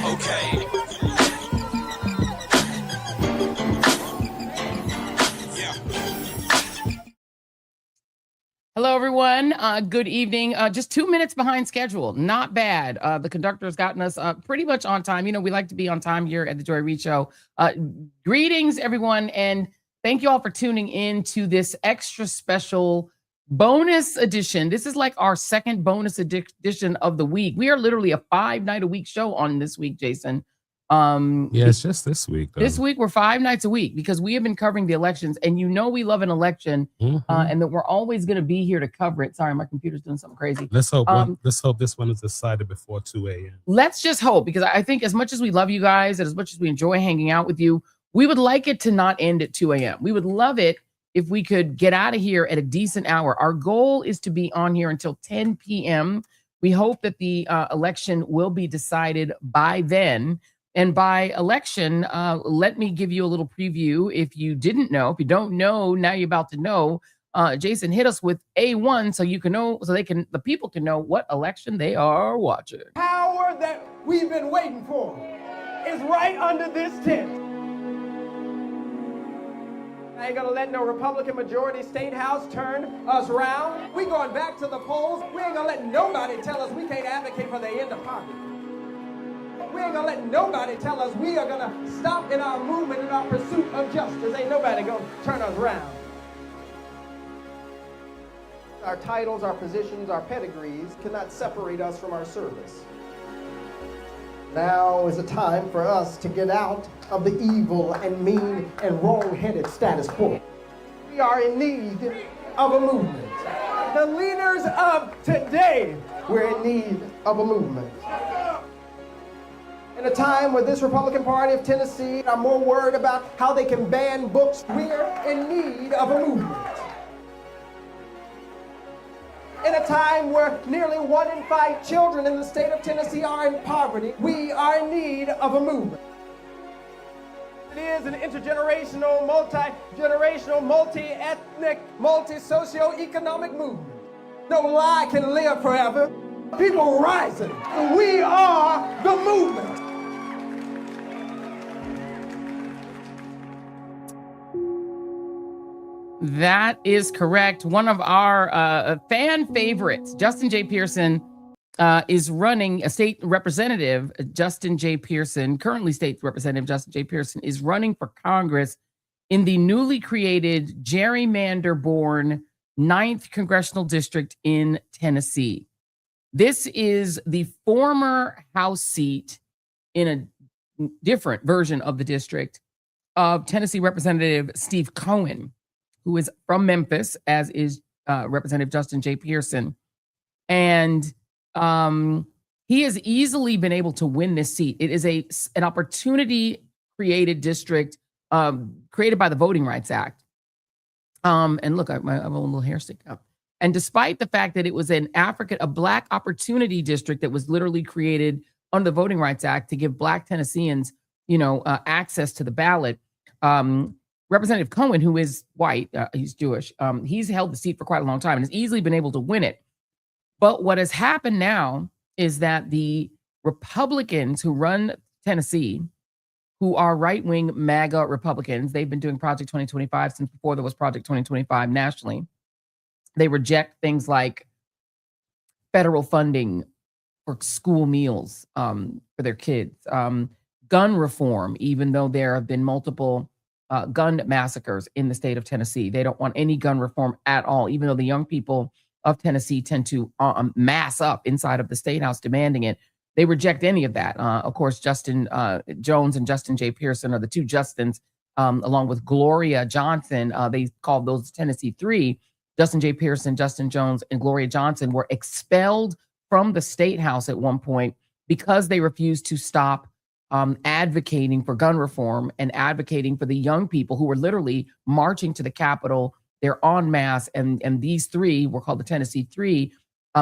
Okay. Hello, everyone. Good evening. Just 2 minutes behind schedule. Not bad. The conductor's gotten us pretty much on time. You know, we like to be on time here at the Joy Reid Show. Greetings, everyone, and thank you all for tuning in to this extra special bonus edition. This is like our second bonus edition of the week. We are literally a 5-night-a-week show on this week, Jason. Yeah, it's just this week, though. This week we're 5 nights a week because we have been covering the elections, and you know we love an election, and that we're always going to be here to cover it. Sorry, my computer's doing something crazy. Let's hope this one is decided before 2 a.m. Let's just hope, because I think as much as we love you guys and as much as we enjoy hanging out with you, we would like it to not end at 2 a.m. We would love it if we could get out of here at a decent hour. Our goal is to be on here until 10 p.m. We hope that the election will be decided by then. And by election, let me give you a little preview. If you didn't know, if you don't know, now you're about to know. Jason, hit us with A1 so you can know, so the people can know what election they are watching. Power that we've been waiting for is right under this tent. I ain't gonna let no Republican majority state house turn us around. We going back to the polls. We ain't gonna let nobody tell us we can't advocate for the end of poverty. We ain't gonna let nobody tell us we are gonna stop in our movement, in our pursuit of justice. Ain't nobody gonna turn us around. Our titles, our positions, our pedigrees cannot separate us from our service. Now is a time for us to get out of the evil and mean and wrong-headed status quo. We are in need of a movement. The leaders of today, we're in need of a movement. In a time where this Republican Party of Tennessee are more worried about how they can ban books, we're in need of a movement. In a time where nearly 1 in 5 children in the state of Tennessee are in poverty, we are in need of a movement. It is an intergenerational, multi-generational, multi-ethnic, multi-socio-economic movement. No lie can live forever. People rising. We are the movement. That is correct. One of our fan favorites, Justin J. Pearson, is running. A state representative, Justin J. Pearson, currently state representative Justin J. Pearson, is running for Congress in the newly created gerrymander-born 9th Congressional District in Tennessee. This is the former House seat in a different version of the district of Tennessee Representative Steve Cohen, who is from Memphis, as is Representative Justin J. Pearson. And he has easily been able to win this seat. It is an opportunity-created district created by the Voting Rights Act. And look, I have a little hair stick up. And despite the fact that it was a Black opportunity district that was literally created under the Voting Rights Act to give Black Tennesseans, access to the ballot, Representative Cohen, who is white, he's Jewish, he's held the seat for quite a long time and has easily been able to win it. But what has happened now is that the Republicans who run Tennessee, who are right-wing MAGA Republicans, they've been doing Project 2025 since before there was Project 2025 nationally. They reject things like federal funding for school meals for their kids, gun reform, even though there have been multiple gun massacres in the state of Tennessee. They don't want any gun reform at all, even though the young people of Tennessee tend to mass up inside of the State House demanding it. They reject any of that. Of course, Justin Jones and Justin J. Pearson are the two Justins, along with Gloria Johnson. They called those Tennessee Three. Justin J. Pearson, Justin Jones, and Gloria Johnson were expelled from the State House at one point because they refused to stop advocating for gun reform and advocating for the young people who were literally marching to the Capitol. They're en masse, and these three were called the Tennessee Three.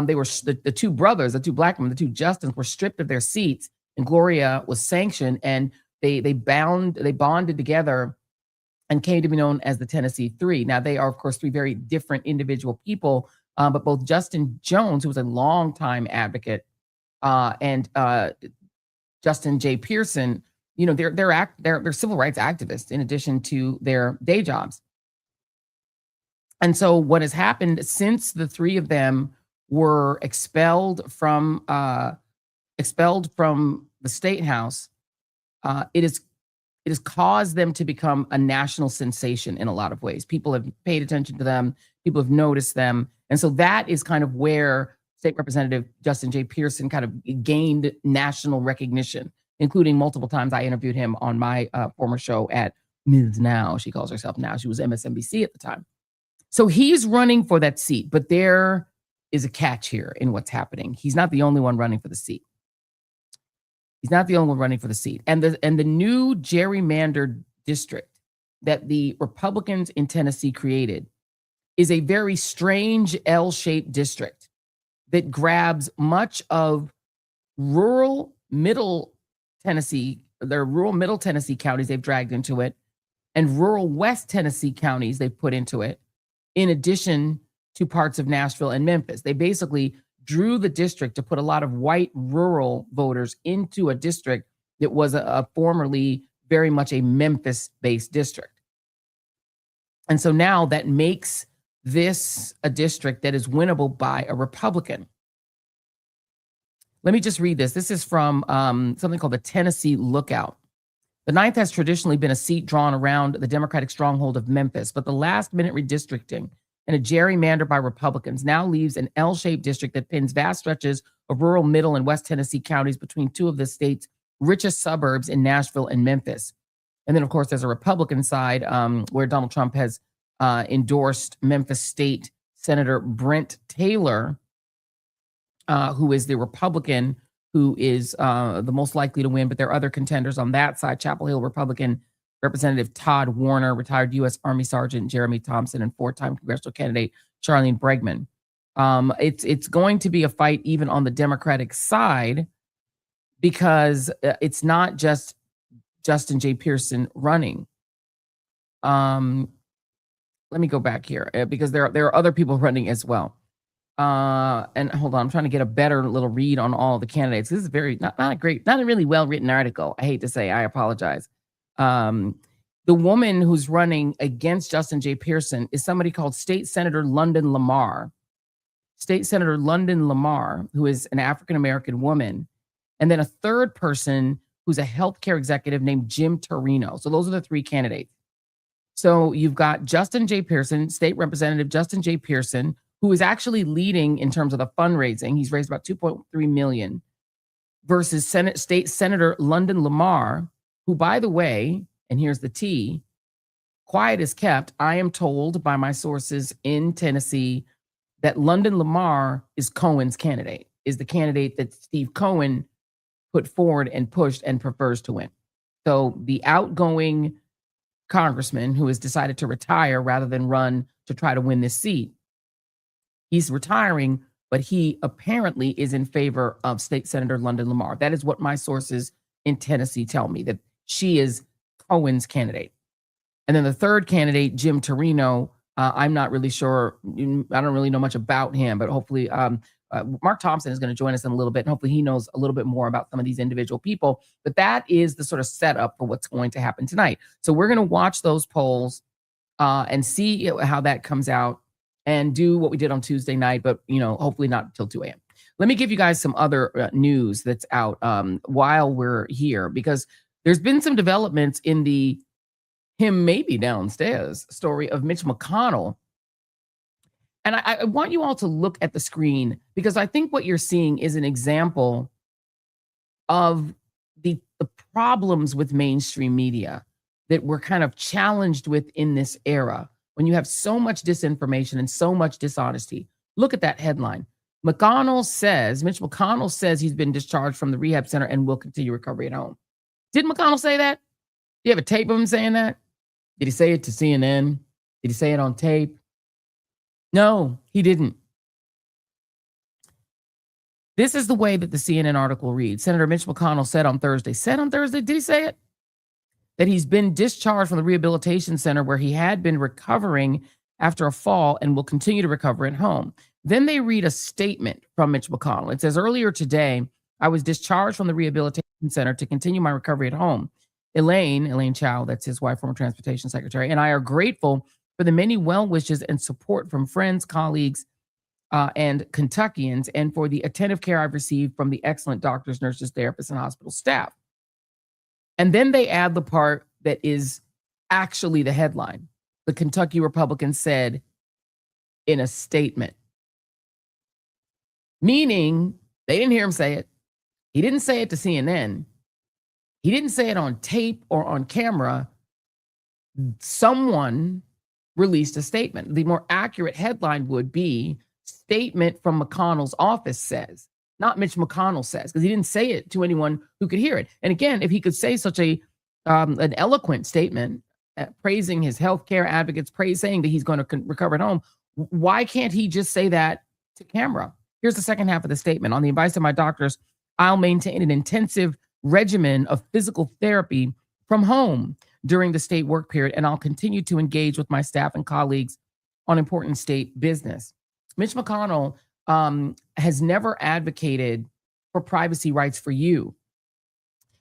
They were the two brothers, the two Black men, the two Justins were stripped of their seats, and Gloria was sanctioned, and they bonded together and came to be known as the Tennessee Three. Now, they are, of course, three very different individual people, but both Justin Jones, who was a longtime advocate, and Justin J. Pearson, they're civil rights activists in addition to their day jobs. And so what has happened since the three of them were expelled from the state house, it has caused them to become a national sensation in a lot of ways. People have paid attention to them. People have noticed them. And so that is kind of where State Representative Justin J. Pearson kind of gained national recognition, including multiple times I interviewed him on my former show at Ms. Now. She calls herself Now. She was MSNBC at the time. So he's running for that seat, but there is a catch here in what's happening. He's not the only one running for the seat. He's not the only one running for the seat. And the new gerrymandered district that the Republicans in Tennessee created is a very strange L-shaped district that grabs much of rural middle Tennessee, their rural middle Tennessee counties they've dragged into it, and rural West Tennessee counties they've put into it, in addition to parts of Nashville and Memphis. They basically drew the district to put a lot of white rural voters into a district that was a formerly very much a Memphis-based district. And so now that makes this a district that is winnable by a Republican. Let me just read this. This is from something called the Tennessee Lookout. The 9th has traditionally been a seat drawn around the Democratic stronghold of Memphis, but the last-minute redistricting and a gerrymander by Republicans now leaves an L-shaped district that pins vast stretches of rural middle and West Tennessee counties between two of the state's richest suburbs in Nashville and Memphis. And then, of course, there's a Republican side where Donald Trump has endorsed Memphis State Senator Brent Taylor, who is the Republican who is the most likely to win. But there are other contenders on that side. Chapel Hill Republican Representative Todd Warner, retired U.S. Army Sergeant Jeremy Thompson, and four-time congressional candidate Charlene Bregman. It's going to be a fight even on the Democratic side because it's not just Justin J. Pearson running. Let me go back here because there are other people running as well. And hold on, I'm trying to get a better little read on all the candidates. This is very not a really well-written article. I hate to say, I apologize. The woman who's running against Justin J. Pearson is somebody called State Senator London Lamar. State Senator London Lamar, who is an African-American woman, and then a third person who's a healthcare executive named Jim Torino. So those are the three candidates. So you've got Justin J. Pearson, State Representative Justin J. Pearson, who is actually leading in terms of the fundraising. He's raised about $2.3 million versus State Senator London Lamar, who, by the way, and here's the T, quiet is kept. I am told by my sources in Tennessee that London Lamar is Cohen's candidate, is the candidate that Steve Cohen put forward and pushed and prefers to win. So the outgoing congressman who has decided to retire rather than run to try to win this seat, he's retiring, but he apparently is in favor of State Senator London Lamar. That is what my sources in Tennessee tell me, that she is Cohen's candidate. And then the third candidate, Jim Torino, I'm not really sure. I don't really know much about him, but hopefully Mark Thompson is going to join us in a little bit. And hopefully he knows a little bit more about some of these individual people. But that is the sort of setup for what's going to happen tonight. So we're going to watch those polls and see how that comes out and do what we did on Tuesday night, but hopefully not until 2 a.m. Let me give you guys some other news that's out while we're here, because there's been some developments in the him maybe downstairs story of Mitch McConnell. And I want you all to look at the screen, because I think what you're seeing is an example of the problems with mainstream media that we're kind of challenged with in this era, when you have so much disinformation and so much dishonesty. Look at that headline. Mitch McConnell says he's been discharged from the rehab center and will continue recovery at home. Did McConnell say that? Do you have a tape of him saying that? Did he say it to CNN? Did he say it on tape? No, he didn't. This is the way that the CNN article reads. Senator Mitch McConnell said on Thursday, did he say it? That he's been discharged from the rehabilitation center where he had been recovering after a fall and will continue to recover at home. Then they read a statement from Mitch McConnell. It says, earlier today, I was discharged from the rehabilitation center to continue my recovery at home. Elaine Chao, that's his wife, former transportation secretary, and I are grateful for the many well wishes and support from friends, colleagues, and Kentuckians, and for the attentive care I've received from the excellent doctors, nurses, therapists, and hospital staff. And then they add the part that is actually the headline. The Kentucky Republican said in a statement, meaning they didn't hear him say it. He didn't say it to CNN. He didn't say it on tape or on camera. Someone released a statement. The more accurate headline would be statement from McConnell's office says, not Mitch McConnell says, because he didn't say it to anyone who could hear it. And again, if he could say such an eloquent statement praising his healthcare advocates, saying that he's going to recover at home, why can't he just say that to camera? Here's the second half of the statement. On the advice of my doctors, I'll maintain an intensive regimen of physical therapy from home during the state work period, and I'll continue to engage with my staff and colleagues on important state business. Mitch McConnell has never advocated for privacy rights for you.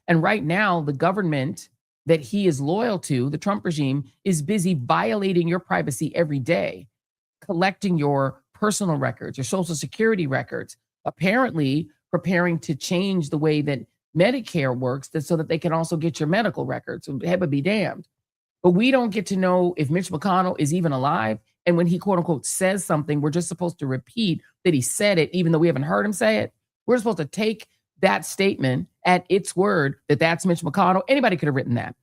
And right now, the government that he is loyal to, the Trump regime, is busy violating your privacy every day, collecting your personal records, your social security records, apparently preparing to change the way that Medicare works so that they can also get your medical records. So heaven be damned. But we don't get to know if Mitch McConnell is even alive. And when he, quote unquote, says something, we're just supposed to repeat that he said it, even though we haven't heard him say it. We're supposed to take that statement at its word that that's Mitch McConnell. Anybody could have written that.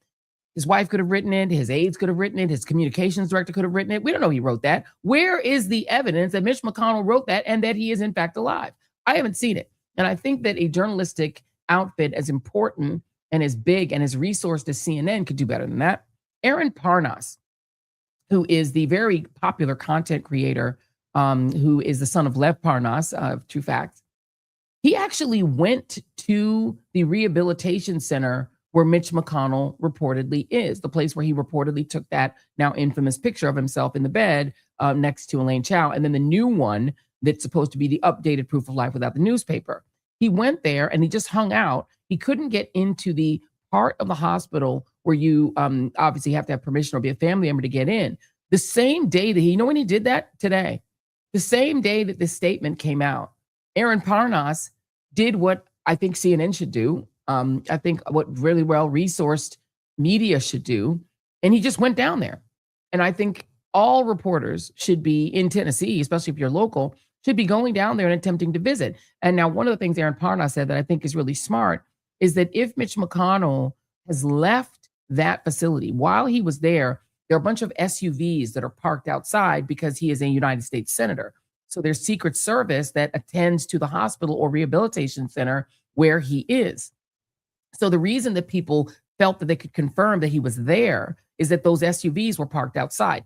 His wife could have written it. His aides could have written it. His communications director could have written it. We don't know he wrote that. Where is the evidence that Mitch McConnell wrote that and that he is in fact alive? I haven't seen it. And I think that a journalistic outfit as important and as big and as resourced as CNN could do better than that. Aaron Parnas, who is the very popular content creator, who is the son of Lev Parnas of True Facts, he actually went to the rehabilitation center where Mitch McConnell reportedly is, the place where he reportedly took that now infamous picture of himself in the bed next to Elaine Chao, and then the new one that's supposed to be the updated proof of life without the newspaper. He went there and he just hung out. He couldn't get into the part of the hospital where you obviously have to have permission or be a family member to get in. The same day that you know when he did that? Today. The same day that this statement came out, Aaron Parnas did what I think CNN should do. I think what really well-resourced media should do. And he just went down there. And I think all reporters should be in Tennessee, especially if you're local, should be going down there and attempting to visit. And now one of the things Aaron Parnas said that I think is really smart is that if Mitch McConnell has left that facility while he was there are a bunch of SUVs that are parked outside because he is a United States senator. So there's Secret Service that attends to the hospital or rehabilitation center where he is. So the reason that people felt that they could confirm that he was there is that those SUVs were parked outside.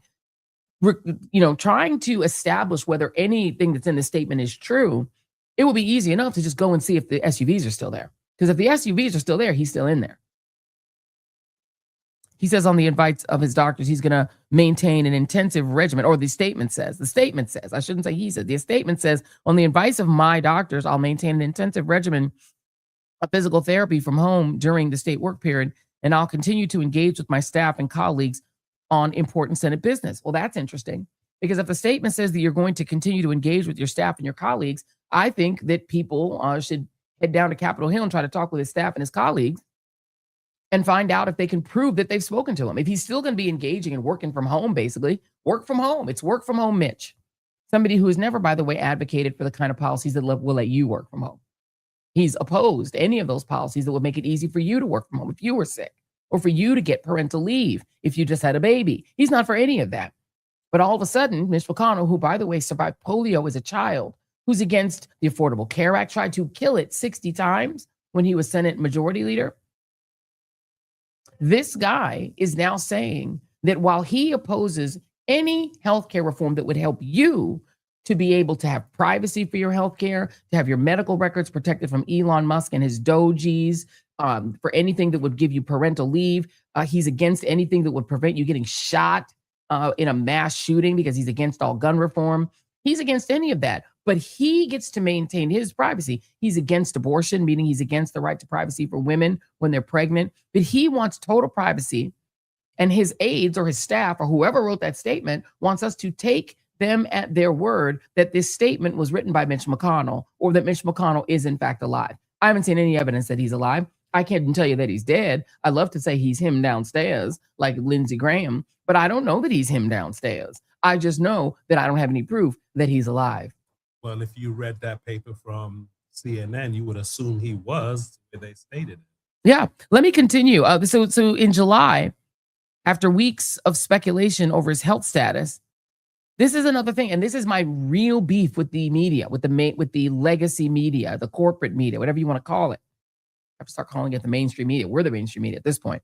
Trying to establish whether anything that's in the statement is true, it will be easy enough to just go and see if the SUVs are still there. Because if the SUVs are still there, he's still in there. He says on the advice of his doctors, he's going to maintain an intensive regimen, or the statement says, I shouldn't say he said, the statement says, on the advice of my doctors, I'll maintain an intensive regimen of physical therapy from home during the state work period, and I'll continue to engage with my staff and colleagues on important Senate business. Well, that's interesting, because if the statement says that you're going to continue to engage with your staff and your colleagues, I think that people should head down to Capitol Hill and try to talk with his staff and his colleagues and find out if they can prove that they've spoken to him. If he's still going to be engaging and working from home, basically, work from home. It's work from home, Mitch. Somebody who has never, by the way, advocated for the kind of policies that will let you work from home. He's opposed any of those policies that would make it easy for you to work from home if you were sick, or for you to get parental leave if you just had a baby. He's not for any of that. But all of a sudden, Mitch McConnell, who, by the way, survived polio as a child, who's against the Affordable Care Act, tried to kill it 60 times when he was Senate Majority Leader. This guy is now saying that while he opposes any healthcare reform that would help you to be able to have privacy for your healthcare, to have your medical records protected from Elon Musk and his dojis, for anything that would give you parental leave, he's against anything that would prevent you getting shot in a mass shooting because he's against all gun reform. He's against any of that. but he gets to maintain his privacy. He's against abortion, meaning he's against the right to privacy for women when they're pregnant, but he wants total privacy. And his aides or his staff or whoever wrote that statement wants us to take them at their word that this statement was written by Mitch McConnell or that Mitch McConnell is in fact alive. I haven't seen any evidence that he's alive. I can't tell you that he's dead. I love to say he's him downstairs like Lindsey Graham, but I don't know that he's him downstairs. I just know that I don't have any proof that he's alive. Well, if you read that paper from CNN, you would assume he was where they stated it. Yeah, let me continue. So in July, after weeks of speculation over his health status, this is another thing, and this is my real beef with the media, with the legacy media, the corporate media, whatever you want to call it. I have to start calling it the mainstream media. We're the mainstream media at this point.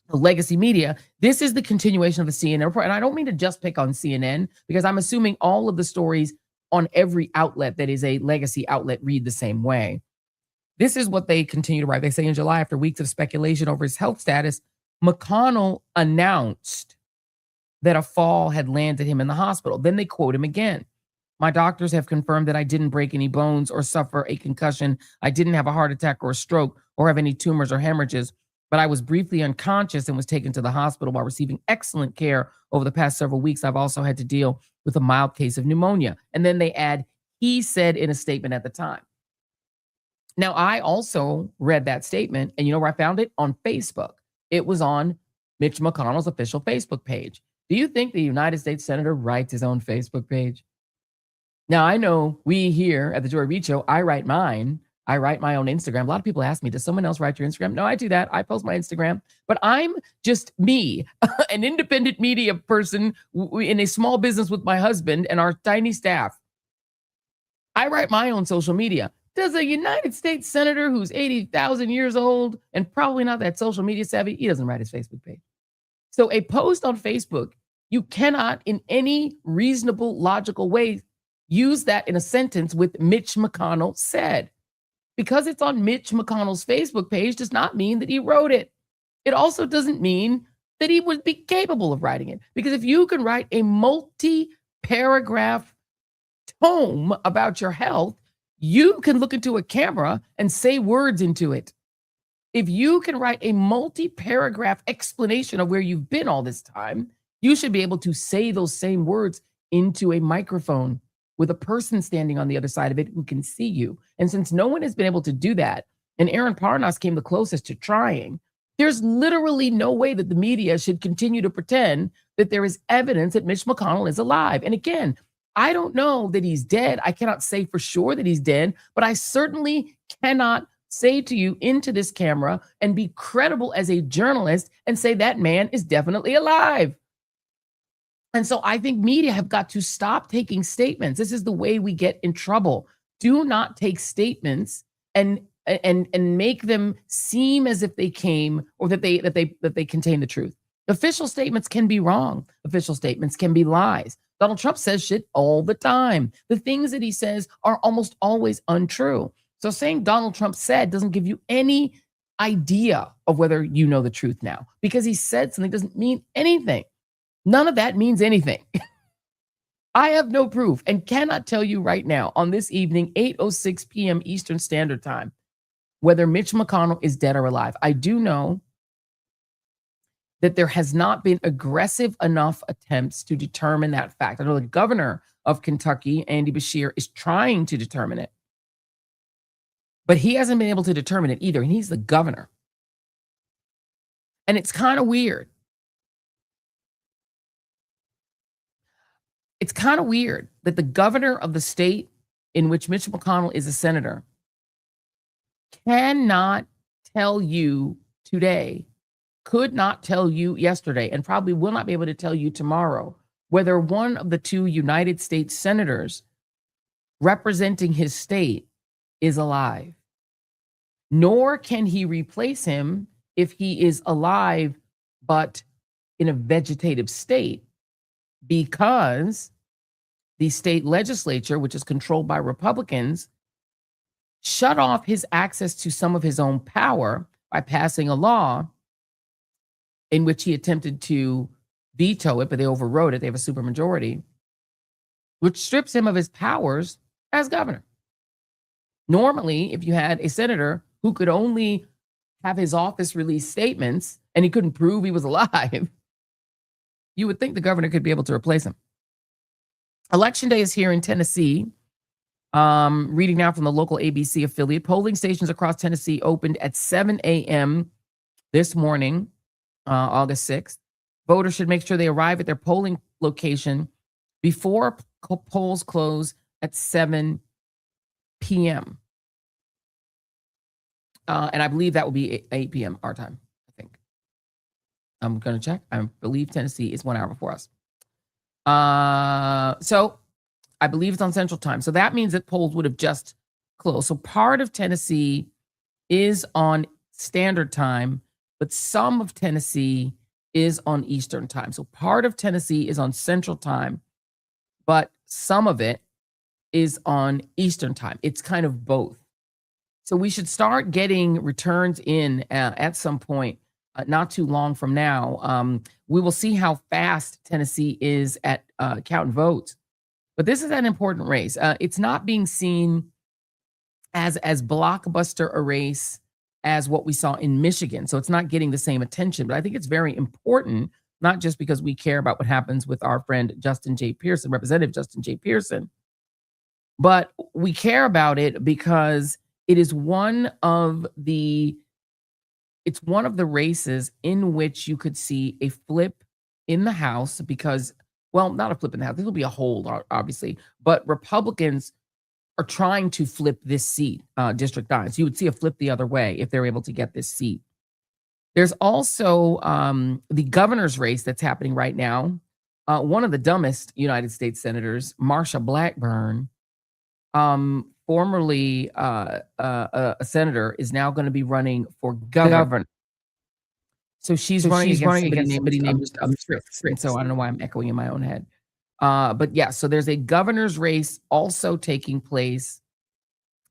The legacy media, this is the continuation of the CNN report. And I don't mean to just pick on CNN because I'm assuming all of the stories on every outlet that is a legacy outlet read the same way. This is what they continue to write. They say in July, after weeks of speculation over his health status, McConnell announced that a fall had landed him in the hospital. Then they quote him again. My doctors have confirmed that I didn't break any bones or suffer a concussion. I didn't have a heart attack or a stroke or have any tumors or hemorrhages, but I was briefly unconscious and was taken to the hospital while receiving excellent care. Over the past several weeks, I've also had to deal with a mild case of pneumonia. And then they add, he said in a statement at the time. Now, I also read that statement, and you know where I found it? On Facebook. It was on Mitch McConnell's official Facebook page. Do you think the United States Senator writes his own Facebook page? Now, I know we here at the Joy Reid Show, I write mine. I write my own Instagram. A lot of people ask me, does someone else write your Instagram? No, I do that. I post my Instagram. But I'm just me, an independent media person in a small business with my husband and our tiny staff. I write my own social media. Does a United States Senator who's 80,000 years old and probably not that social media savvy, he doesn't write his Facebook page. So a post on Facebook, you cannot in any reasonable, logical way use that in a sentence with Mitch McConnell said. Because it's on Mitch McConnell's Facebook page does not mean that he wrote it. It also doesn't mean that he would be capable of writing it. Because if you can write a multi-paragraph tome about your health, you can look into a camera and say words into it. If you can write a multi-paragraph explanation of where you've been all this time, you should be able to say those same words into a microphone with a person standing on the other side of it who can see you. And since no one has been able to do that, and Aaron Parnas came the closest to trying, there's literally no way that the media should continue to pretend that there is evidence that Mitch McConnell is alive. And again, I don't know that he's dead. I cannot say for sure that he's dead, but I certainly cannot say to you into this camera and be credible as a journalist and say that man is definitely alive. And so I think media have got to stop taking statements. This is the way we get in trouble. Do not take statements and make them seem as if they came or that they contain the truth. Official statements can be wrong. Official statements can be lies. Donald Trump says shit all the time. The things that he says are almost always untrue. So saying Donald Trump said doesn't give you any idea of whether you know the truth now. Because he said something doesn't mean anything. None of that means anything. I have no proof and cannot tell you right now on this evening, 8:06 p.m. Eastern Standard Time, whether Mitch McConnell is dead or alive. I do know that there has not been aggressive enough attempts to determine that fact. I know the governor of Kentucky, Andy Beshear, is trying to determine it, but he hasn't been able to determine it either, and he's the governor. And it's kind of weird. It's kind of weird that the governor of the state in which Mitch McConnell is a senator cannot tell you today, could not tell you yesterday, and probably will not be able to tell you tomorrow, whether one of the two United States senators representing his state is alive. Nor can he replace him if he is alive, but in a vegetative state, because the state legislature, which is controlled by Republicans, shut off his access to some of his own power by passing a law in which he attempted to veto it, but they overrode it. They have a supermajority, which strips him of his powers as governor. Normally, if you had a senator who could only have his office release statements and he couldn't prove he was alive, you would think the governor could be able to replace him. Election day is here in Tennessee. Reading now from the local ABC affiliate. Polling stations across Tennessee opened at 7 a.m. this morning, August 6th. Voters should make sure they arrive at their polling location before polls close at 7 p.m. And I believe that will be 8 p.m. our time, I think. I'm going to check. I believe Tennessee is 1 hour before us. So I believe it's on Central Time. So that means that polls would have just closed. So part of Tennessee is on Standard Time, but some of Tennessee is on Eastern Time. So part of Tennessee is on Central Time, but some of it is on Eastern Time. It's kind of both. So we should start getting returns in at some point, not too long from now. We will see how fast Tennessee is at counting votes. But this is an important race. It's not being seen as blockbuster a race as what we saw in Michigan. So it's not getting the same attention. But I think it's very important, not just because we care about what happens with our friend Justin J. Pearson, Representative Justin J. Pearson, but we care about it because it is one of the races in which you could see a flip in the House because, well, not a flip in the House. This will be a hold, obviously, but Republicans are trying to flip this seat, District 9. So you would see a flip the other way if they're able to get this seat. There's also the governor's race that's happening right now. One of the dumbest United States senators, Marsha Blackburn, formerly a senator, is now going to be running for governor. So she's running against somebody named Tricks. And so I don't know why I'm echoing in my own head. But yeah, so there's a governor's race also taking place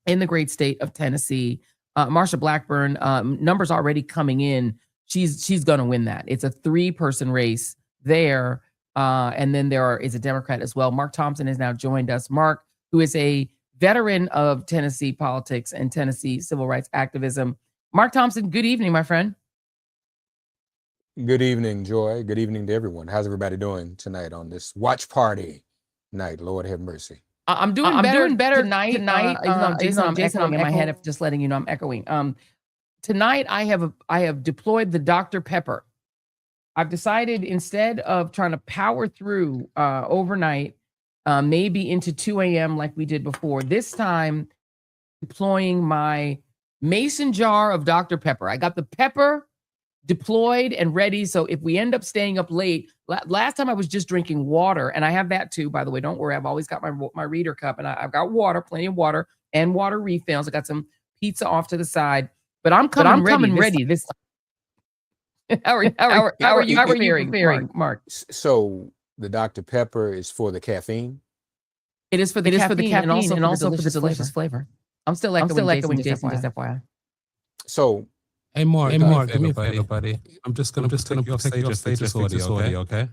in the great state of Tennessee. Marsha Blackburn, numbers already coming in. She's going to win that. It's a 3-person race there. And then is a Democrat as well. Mark Thompson has now joined us. Mark, who is a veteran of Tennessee politics and Tennessee civil rights activism. Mark Thompson, good evening, my friend. Good evening, Joy. Good evening to everyone. How's everybody doing tonight on this watch party night? Lord have mercy. I'm doing better tonight. Even though I'm echoing in my head, just letting you know I'm echoing. Tonight I have deployed the Dr. Pepper. I've decided instead of trying to power through overnight, maybe into 2 a.m. like we did before, this time deploying my mason jar of Dr. Pepper. I got the pepper deployed and ready. So if we end up staying up late, last time I was just drinking water, and I have that too, by the way, don't worry. I've always got my reader cup, and I've got water, plenty of water and water refills. I got some pizza off to the side, but I'm coming ready this time. How are you preparing, Mark? So the Dr. Pepper is for the caffeine? It is for the caffeine and also for the delicious flavor. I'm still echoing Jason, just FYI. So Hey Mark, do me a favor, buddy. I'm just gonna take your status audio, okay?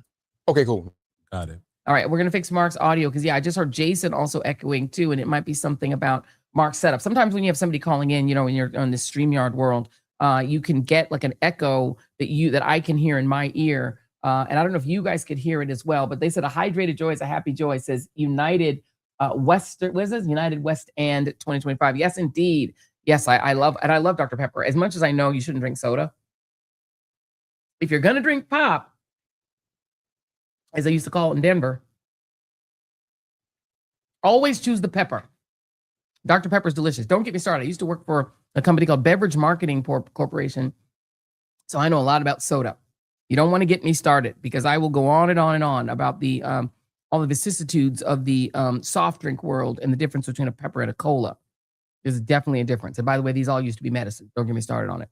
Okay, cool. Got it. All right, we're gonna fix Mark's audio because I just heard Jason also echoing too, and it might be something about Mark's setup. Sometimes when you have somebody calling in, when you're on the StreamYard world, you can get like an echo that I can hear in my ear. And I don't know if you guys could hear it as well, but they said a hydrated joy is a happy joy. Says United West and 2025. Yes, indeed. Yes, I love Dr. Pepper. As much as I know you shouldn't drink soda, if you're gonna drink pop, as I used to call it in Denver, always choose the pepper. Dr. Pepper is delicious. Don't get me started. I used to work for a company called Beverage Marketing Corporation, so I know a lot about soda. You don't want to get me started because I will go on and on and on about the all the vicissitudes of the soft drink world and the difference between a pepper and a cola. There's definitely a difference. And by the way, these all used to be medicine. Don't get me started on it.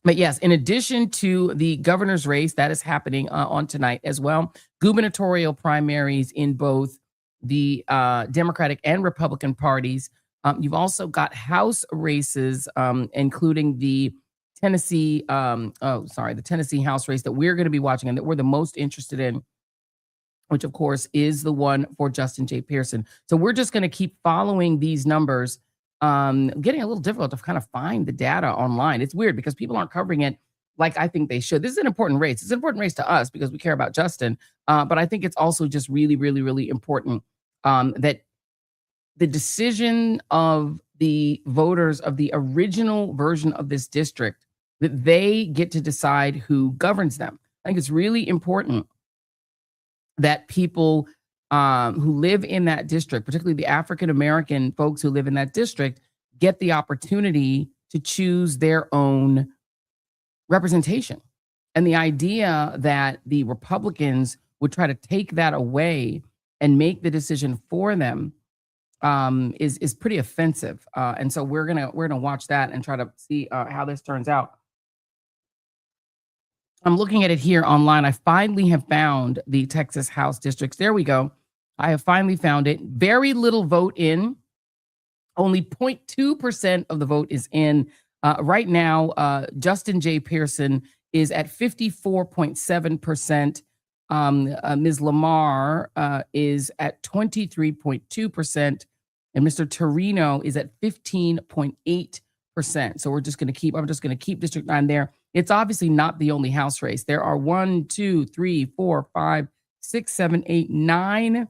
But yes, in addition to the governor's race, that is happening on tonight as well. Gubernatorial primaries in both the Democratic and Republican parties. You've also got House races, including the Tennessee, the Tennessee House race that we're going to be watching and that we're the most interested in. which of course is the one for Justin J. Pearson. So we're just going to keep following these numbers. Getting a little difficult to kind of find the data online. It's weird because people aren't covering it like I think they should. This is an important race. It's an important race to us because we care about Justin. But I think it's also just really, really, really important that the decision of the voters of the original version of this district, that they get to decide who governs them. I think it's really important that people who live in that district, particularly the African-American folks who live in that district, get the opportunity to choose their own representation. And the idea that the Republicans would try to take that away and make the decision for them is pretty offensive. And so we're gonna watch that and try to see how this turns out. I'm looking at it here online. I finally have found the Texas House districts. There we go. I have finally found it. Very little vote in. Only 0.2% of the vote is in. Right now, Justin J. Pearson is at 54.7%. Ms. Lamar is at 23.2%. And Mr. Torino is at 15.8%. So I'm just going to keep District 9 there. It's obviously not the only House race. There are 1, 2, 3, 4, 5, 6, 7, 8, 9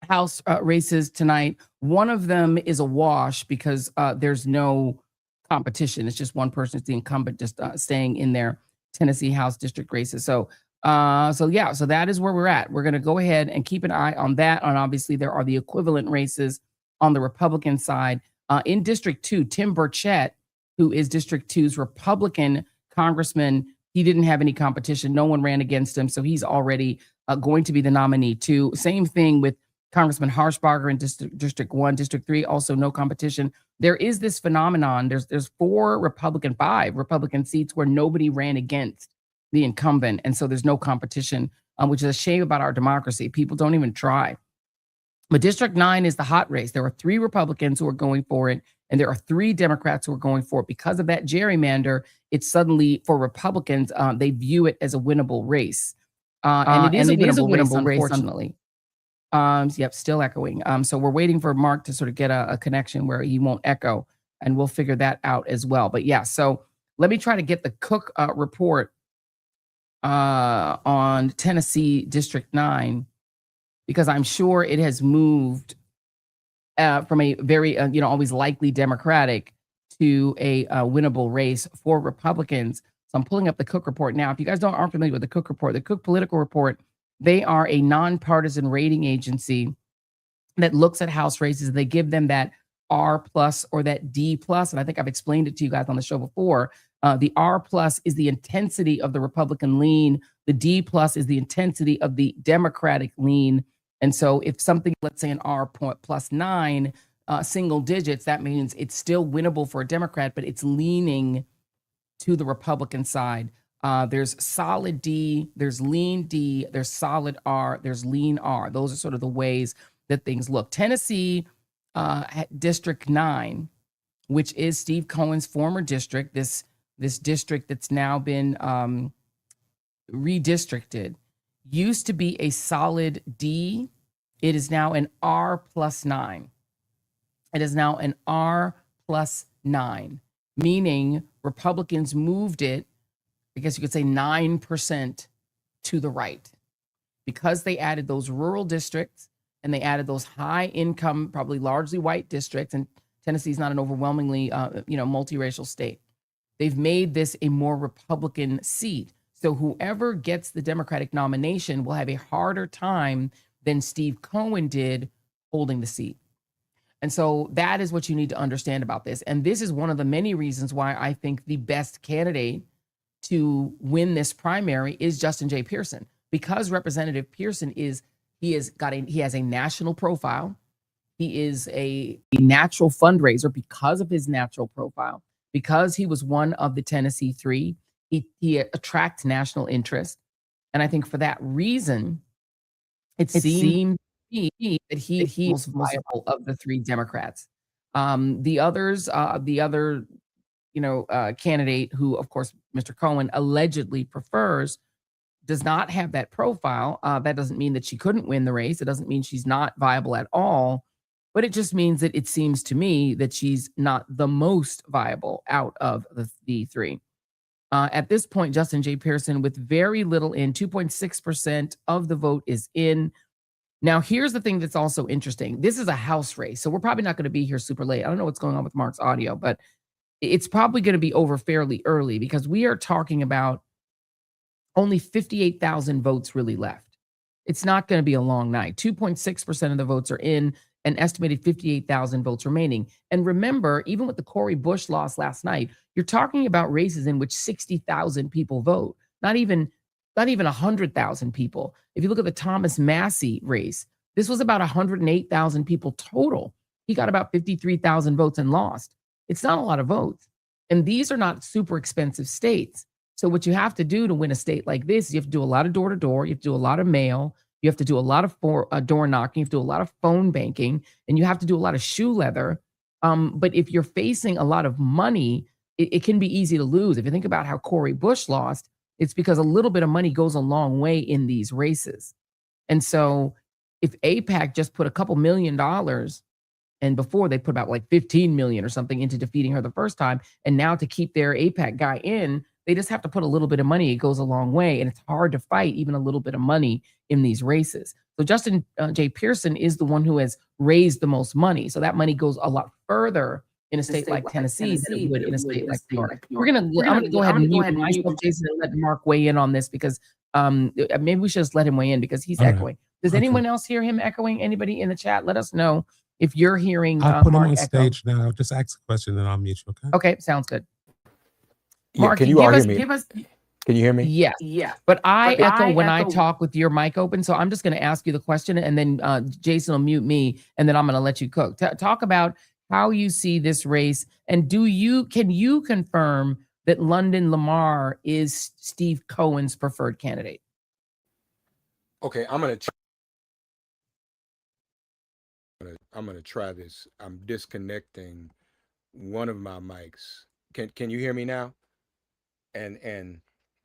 House races tonight. One of them is a wash because there's no competition. It's just one person, it's the incumbent, just staying in their Tennessee House district races. So that is where we're at. We're going to go ahead and keep an eye on that. And obviously, there are the equivalent races on the Republican side. In District 2, Tim Burchett, who is District 2's Republican congressman, he didn't have any competition. No one ran against him. So he's already going to be the nominee too. Same thing with Congressman Harshbarger in District 1, District 3, also no competition. There is this phenomenon. There's 5 Republican seats where nobody ran against the incumbent. And so there's no competition, which is a shame about our democracy. People don't even try. But District 9 is the hot race. There are 3 Republicans who are going for it, and there are 3 Democrats who are going for it. Because of that gerrymander, it's suddenly, for Republicans, they view it as a winnable race. And it is a winnable race, unfortunately. Yep, still echoing. So we're waiting for Mark to sort of get a connection where he won't echo, and we'll figure that out as well. But yeah, so let me try to get the Cook report on Tennessee District 9, because I'm sure it has moved from a very, always likely Democratic to a winnable race for Republicans. So I'm pulling up the Cook report now. If you guys aren't familiar with the Cook report, the Cook Political Report, they are a nonpartisan rating agency that looks at House races. They give them that R+ or that D+. And I think I've explained it to you guys on the show before. The R+ is the intensity of the Republican lean. The D+ is the intensity of the Democratic lean. And so if something, let's say an R+ +9, single digits, that means it's still winnable for a Democrat, but it's leaning to the Republican side. There's solid D, there's lean D, there's solid R, there's lean R. Those are sort of the ways that things look. Tennessee District 9, which is Steve Cohen's former district, this district that's now been redistricted, used to be a solid D. It is now an R +9. It is now an R +9, meaning Republicans moved it, I guess you could say 9% to the right, because they added those rural districts and they added those high income, probably largely white districts. And Tennessee is not an overwhelmingly, multiracial state. They've made this a more Republican seat. So whoever gets the Democratic nomination will have a harder time than Steve Cohen did holding the seat. And so that is what you need to understand about this. And this is one of the many reasons why I think the best candidate to win this primary is Justin J. Pearson, because Representative Pearson he has a national profile. He is a natural fundraiser because of his natural profile, because he was one of the Tennessee 3. He attracts national interest. And I think for that reason, it seemed to me that he was viable of the 3 Democrats. The other candidate who, of course, Mr. Cohen allegedly prefers, does not have that profile. That doesn't mean that she couldn't win the race. It doesn't mean she's not viable at all, but it just means that it seems to me that she's not the most viable out of the three. At this point, Justin J. Pearson, with very little in, 2.6% of the vote is in. Now, here's the thing that's also interesting. This is a House race, so we're probably not going to be here super late. I don't know what's going on with Mark's audio, but it's probably going to be over fairly early because we are talking about only 58,000 votes really left. It's not going to be a long night. 2.6% of the votes are in, an estimated 58,000 votes remaining. And remember, even with the Cori Bush loss last night, you're talking about races in which 60,000 people vote, not even 100,000 people. If you look at the Thomas Massie race, this was about 108,000 people total. He got about 53,000 votes and lost. It's not a lot of votes. And these are not super expensive states. So what you have to do to win a state like this, you have to do a lot of door-to-door, you have to do a lot of mail, you have to do a lot of door knocking, you have to do a lot of phone banking, and you have to do a lot of shoe leather. But if you're facing a lot of money, it can be easy to lose. If you think about how Cori Bush lost, it's because a little bit of money goes a long way in these races. And so if AIPAC just put a couple $1 million, and before they put about like 15 million or something into defeating her the first time, and now to keep their AIPAC guy in, they just have to put a little bit of money. It goes a long way, and it's hard to fight even a little bit of money in these races. So Justin J. Pearson is the one who has raised the most money. So that money goes a lot further in a state like Tennessee than it would in a state like New York. I'm gonna go ahead and mute myself, Jason, and let Mark weigh in on this because maybe we should just let him weigh in because he's echoing. Does anyone else hear him echoing? Anybody in the chat? Let us know if you're hearing. I'll put Mark him on echo. stage now. Just ask a question, and I'll mute you. Okay. Okay, sounds good. Mark, can you all hear me? Can you hear me? Yes. Yeah. But I echo when I talk with your mic open. So I'm just going to ask you the question and then Jason will mute me and then I'm going to let you cook. Talk about how you see this race. And can you confirm that London Lamar is Steve Cohen's preferred candidate? Okay, I'm going to try this. I'm disconnecting one of my mics. Can you hear me now? And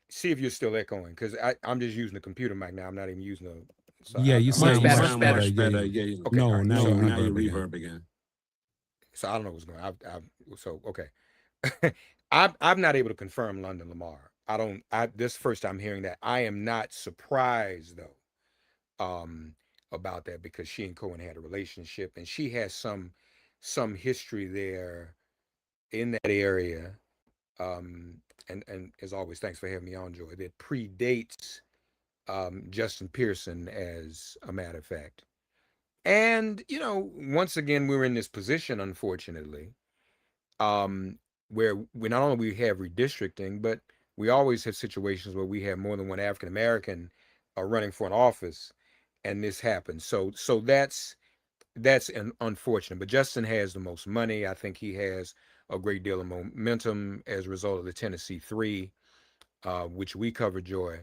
see if you're still echoing because I'm just using the computer mic now. I'm not even using the. So Yeah, you sound much better. Yeah. Okay, No, right. now So you reverb again. So I don't know what's going on. So okay, I'm not able to confirm London Lamar. This first I'm hearing that. I am not surprised though, about that because she and Cohen had a relationship and she has some history there in that area. And as always, thanks for having me on, Joy. That predates Justin Pearson, as a matter of fact. And once again, we're in this position, unfortunately, where we not only have redistricting, but we always have situations where we have more than one African American running for an office, and this happens. So that's unfortunate. But Justin has the most money. I think he has a great deal of momentum as a result of the Tennessee 3, which we covered, Joy.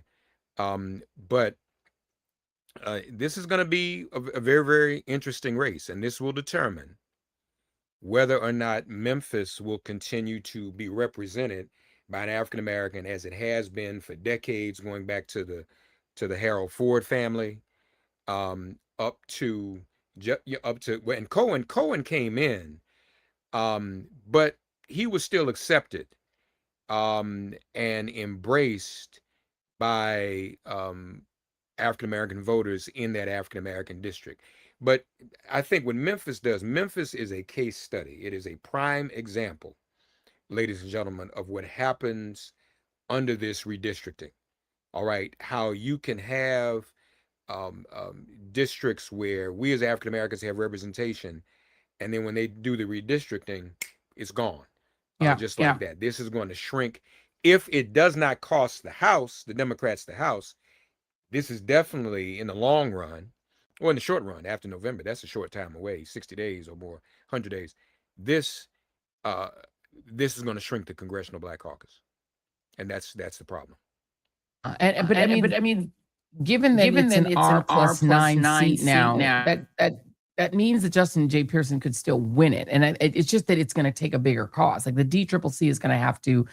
But this is going to be a very, very interesting race, and this will determine whether or not Memphis will continue to be represented by an African American, as it has been for decades, going back to the Harold Ford family, up to when Cohen came in. But he was still accepted and embraced by African-American voters in that African-American district. But I think what Memphis does, Memphis is a case study. It is a prime example, ladies and gentlemen, of what happens under this redistricting. All right, how you can have districts where we as African-Americans have representation, and then when they do the redistricting, it's gone. Just like that. This is going to shrink. If it does not cost the Democrats the House, this is definitely in the long run, or in the short run after November, that's a short time away, 60 days or more, 100 days. This is going to shrink the Congressional Black Caucus. And that's the problem. But I mean, given that it's an R+9 seat now, that means that Justin J. Pearson could still win it. And it's just that it's going to take a bigger cost. Like the DCCC is going to have to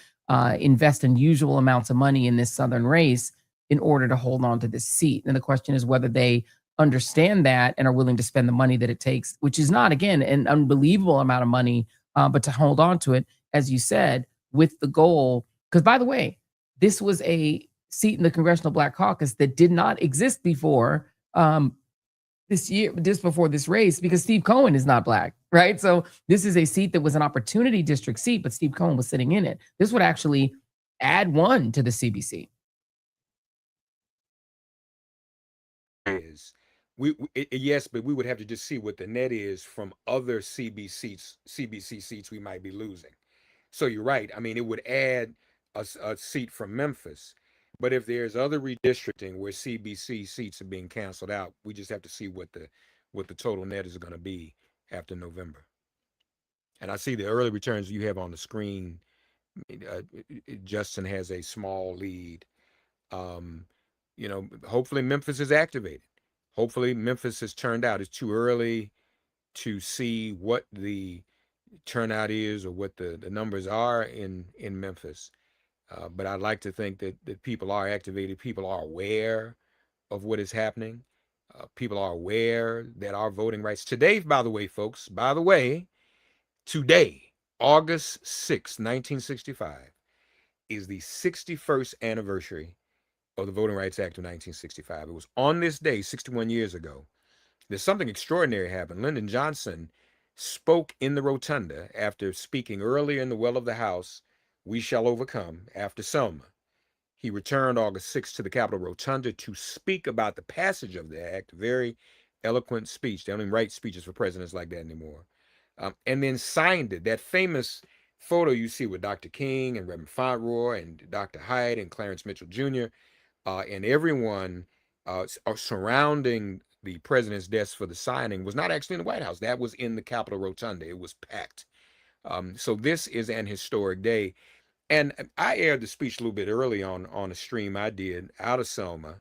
invest unusual amounts of money in this Southern race in order to hold on to this seat. And the question is whether they understand that and are willing to spend the money that it takes, which is not, again, an unbelievable amount of money, but to hold on to it, as you said, with the goal. Because, by the way, this was a seat in the Congressional Black Caucus that did not exist before this year, just before this race, because Steve Cohen is not Black, right? So this is a seat that was an opportunity district seat, but Steve Cohen was sitting in it. This would actually add one to the CBC. Yes, but we would have to just see what the net is from other CBC seats we might be losing. So you're right. I mean, it would add a seat from Memphis. But if there's other redistricting where CBC seats are being canceled out, we just have to see what the total net is going to be after November. And I see the early returns you have on the screen. Justin has a small lead. Hopefully Memphis is activated. Hopefully Memphis has turned out. It's too early to see what the turnout is or what the numbers are in Memphis. But I'd like to think that people are activated. People are aware of what is happening. People are aware that our voting rights today, by the way, folks, today, August 6, 1965, is the 61st anniversary of the Voting Rights Act of 1965. It was on this day, 61 years ago, that something extraordinary happened. Lyndon Johnson spoke in the rotunda after speaking earlier in the well of the House, "We shall overcome," after Selma. He returned August 6th to the Capitol Rotunda to speak about the passage of the act. Very eloquent speech. They don't even write speeches for presidents like that anymore. And then signed it. That famous photo you see with Dr. King and Reverend Fauntleroy and Dr. Hyde and Clarence Mitchell Jr. And everyone surrounding the president's desk for the signing was not actually in the White House. That was in the Capitol Rotunda. It was packed. So this is an historic day. And I aired the speech a little bit early on a stream I did out of Selma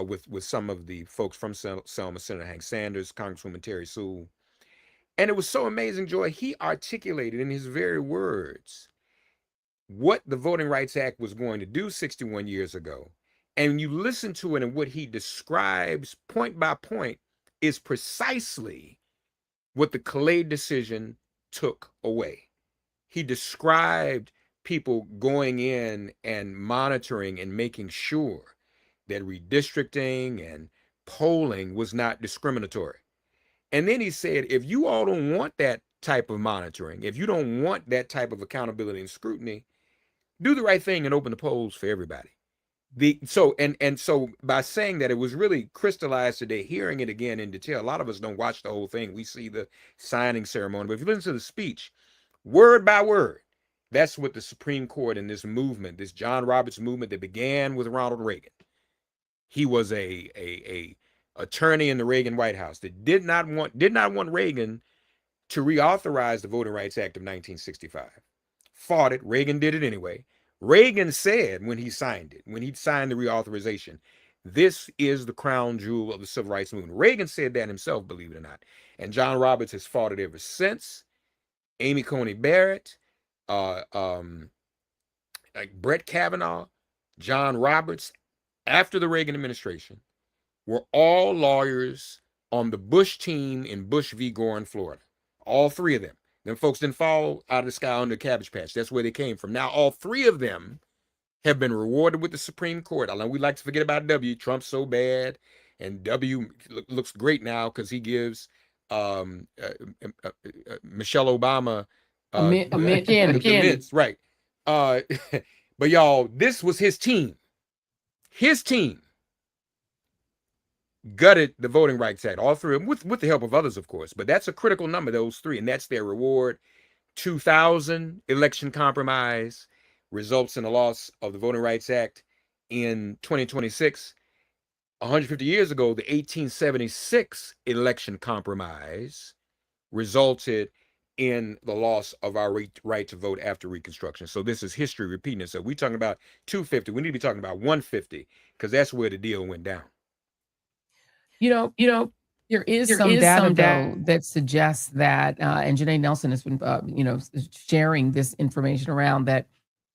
with some of the folks from Selma, Senator Hank Sanders, Congresswoman Terry Sewell. And it was so amazing, Joy. He articulated in his very words what the Voting Rights Act was going to do 61 years ago. And you listen to it, and what he describes point by point is precisely what the Khaled decision took away. He described people going in and monitoring and making sure that redistricting and polling was not discriminatory. And then he said, if you all don't want that type of monitoring, if you don't want that type of accountability and scrutiny, do the right thing and open the polls for everybody. So by saying that, it was really crystallized today, hearing it again in detail. A lot of us don't watch the whole thing. We see the signing ceremony, but if you listen to the speech, word by word, that's what the Supreme Court and this movement, this John Roberts movement that began with Ronald Reagan. He was a attorney in the Reagan White House that did not want Reagan to reauthorize the Voting Rights Act of 1965. Fought it. Reagan did it anyway. Reagan said when he signed the reauthorization, this is the crown jewel of the civil rights movement. Reagan said that himself, believe it or not. And John Roberts has fought it ever since. Amy Coney Barrett, like Brett Kavanaugh, John Roberts, after the Reagan administration, were all lawyers on the Bush team in Bush v. Gore in Florida. All three of them. Them folks didn't fall out of the sky under a cabbage patch. That's where they came from. Now, all three of them have been rewarded with the Supreme Court. I know we like to forget about W. Trump's so bad. And W looks great now because he gives Michelle Obama minutes, right. But y'all, this was his team. His team gutted the Voting Rights Act, all three of them, with the help of others, of course. But that's a critical number, those three, and that's their reward. 2000 election compromise results in the loss of the Voting Rights Act in 2026. 150 years ago, the 1876 election compromise resulted in the loss of our right to vote after Reconstruction. So this is history repeating itself. We're talking about 250. We need to be talking about 150 because that's where the deal went down. You know, there is some data though that suggests that, and Janae Nelson has been, sharing this information around that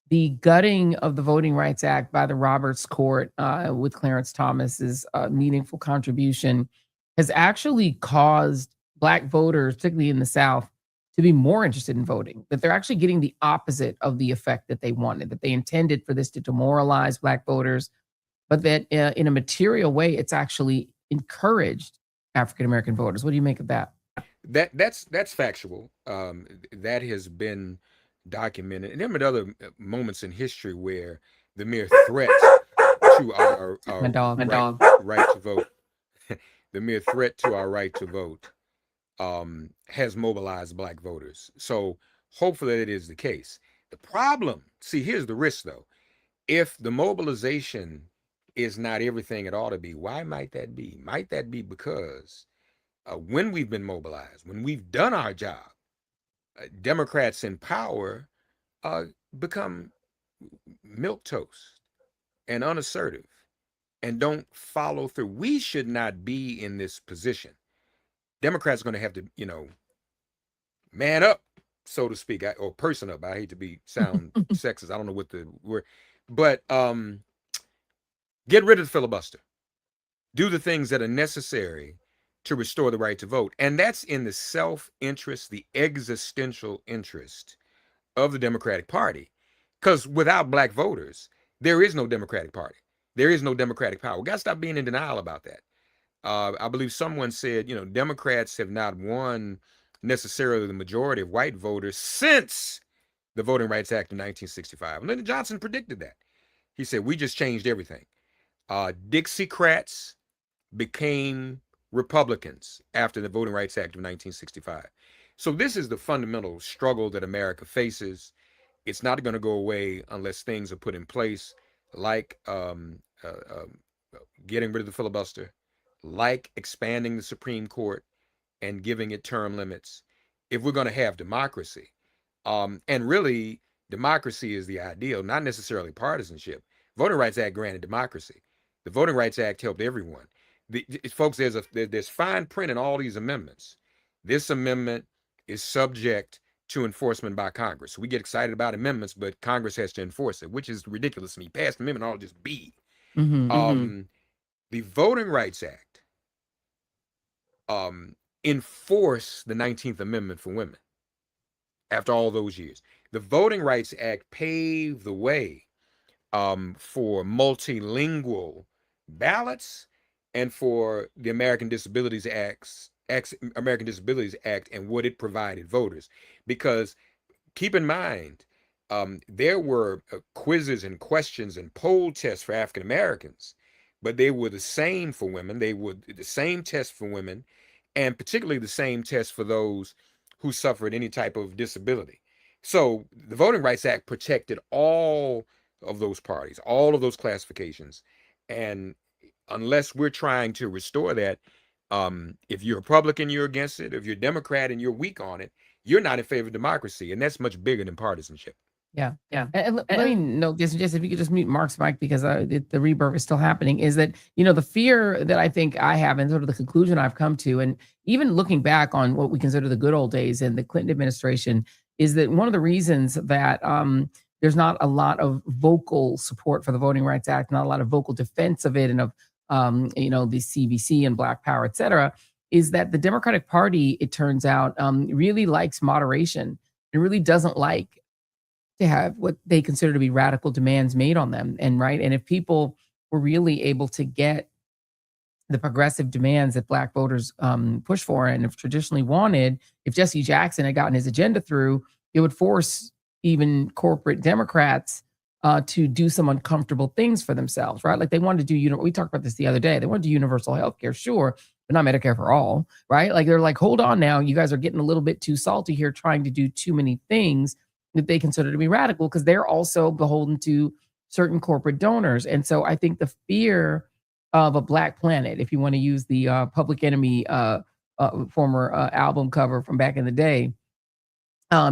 the gutting of the Voting Rights Act by the Roberts Court with Clarence Thomas's meaningful contribution has actually caused Black voters, particularly in the South, to be more interested in voting, that they're actually getting the opposite of the effect that they wanted, that they intended for this to demoralize Black voters, but that in a material way, it's actually encouraged African-American voters. What do you make of that? That's factual. That has been documented. And there have been other moments in history where the mere threat to our right to vote, the mere threat to our right to vote has mobilized Black voters. So hopefully it is the case. The problem, see, here's the risk though. If the mobilization is not everything it ought to be, why might that be? Might that be because when we've been mobilized, when we've done our job, Democrats in power become milquetoast and unassertive and don't follow through. We should not be in this position. Democrats are going to have to, man up, so to speak, or person up. I hate to sound sexist. I don't know what the word, but get rid of the filibuster. Do the things that are necessary to restore the right to vote. And that's in the self-interest, the existential interest of the Democratic Party. Because without Black voters, there is no Democratic Party. There is no Democratic power. We got to stop being in denial about that. I believe someone said, Democrats have not won necessarily the majority of white voters since the Voting Rights Act of 1965. Lyndon Johnson predicted that. He said, we just changed everything. Dixiecrats became Republicans after the Voting Rights Act of 1965. So this is the fundamental struggle that America faces. It's not going to go away unless things are put in place like getting rid of the filibuster, like expanding the Supreme Court and giving it term limits, if we're going to have democracy. And really, democracy is the ideal, not necessarily partisanship. Voting Rights Act granted democracy. The Voting Rights Act helped everyone. Folks, there's fine print in all these amendments. This amendment is subject to enforcement by Congress. We get excited about amendments, but Congress has to enforce it, which is ridiculous to me. Passed amendment ought to just be. The Voting Rights Act enforced the 19th Amendment for women after all those years. The Voting Rights Act paved the way for multilingual ballots and for the American Disabilities Act and what it provided voters. Because keep in mind, there were quizzes and questions and poll tests for African Americans, but they were the same for women. They were the same test for women, and particularly the same test for those who suffered any type of disability. So the Voting Rights Act protected all of those parties, all of those classifications. And unless we're trying to restore that, if you're Republican, you're against it. If you're Democrat and you're weak on it, you're not in favor of democracy. And that's much bigger than partisanship. Yeah. And let me note this, just if you could just mute Mark's mic, because the rebirth is still happening, is that, the fear that I think I have and sort of the conclusion I've come to, and even looking back on what we consider the good old days in the Clinton administration, is that one of the reasons that there's not a lot of vocal support for the Voting Rights Act, not a lot of vocal defense of it and of, the CBC and Black Power, et cetera, is that the Democratic Party, it turns out, really likes moderation. It really doesn't like to have what they consider to be radical demands made on them. And if people were really able to get the progressive demands that Black voters push for and have traditionally wanted, if Jesse Jackson had gotten his agenda through, it would force even corporate Democrats to do some uncomfortable things for themselves, right? Like they wanted to do, we talked about this the other day, they wanted to do universal health care, sure, but not Medicare for all, right? Like they're like, hold on now, you guys are getting a little bit too salty here, trying to do too many things that they consider to be radical, because they're also beholden to certain corporate donors. And so I think the fear of a Black planet, if you want to use the Public Enemy former album cover from back in the day,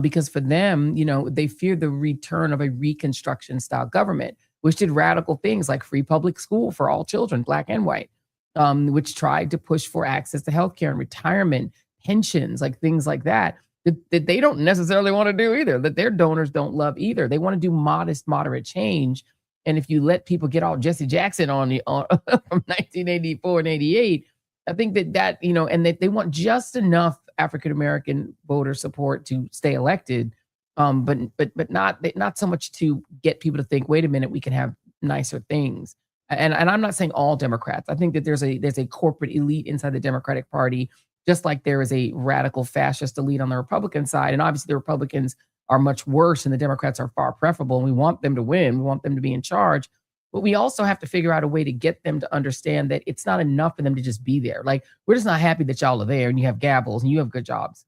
because for them, they fear the return of a Reconstruction style government, which did radical things like free public school for all children, Black and white, which tried to push for access to healthcare and retirement, pensions, like things like that. that they don't necessarily want to do either, that their donors don't love either. They want to do modest, moderate change. And if you let people get all Jesse Jackson on from 1984 and 88, I think that and that they want just enough African American voter support to stay elected, but not so much to get people to think, wait a minute, we can have nicer things. And I'm not saying all Democrats. I think that there's a corporate elite inside the Democratic Party, just like there is a radical fascist elite on the Republican side. And obviously the Republicans are much worse and the Democrats are far preferable. And we want them to win. We want them to be in charge. But we also have to figure out a way to get them to understand that it's not enough for them to just be there. Like, we're just not happy that y'all are there and you have gavels and you have good jobs.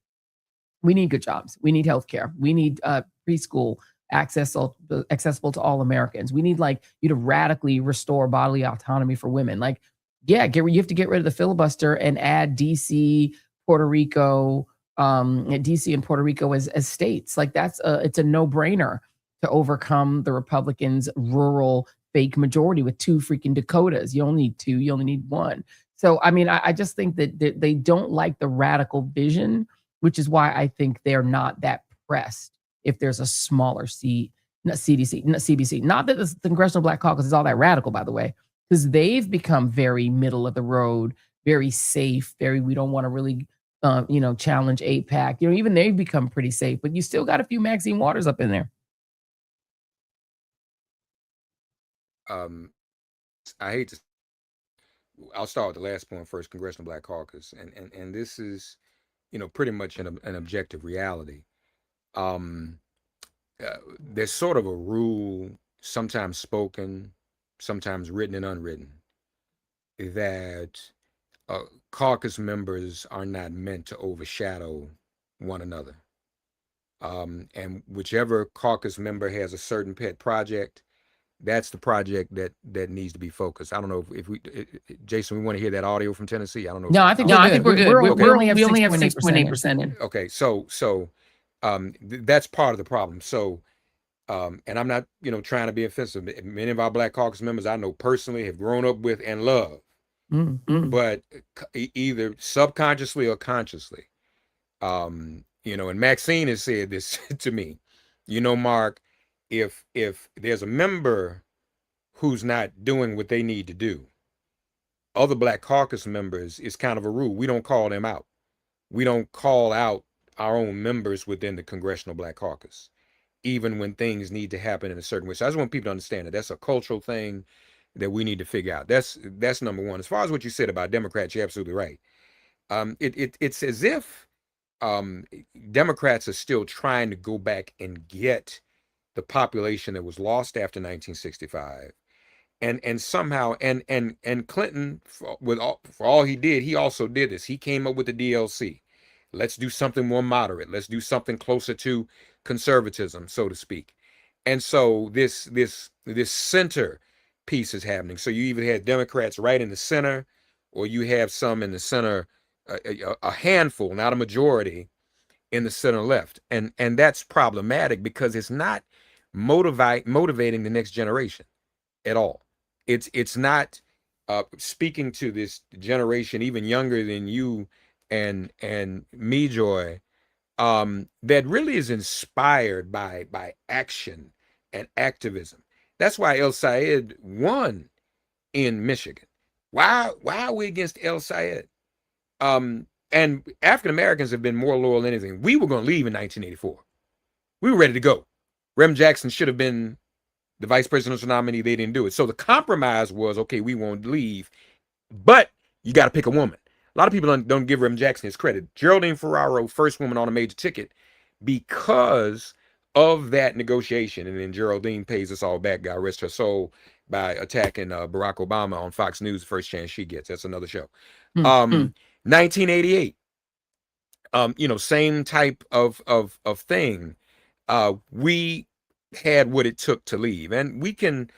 We need good jobs. We need healthcare. We need preschool accessible to all Americans. We need you to radically restore bodily autonomy for women. You have to get rid of the filibuster and add DC, Puerto Rico, DC and Puerto Rico as states. It's a no-brainer to overcome the Republicans' rural fake majority with 2 freaking Dakotas. You only need 2. You only need 1. So, I mean, I just think that they don't like the radical vision, which is why I think they're not that pressed if there's a smaller seat, CBC. Not that the Congressional Black Caucus is all that radical, by the way, because they've become very middle of the road, very safe, we don't want to really, challenge AIPAC. Even they've become pretty safe, but you still got a few Maxine Waters up in there. I hate to. I'll start with the last point first. Congressional Black Caucus, and this is, pretty much an objective reality. There's sort of a rule, sometimes spoken, sometimes written and unwritten, that caucus members are not meant to overshadow one another. And whichever caucus member has a certain pet project, that's the project that needs to be focused. I don't know if we, Jason, we want to hear that audio from Tennessee. I don't know. No, I think we're good. We only have 6.8% in. Okay, so that's part of the problem. So, and I'm not, trying to be offensive. Many of our Black Caucus members I know personally have grown up with and love, but either subconsciously or consciously, and Maxine has said this to me, Mark, if there's a member who's not doing what they need to do, other Black Caucus members, it's kind of a rule. We don't call them out. We don't call out our own members within the Congressional Black Caucus, even when things need to happen in a certain way. So I just want people to understand that that's a cultural thing that we need to figure out. That's number one. As far as what you said about Democrats, you're absolutely right. It's as if Democrats are still trying to go back and get the population that was lost after 1965, and somehow and Clinton, for all he did, he also did this. He came up with the DLC. Let's do something more moderate. Let's do something closer to conservatism, so to speak. And so this center piece is happening. So you either had Democrats right in the center, or you have some in the center, a handful, not a majority, in the center left, and that's problematic because it's not motivating the next generation at all. It's not speaking to this generation even younger than you and me, Joy, that really is inspired by action and activism. That's why El Sayed won in Michigan. Why are we against El Sayed? And African Americans have been more loyal than anything. We were going to leave in 1984. We were ready to go. Rem Jackson should have been the vice presidential nominee. They didn't do it. So the compromise was, okay, we won't leave, but you got to pick a woman. A lot of people don't give Rem Jackson his credit. Geraldine Ferraro, first woman on a major ticket, because of that negotiation. And then Geraldine pays us all back, God rest her soul, by attacking Barack Obama on Fox News the first chance she gets. That's another show. 1988, same type of thing. We had what it took to leave, and we can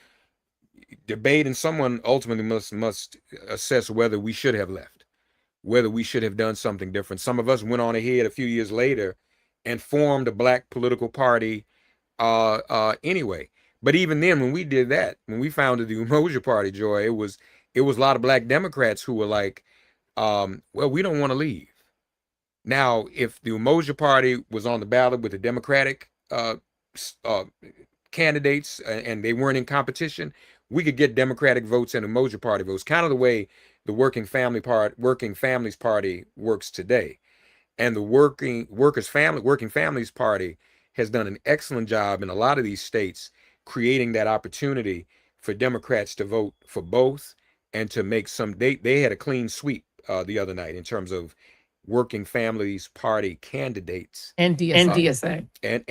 debate, and someone ultimately must assess whether we should have left, whether we should have done something different. Some of us went on ahead a few years later and formed a Black political party anyway. But even then, when we did that, when we founded the Umoja Party, Joy, it was a lot of Black Democrats who were like, well, we don't want to leave. Now, if the Umoja Party was on the ballot with the Democratic candidates and they weren't in competition, we could get Democratic votes and Umoja Party votes, kind of the way the Working Families Party works today. And the Working Families Party has done an excellent job in a lot of these states creating that opportunity for Democrats to vote for both and to make some. They had a clean sweep the other night in terms of Working Families Party candidates and DSA. And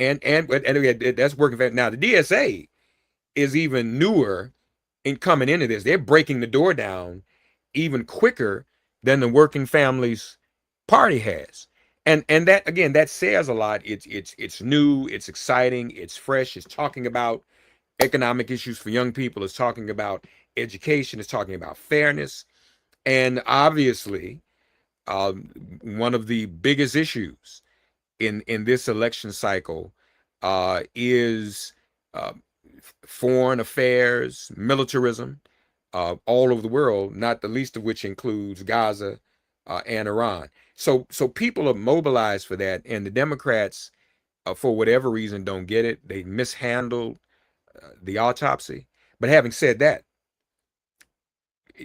that's Working Families. Now the DSA is even newer in coming into this. They're breaking the door down even quicker than the Working Families Party has. And that, again, that says a lot. It's new, it's exciting, it's fresh, it's talking about economic issues for young people, it's talking about education, it's talking about fairness. And obviously, one of the biggest issues in this election cycle is foreign affairs, militarism, all over the world, not the least of which includes Gaza and Iran. So people are mobilized for that, and the Democrats, for whatever reason, don't get it. They mishandled the autopsy. But having said that,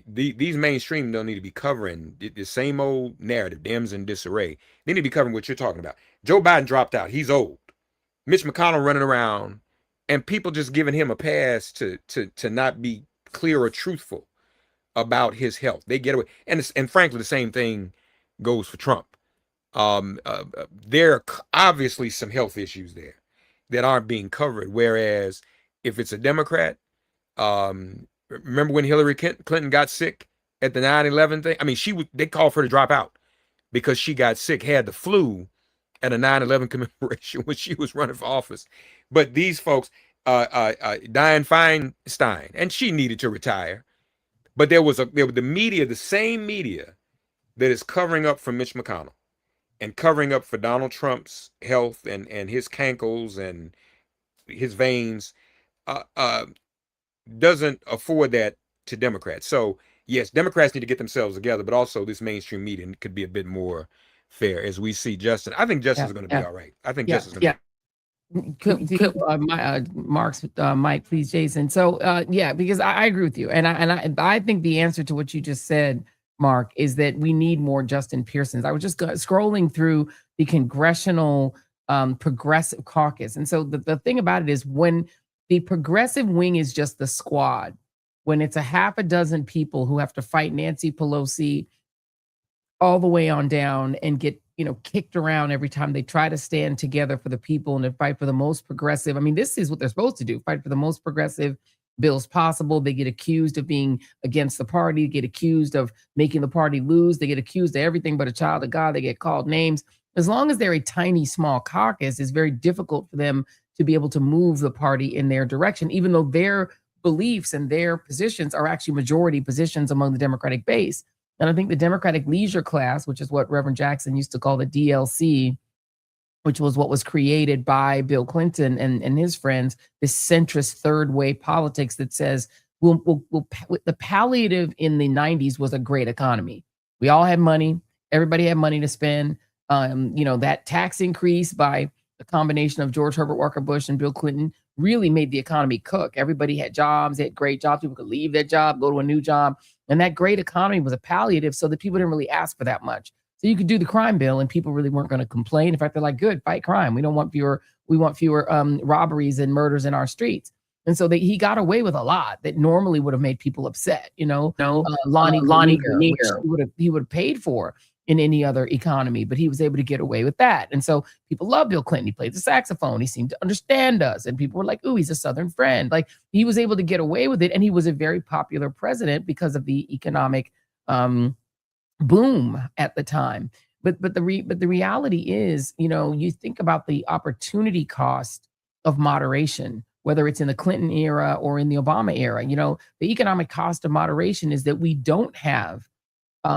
these mainstream don't need to be covering the same old narrative, Dems in disarray. They need to be covering what you're talking about. Joe Biden dropped out. He's old. Mitch McConnell running around, and people just giving him a pass to not be clear or truthful about his health. They get away. And frankly, the same thing goes for Trump. There are obviously some health issues there that aren't being covered. Whereas if it's a Democrat, remember when Hillary Clinton got sick at the 9/11 thing? I mean, they called for her to drop out because she got sick, had the flu at a 9/11 commemoration when she was running for office. But these folks, Dianne Feinstein, and she needed to retire. But there was the media, the same media that is covering up for Mitch McConnell and covering up for Donald Trump's health and his cankles and his veins, doesn't afford that to Democrats. So yes, Democrats need to get themselves together, but also this mainstream media could be a bit more fair as we see Justin. I think Justin's going to be all right. I think Justin's going to Mark's Mike, please, Jason. So because I agree with you, and I think the answer to what you just said, Mark, is that we need more Justin Pearsons. I was just scrolling through the Congressional Progressive Caucus, and so the thing about it is when the progressive wing is just the squad, when it's a half a dozen people who have to fight Nancy Pelosi all the way on down and get kicked around every time they try to stand together for the people and to fight for the most progressive. I mean, this is what they're supposed to do, fight for the most progressive bills possible. They get accused of being against the party, get accused of making the party lose. They get accused of everything but a child of God. They get called names. As long as they're a tiny, small caucus, it's very difficult for them to be able to move the party in their direction, even though their beliefs and their positions are actually majority positions among the Democratic base. And I think the Democratic leisure class, which is what Reverend Jackson used to call the DLC, which was what was created by Bill Clinton and his friends, this centrist third way politics that says, the palliative in the 90s was a great economy. We all had money. Everybody had money to spend. That tax increase by the combination of George Herbert Walker Bush and Bill Clinton really made the economy cook. Everybody had jobs. They had great jobs. People could leave their job, go to a new job. And that great economy was a palliative so that people didn't really ask for that much. So you could do the crime bill and people really weren't going to complain. In fact, they're like, good, fight crime. We want fewer robberies and murders in our streets. And so he got away with a lot that normally would have made people upset. Lonnie Lanier, he would have paid for in any other economy, but he was able to get away with that. And so people love Bill Clinton. He played the saxophone. He seemed to understand us. And people were like, ooh, he's a Southern friend. Like, he was able to get away with it. And he was a very popular president because of the economic boom at the time. But the reality is, you think about the opportunity cost of moderation, whether it's in the Clinton era or in the Obama era. The economic cost of moderation is that we don't have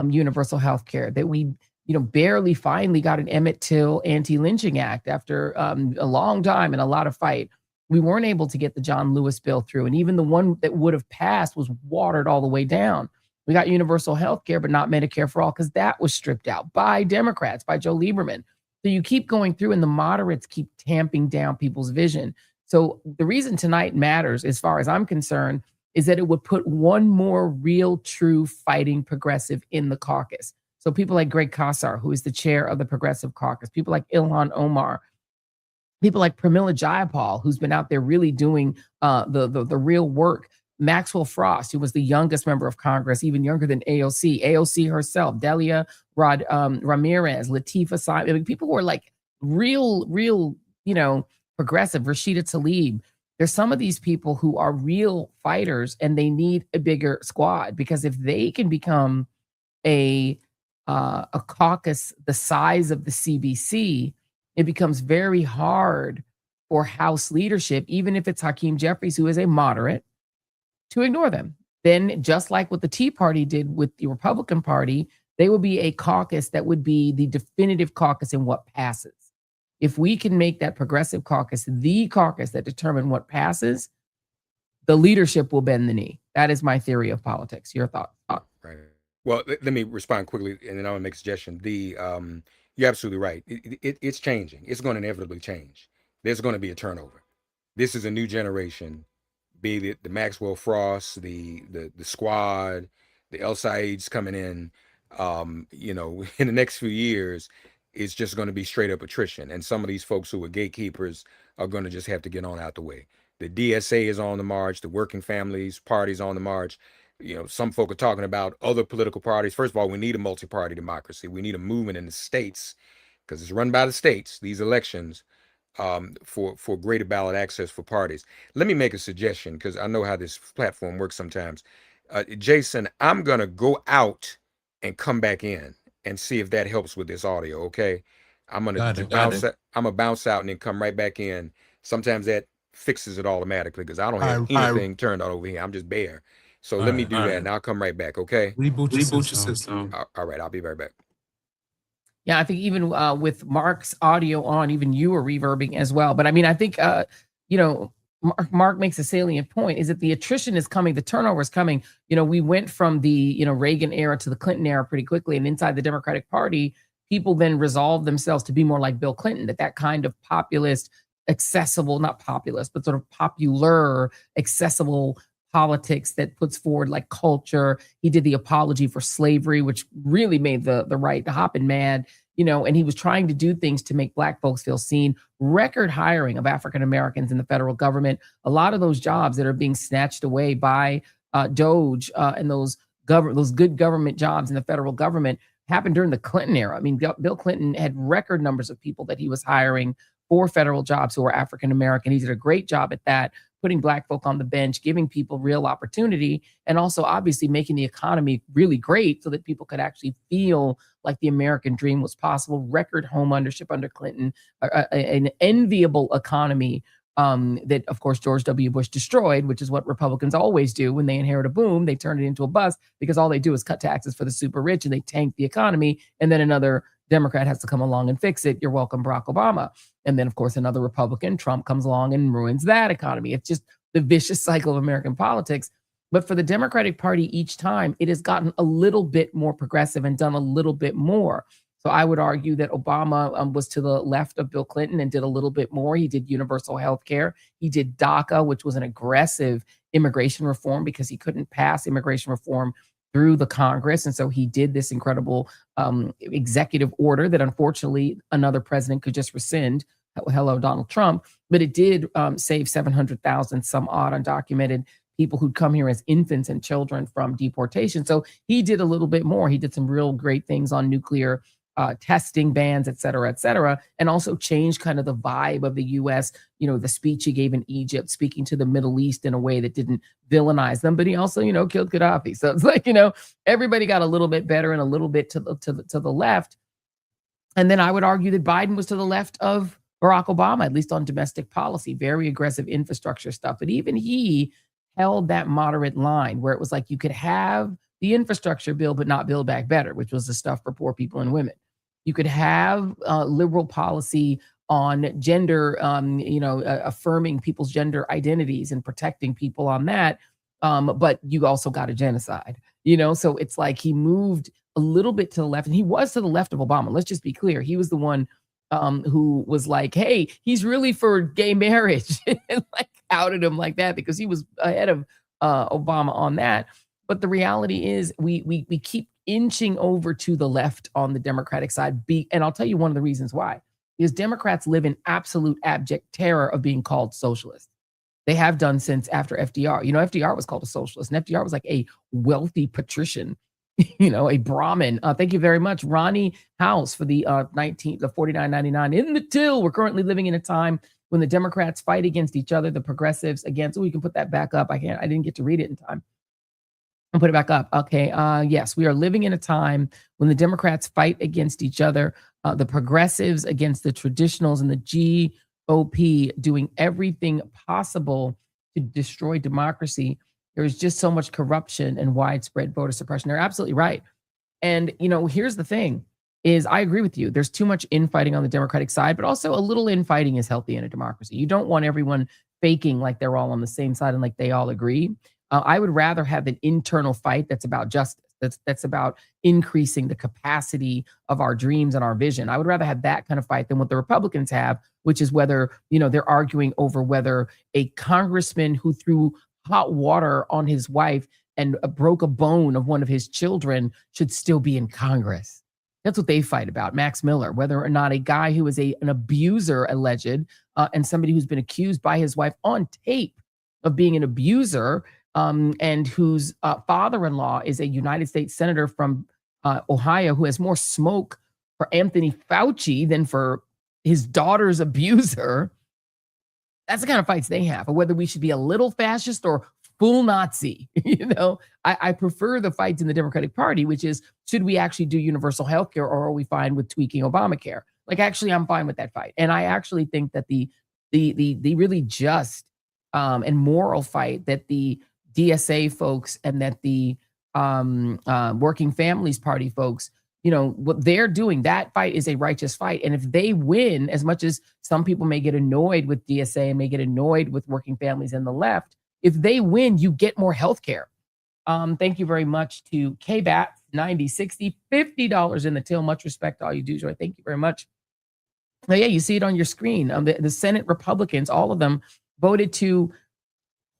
universal health care, that we barely finally got an Emmett Till anti-lynching act after a long time and a lot of fight. We weren't able to get the John Lewis bill through, and even the one that would have passed was watered all the way down. We got universal health care, but not Medicare for all, because that was stripped out by Democrats, by Joe Lieberman. So you keep going through, and the moderates keep tamping down people's vision. So the reason tonight matters, as far as I'm concerned, is that it would put one more real, true fighting progressive in the caucus. So people like Greg Kassar, who is the chair of the Progressive Caucus, people like Ilhan Omar, people like Pramila Jayapal, who's been out there really doing the real work. Maxwell Frost, who was the youngest member of Congress, even younger than AOC herself, Delia Ramirez, Latifah Simon. I mean, people who are like real, progressive, Rashida Tlaib. There's some of these people who are real fighters, and they need a bigger squad, because if they can become a caucus the size of the CBC, it becomes very hard for House leadership, even if it's Hakeem Jeffries, who is a moderate, to ignore them. Then, just like what the Tea Party did with the Republican Party, they would be a caucus that would be the definitive caucus in what passes. If we can make that progressive caucus the caucus that determines what passes, the leadership will bend the knee. That is my theory of politics. Your thought? Right. Well, let me respond quickly, and then I'm gonna make a suggestion. You're absolutely right. It's changing. It's going to inevitably change. There's going to be a turnover. This is a new generation. Be it the Maxwell Frost, the squad, the El Saids coming in. In the next few years, it's just going to be straight up attrition. And some of these folks who are gatekeepers are going to just have to get on out the way. The DSA is on the march. The Working Families Party's on the march. Some folk are talking about other political parties. First of all, we need a multi-party democracy. We need a movement in the states, because it's run by the states, these elections, for greater ballot access for parties. Let me make a suggestion, because I know how this platform works sometimes. Jason, I'm going to go out and come back in and see if that helps with this audio, okay? I'm going to bounce out and then come right back in. Sometimes that fixes it automatically, because I don't have anything turned on over here. I'm just bare. So let me do that, and I'll come right back, okay? Reboot your system. All right, I'll be right back. Yeah, I think even with Mark's audio on, even you are reverbing as well. But I mean, I think, Mark makes a salient point, is that the attrition is coming, the turnover is coming. We went from the, Reagan era to the Clinton era pretty quickly. And inside the Democratic Party, people then resolved themselves to be more like Bill Clinton, that kind of populist, accessible, not populist, but sort of popular, accessible politics that puts forward like culture. He did the apology for slavery, which really made the right hopping mad, and he was trying to do things to make Black folks feel seen. Record hiring of African Americans in the federal government. A lot of those jobs that are being snatched away by Doge and those good government jobs in the federal government happened during the Clinton era. I mean, Bill Clinton had record numbers of people that he was hiring for federal jobs who were African American. He did a great job at that, putting Black folk on the bench, giving people real opportunity, and also obviously making the economy really great so that people could actually feel like the American dream was possible. Record home ownership under Clinton, an enviable economy that, of course, George W. Bush destroyed, which is what Republicans always do when they inherit a boom. They turn it into a bust, because all they do is cut taxes for the super rich, and they tank the economy, and then another Democrat has to come along and fix it. You're welcome, Barack Obama. And then, of course, another Republican, Trump, comes along and ruins that economy. It's just the vicious cycle of American politics. But for the Democratic Party, each time it has gotten a little bit more progressive and done a little bit more. So I would argue that Obama was to the left of Bill Clinton and did a little bit more. He did universal health care. He did DACA, which was an aggressive immigration reform, because he couldn't pass immigration reform through the Congress. And so he did this incredible executive order that unfortunately another president could just rescind. Hello, Donald Trump. But it did save 700,000 some odd undocumented people who'd come here as infants and children from deportation. So he did a little bit more. He did some real great things on nuclear testing bans, et cetera, and also changed kind of the vibe of the U.S., the speech he gave in Egypt, speaking to the Middle East in a way that didn't villainize them, but he also, killed Gaddafi. So it's like, everybody got a little bit better and a little bit to the left. And then I would argue that Biden was to the left of Barack Obama, at least on domestic policy, very aggressive infrastructure stuff. But even he held that moderate line where it was like you could have the infrastructure bill, but not Build Back Better, which was the stuff for poor people and women. You could have liberal policy on gender, affirming people's gender identities and protecting people on that, but you also got a genocide, so it's like he moved a little bit to the left, and he was to the left of Obama. Let's just be clear. He was the one who was like, hey, he's really for gay marriage, and like outed him like that because he was ahead of Obama on that. But the reality is we keep inching over to the left on the Democratic side. And I'll tell you one of the reasons why. Is Democrats live in absolute abject terror of being called socialist. They have done since after FDR. FDR was called a socialist, and FDR was like a wealthy patrician, a Brahmin. Thank you very much, Ronnie House, for the $49.99 in the till. We're currently living in a time when the Democrats fight against each other, the progressives against. Oh, you can put that back up. I didn't get to read it in time. I'll put it back up. Okay. Yes, we are living in a time when the Democrats fight against each other, the progressives against the traditionals, and the GOP doing everything possible to destroy democracy. There is just so much corruption and widespread voter suppression. They're absolutely right. And, here's the thing is I agree with you. There's too much infighting on the Democratic side, but also a little infighting is healthy in a democracy. You don't want everyone faking like they're all on the same side and like they all agree. I would rather have an internal fight that's about justice, that's about increasing the capacity of our dreams and our vision. I would rather have that kind of fight than what the Republicans have, which is whether, they're arguing over whether a congressman who threw hot water on his wife and broke a bone of one of his children should still be in Congress. That's what they fight about, Max Miller, whether or not a guy who is an abuser alleged and somebody who's been accused by his wife on tape of being an abuser and whose father-in-law is a United States senator from Ohio who has more smoke for Anthony Fauci than for his daughter's abuser. That's the kind of fights they have, or whether we should be a little fascist or full Nazi. I prefer the fights in the Democratic Party, which is, should we actually do universal health care, or are we fine with tweaking Obamacare? Like, actually, I'm fine with that fight. And I actually think that the really just and moral fight that the DSA folks and that the Working Families Party folks, what they're doing, that fight is a righteous fight. And if they win, as much as some people may get annoyed with DSA and may get annoyed with Working Families and the left, if they win, you get more health care. Thank you very much to KBAT 9060, $50 in the till. Much respect to all you do, Joy. Thank you very much. Now, yeah, you see it on your screen. The Senate Republicans, all of them, voted to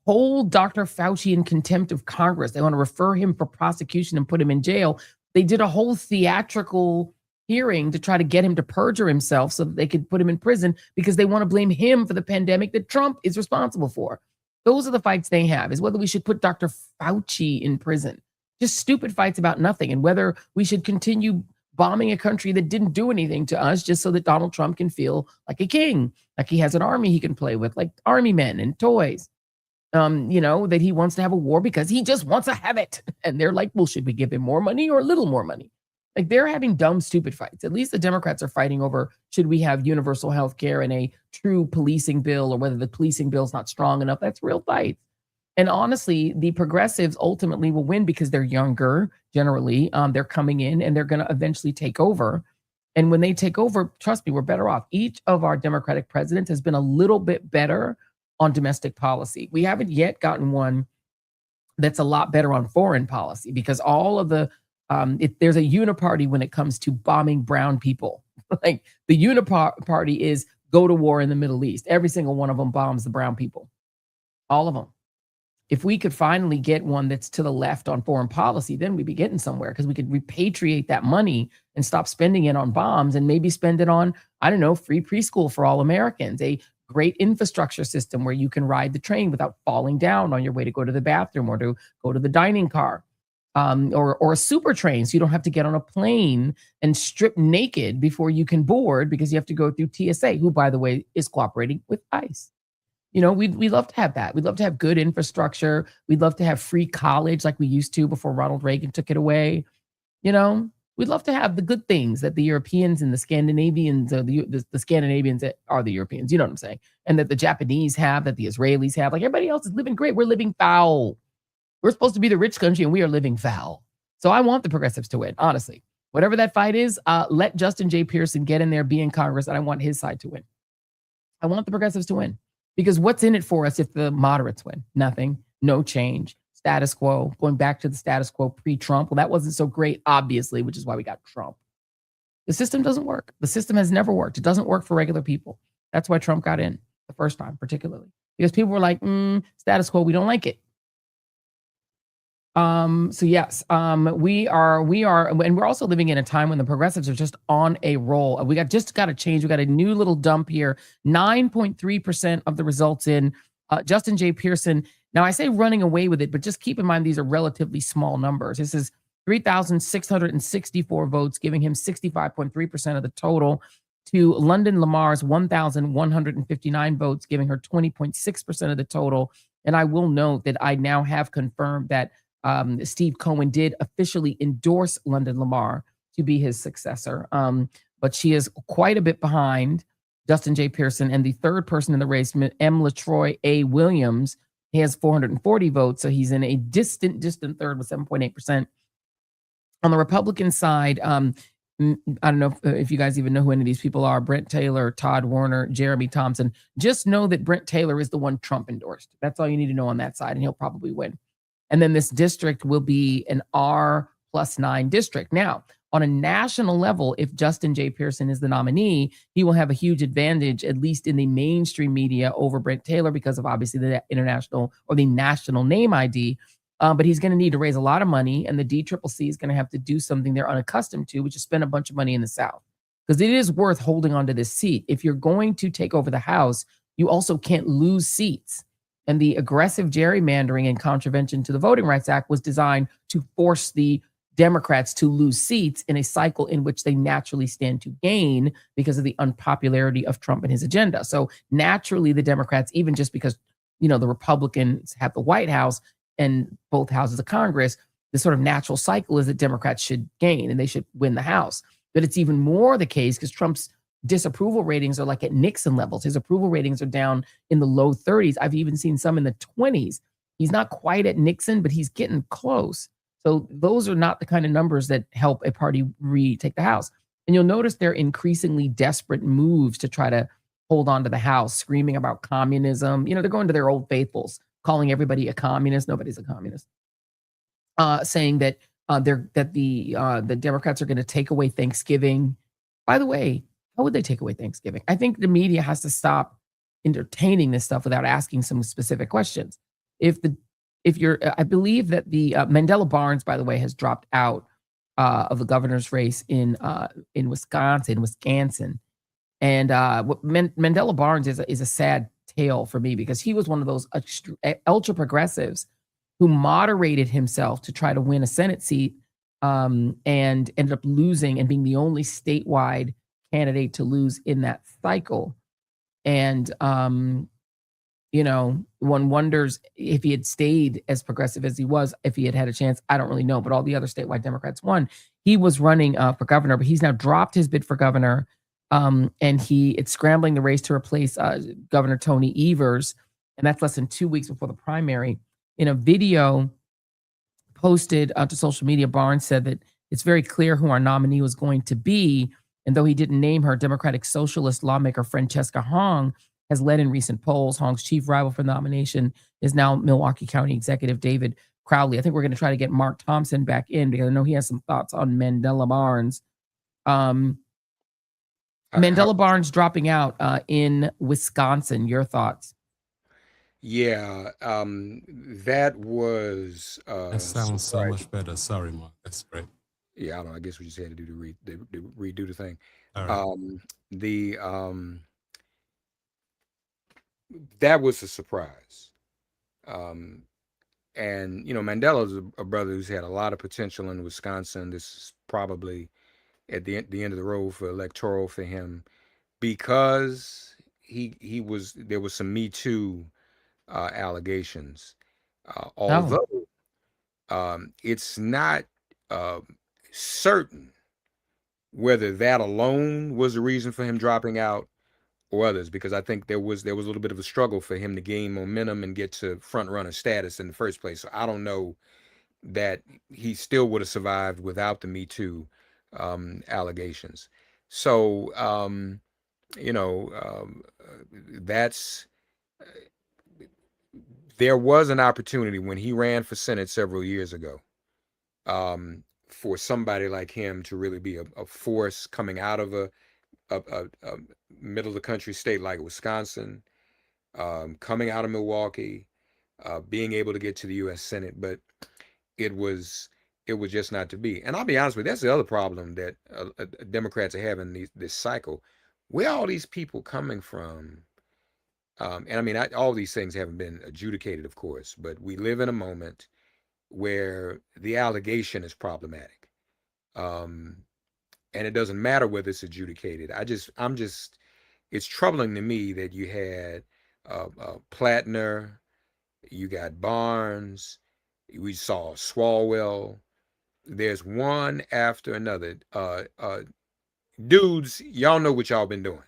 hold Dr. Fauci in contempt of Congress. They want to refer him for prosecution and put him in jail. They did a whole theatrical hearing to try to get him to perjure himself so that they could put him in prison because they want to blame him for the pandemic that Trump is responsible for. Those are the fights they have, is whether we should put Dr. Fauci in prison. Just stupid fights about nothing, and whether we should continue bombing a country that didn't do anything to us just so that Donald Trump can feel like a king, like he has an army he can play with, like army men and toys. That he wants to have a war because he just wants to have it. And they're like, well, should we give him more money or a little more money? Like, they're having dumb, stupid fights. At least the Democrats are fighting over, should we have universal health care and a true policing bill, or whether the policing bill is not strong enough. That's real fights. And honestly, the progressives ultimately will win because they're younger, generally. They're coming in and they're going to eventually take over. And when they take over, trust me, we're better off. Each of our Democratic presidents has been a little bit better on domestic policy. We haven't yet gotten one that's a lot better on foreign policy, because all of the, there's a uniparty when it comes to bombing brown people. Like, the uniparty is go to war in the Middle East. Every single one of them bombs the brown people. All of them. If we could finally get one that's to the left on foreign policy, then we'd be getting somewhere, because we could repatriate that money and stop spending it on bombs and maybe spend it on, I don't know, free preschool for all Americans, a great infrastructure system where you can ride the train without falling down on your way to go to the bathroom or to go to the dining car, or a super train, so you don't have to get on a plane and strip naked before you can board because you have to go through TSA, who, by the way, is cooperating with ICE. We'd love to have that. We'd love to have good infrastructure. We'd love to have free college like we used to before Ronald Reagan took it away. We'd love to have the good things that the Europeans and the Scandinavians, the Scandinavians that are the Europeans, you know what I'm saying? And that the Japanese have, that the Israelis have. Like, everybody else is living great. We're living foul. We're supposed to be the rich country and we are living foul. So I want the progressives to win, honestly. Whatever that fight is, let Justin J. Pearson get in there, be in Congress, and I want his side to win. I want the progressives to win. Because what's in it for us if the moderates win? Nothing. No change. status quo, going back to the status quo pre-Trump. Well, that wasn't so great, obviously, which is why we got Trump. The system doesn't work. The system has never worked. It doesn't work for regular people. That's why Trump got in the first time, particularly, because people were like, status quo, we don't like it. So yes, we are, and we're also living in a time when the progressives are just on a roll. We just got a change. We got a new little dump here. 9.3% of the results in Justin J. Pearson. Now I say running away with it, but just keep in mind, these are relatively small numbers. This is 3,664 votes, giving him 65.3% of the total, to London Lamar's 1,159 votes, giving her 20.6% of the total. And I will note that I now have confirmed that Steve Cohen did officially endorse London Lamar to be his successor. But she is quite a bit behind Justin J. Pearson. And the third person in the race, M. LaTroy A. Williams, he has 440 votes. So he's in a distant third with 7.8%. On the Republican side, I don't know if you guys even know who any of these people are. Brent Taylor, Todd Warner, Jeremy Thompson. Just know that Brent Taylor is the one Trump endorsed. That's all you need to know on that side, and he'll probably win. And then this district will be an R+9 district. Now, on a national level, if Justin J. Pearson is the nominee, he will have a huge advantage, at least in the mainstream media, over Brent Taylor because of obviously the international or the national name ID. But he's going to need to raise a lot of money, and the DCCC is going to have to do something they're unaccustomed to, which is spend a bunch of money in the South. Because it is worth holding on to this seat. If you're going to take over the House, you also can't lose seats. And the aggressive gerrymandering and contravention to the Voting Rights Act was designed to force the Democrats to lose seats in a cycle in which they naturally stand to gain because of the unpopularity of Trump and his agenda. So naturally, the Democrats, even just because, the Republicans have the White House and both houses of Congress, the sort of natural cycle is that Democrats should gain and they should win the House. But it's even more the case because Trump's disapproval ratings are like at Nixon levels. His approval ratings are down in the low 30s. I've even seen some in the 20s. He's not quite at Nixon, but he's getting close. So those are not the kind of numbers that help a party retake the House. And you'll notice they're increasingly desperate moves to try to hold on to the House, screaming about communism. They're going to their old faithfuls, calling everybody a communist. Nobody's a communist. Saying that the Democrats are going to take away Thanksgiving. By the way, how would they take away Thanksgiving? I think the media has to stop entertaining this stuff without asking some specific questions. I believe that the Mandela Barnes, by the way, has dropped out of the governor's race in Wisconsin. And Mandela Barnes is a sad tale for me because he was one of those ultra progressives who moderated himself to try to win a Senate seat and ended up losing and being the only statewide candidate to lose in that cycle. And, one wonders if he had stayed as progressive as he was, if he had had a chance. I don't really know, but all the other statewide Democrats won. He was running for governor, but he's now dropped his bid for governor. And it's scrambling the race to replace Governor Tony Evers. And that's less than 2 weeks before the primary. In a video posted to social media, Barnes said that it's very clear who our nominee was going to be. And though he didn't name her, Democratic Socialist lawmaker Francesca Hong has led in recent polls. Hong's chief rival for the nomination is now Milwaukee County Executive David Crowley. I think we're going to try to get Mark Thompson back in because I know he has some thoughts on Mandela Barnes. Mandela Barnes dropping out in Wisconsin. Your thoughts? Yeah, that was That sounds so much better. Sorry, Mark. That's great. Yeah, I don't know. I guess we just had to do the redo the thing. All right. That was a surprise. And Mandela's a brother who's had a lot of potential in Wisconsin. This is probably at the end of the road for electoral for him because there was some Me Too allegations. Although it's not certain whether that alone was the reason for him dropping out or others, because I think there was a little bit of a struggle for him to gain momentum and get to front runner status in the first place. So I don't know that he still would have survived without the Me Too allegations. So that's there was an opportunity when he ran for Senate several years ago, for somebody like him to really be a force coming out of a middle of the country state like Wisconsin, coming out of Milwaukee, being able to get to the U.S. Senate, but it was just not to be. And I'll be honest with you, that's the other problem that Democrats are having this cycle. Where are all these people coming from? And I mean, all these things haven't been adjudicated, of course, but we live in a moment where the allegation is problematic. And it doesn't matter whether it's adjudicated. It's troubling to me that you had Plattner, you got Barnes, we saw Swalwell. There's one after another. Dudes, y'all know what y'all been doing.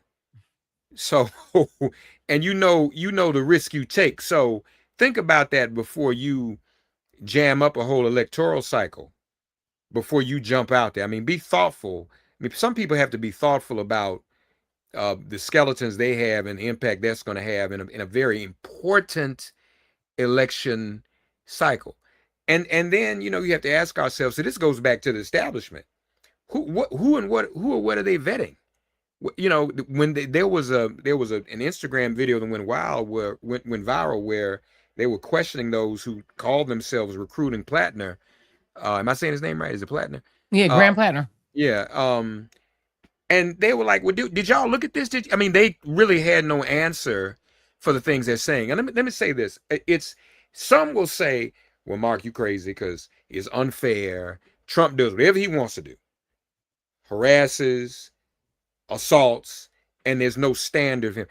So, and you know the risk you take. So think about that before you jam up a whole electoral cycle, before you jump out there. I mean, be thoughtful. I mean, some people have to be thoughtful about the skeletons they have and the impact that's going to have in a very important election cycle. And then, you know, you have to ask ourselves, so this goes back to the establishment. Who or what are they vetting? You know, when there was an Instagram video that went viral where they were questioning those who called themselves recruiting Plattner. Am I saying his name right? Is it Plattner? Yeah, Graham Plattner. Yeah. And they were like, well, did y'all look at this? I mean, they really had no answer for the things they're saying. And let me say this. Some will say, well, Mark, you crazy because it's unfair. Trump does whatever he wants to do. Harasses, assaults, and there's no standard of him.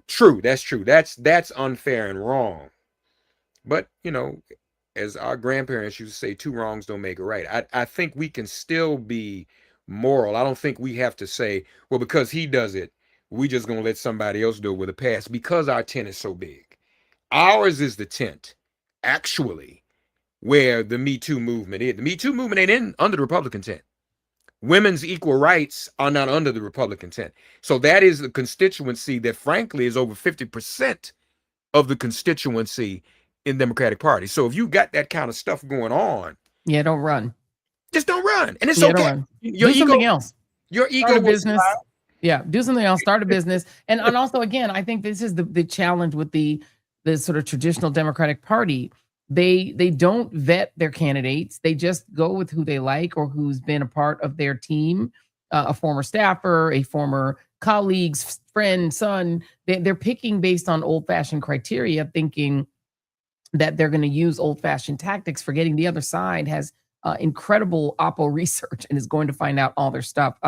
True, that's true. That's unfair and wrong. But, you know, as our grandparents used to say, two wrongs don't make a right. I think we can still be moral. I don't think we have to say, well, because he does it, we just gonna let somebody else do it with a pass because our tent is so big. Ours is the tent, actually, where the Me Too movement is. The Me Too movement ain't under the Republican tent. Women's equal rights are not under the Republican tent. So that is the constituency that, frankly, is over 50% of the constituency in the Democratic Party. So if you got that kind of stuff going on, yeah, don't run. Just don't run. And it's okay. Do something else. Your ego Start a business. Yeah, do something else. Start a business. And also, again, I think this is the challenge with the sort of traditional Democratic Party. They don't vet their candidates. They just go with who they like or who's been a part of their team, a former staffer, a former colleague's friend, son. They're picking based on old-fashioned criteria, thinking that they're going to use old-fashioned tactics, forgetting the other side has incredible Oppo research and is going to find out all their stuff.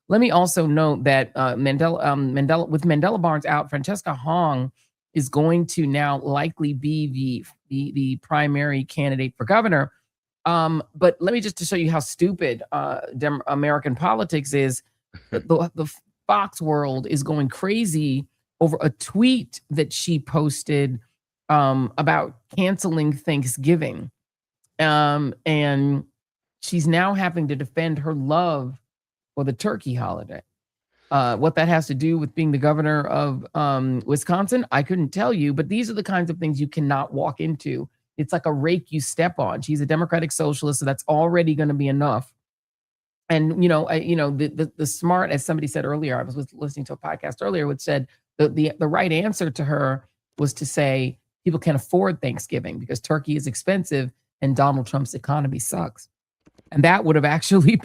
Let me also note that Mandela Barnes out, Francesca Hong is going to now likely be the primary candidate for governor. But let me just to show you how stupid American politics is. The Fox world is going crazy over a tweet that she posted about canceling Thanksgiving. And she's now having to defend her love for the turkey holiday. What that has to do with being the governor of Wisconsin, I couldn't tell you, but these are the kinds of things you cannot walk into. It's like a rake you step on. She's a Democratic socialist, so that's already going to be enough. And, the smart, as somebody said earlier, I was listening to a podcast earlier, which said the right answer to her was to say people can't afford Thanksgiving because turkey is expensive and Donald Trump's economy sucks. And that would have actually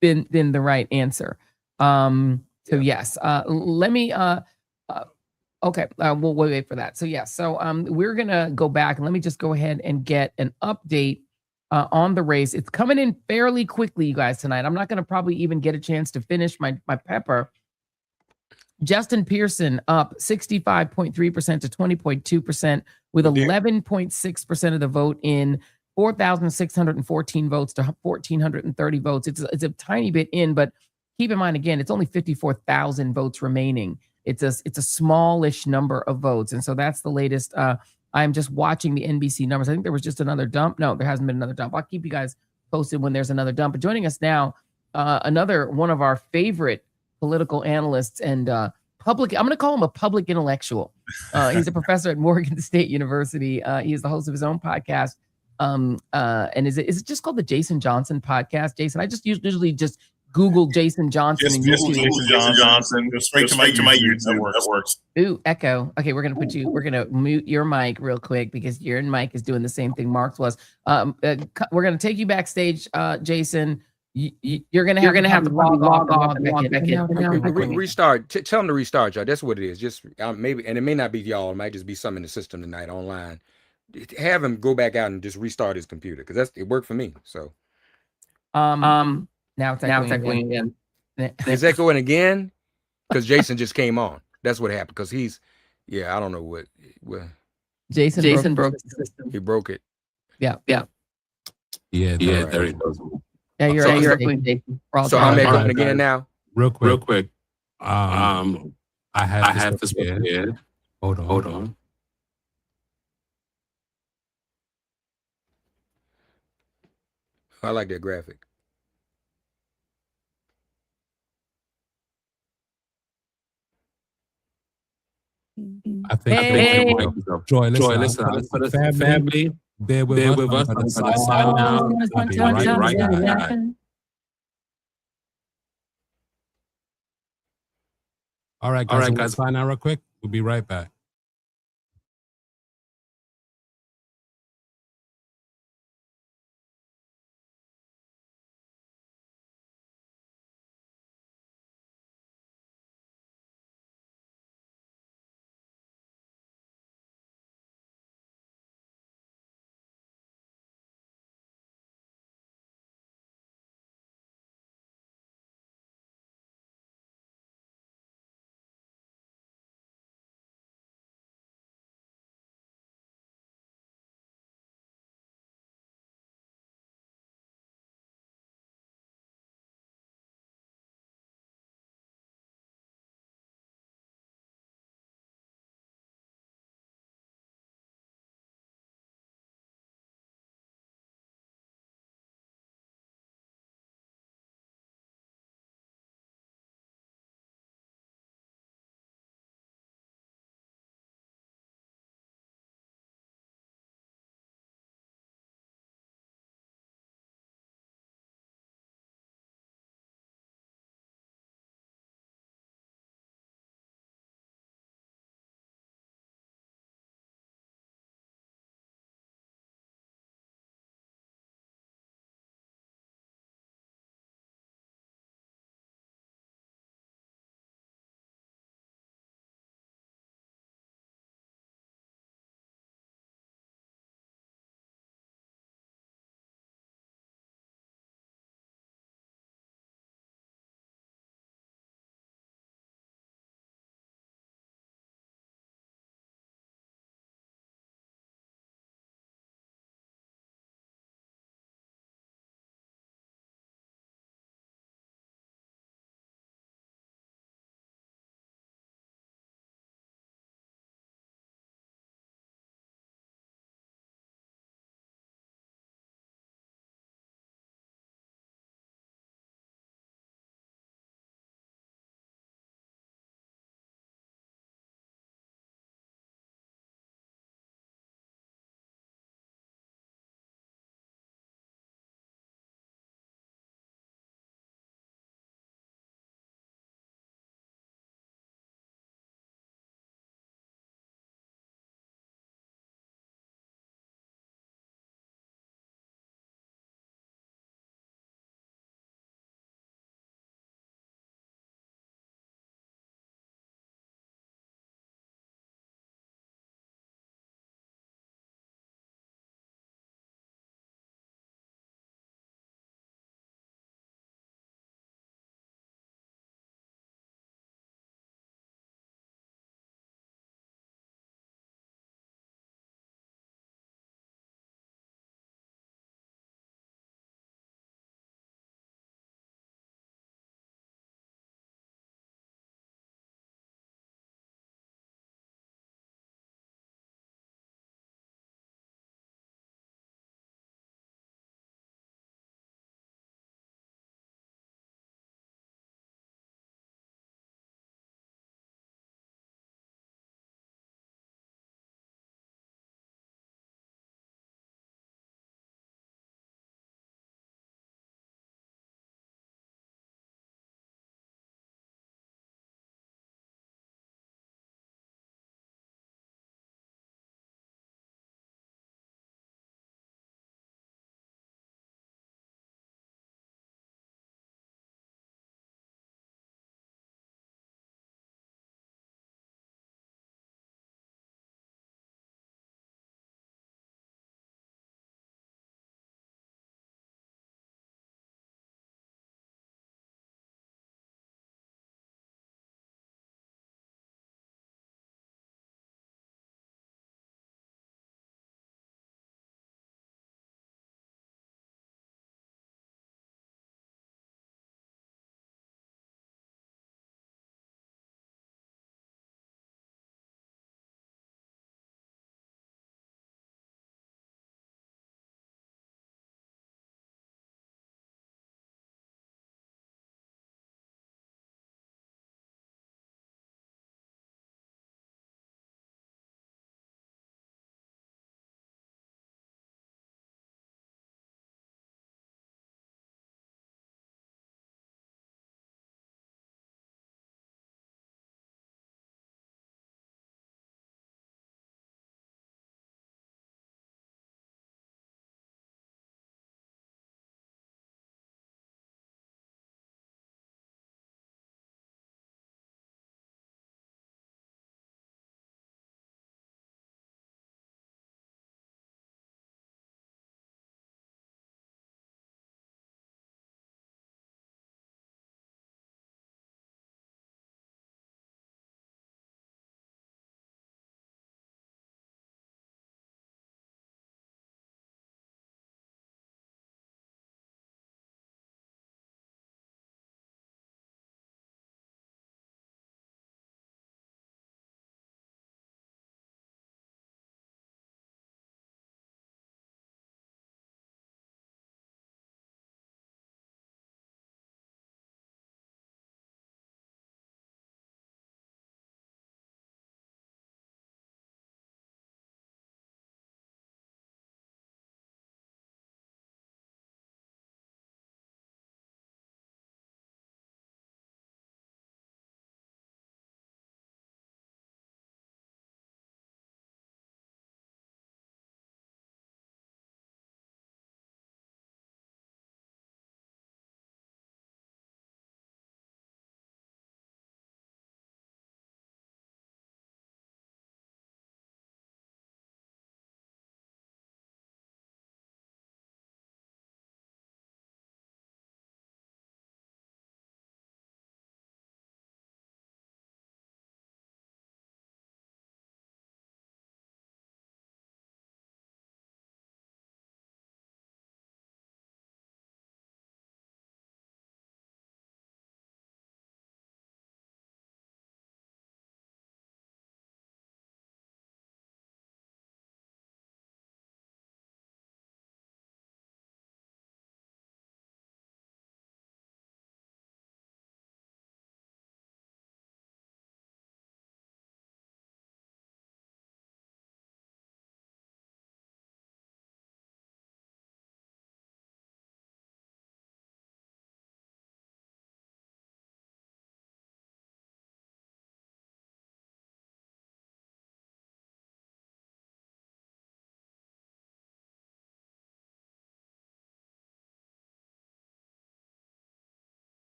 been the right answer. So yes, let me, okay, we'll wait for that. So yes, so we're gonna go back and let me just go ahead and get an update on the race. It's coming in fairly quickly, you guys, tonight. I'm not gonna probably even get a chance to finish my pepper. Justin Pearson up 65.3% to 20.2% with 11.6% of the vote in, 4,614 votes to 1,430 votes. It's a tiny bit in, but keep in mind, again, it's only 54,000 votes remaining. It's a smallish number of votes. And so that's the latest. I'm just watching the NBC numbers. I think there was just another dump. No, there hasn't been another dump. I'll keep you guys posted when there's another dump. But joining us now, another one of our favorite political analysts and public. I'm going to call him a public intellectual. He's a professor at Morgan State University. He is the host of his own podcast. And is it just called the Jason Johnson podcast? Jason, I just usually just Google Jason Johnson and Google Jason Johnson. Go straight to my YouTube. That works. Ooh, echo. Okay, we're gonna mute your mic real quick because your mic is doing the same thing Mark's was. We're gonna take you backstage, Jason. You're gonna have to log off back in. Restart. Tell him to restart, y'all. That's what it is. Just maybe, and it may not be y'all. It might just be something in the system tonight online. Have him go back out and just restart his computer because it worked for me. So, now it's echoing again. It's echoing again because Jason just came on. That's what happened because I don't know what Jason broke the system. He broke it. Yeah. There he goes. Yeah, you're echoing, Jason. So I'm echoing again now. Real quick. I had this prepared. Hold on. I like that graphic. I think Joy, listen, family, bear with us. I'll be right back. All right, guys, sign out real quick. We'll be right back.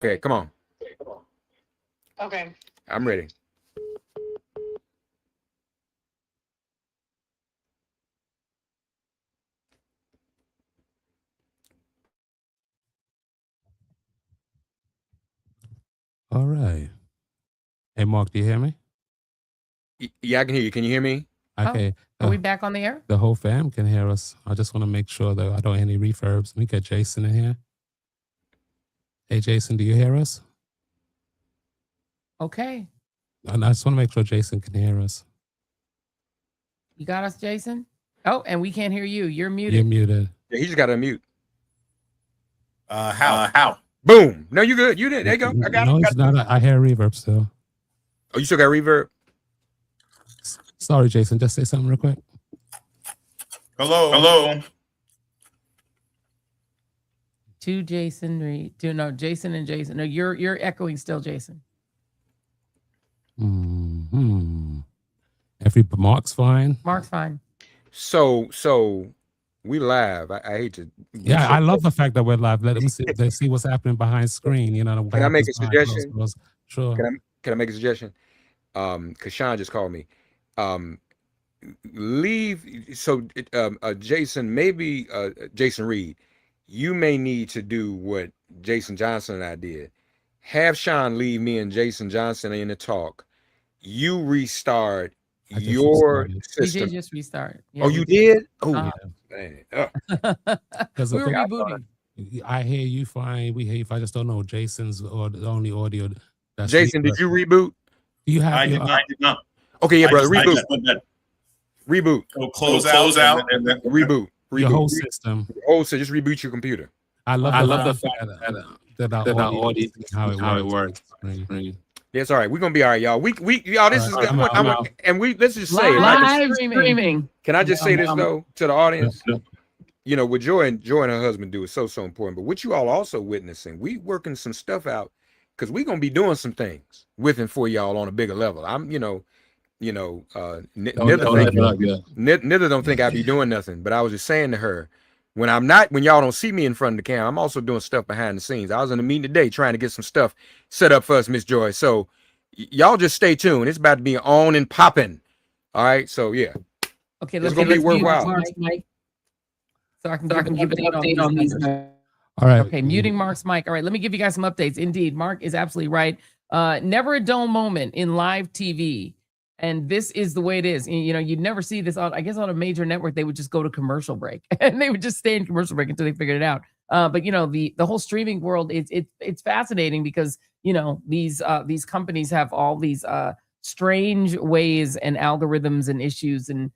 Okay, come on. Okay. I'm ready. All right. Hey, Mark, do you hear me? Yeah, I can hear you. Can you hear me? Okay. Are we back on the air? The whole fam can hear us. I just want to make sure that I don't hear any reverbs. Let me get Jason in here. Hey, Jason, do you hear us? Okay. And I just want to make sure Jason can hear us. You got us, Jason? Oh, and we can't hear you. You're muted. You're muted. Yeah, he just got to unmute. How? Boom. No, you good. You did. There you go. I got No, it. it's not. I hear reverb still. Oh, you still got reverb? Sorry, Jason. Just say something real quick. Hello. To Jason Reid. No, Jason and Jason. No, you're echoing still, Jason. Mark's fine. Mark's fine. So we live. I hate to. Yeah, I love the fact that we're live. Let them see. They see what's happening behind screen. You know. Can I make a suggestion? Sure. Can I make a suggestion? Because Sean just called me. Leave. So, Jason, maybe Jason Reid, you may need to do what Jason Johnson and I did. Have Sean leave me and Jason Johnson in the talk. You restart your system. We did just restart. Yeah, you did? Oh, man. Because we were rebooting. I hear you fine. We hear you fine. I just don't know Jason's or the only audio. That's Jason, did you reboot? You have. I did not. Okay, yeah, brother. Reboot. Reboot. So close out and then reboot. Your whole system. So just reboot your computer. I love the fact that our audience how it works. That's all right. We're gonna be all right, y'all. Y'all. This is and let's just say live streaming. Can I just say this though to the audience? You know, what Joy and her husband do is so important. But what you all also witnessing, we working some stuff out because we're gonna be doing some things with and for y'all on a bigger level. I'm, neither don't think I'd be doing nothing. But I was just saying to her, when y'all don't see me in front of the camera, I'm also doing stuff behind the scenes. I was in a meeting today trying to get some stuff set up for us, Miss Joy. So y'all just stay tuned. It's about to be on and popping. All right. So yeah. Okay, it's gonna be worthwhile. So I can give an update on these. All right. Okay, muting Mark's mic. All right, let me give you guys some updates. Indeed, Mark is absolutely right. Never a dull moment in live TV. And this is the way it is. You know, you'd never see this on, I guess, on a major network. They would just go to commercial break and they would just stay in commercial break until they figured it out. But you know, the whole streaming world, it's fascinating because, you know, these companies have all these strange ways and algorithms and issues and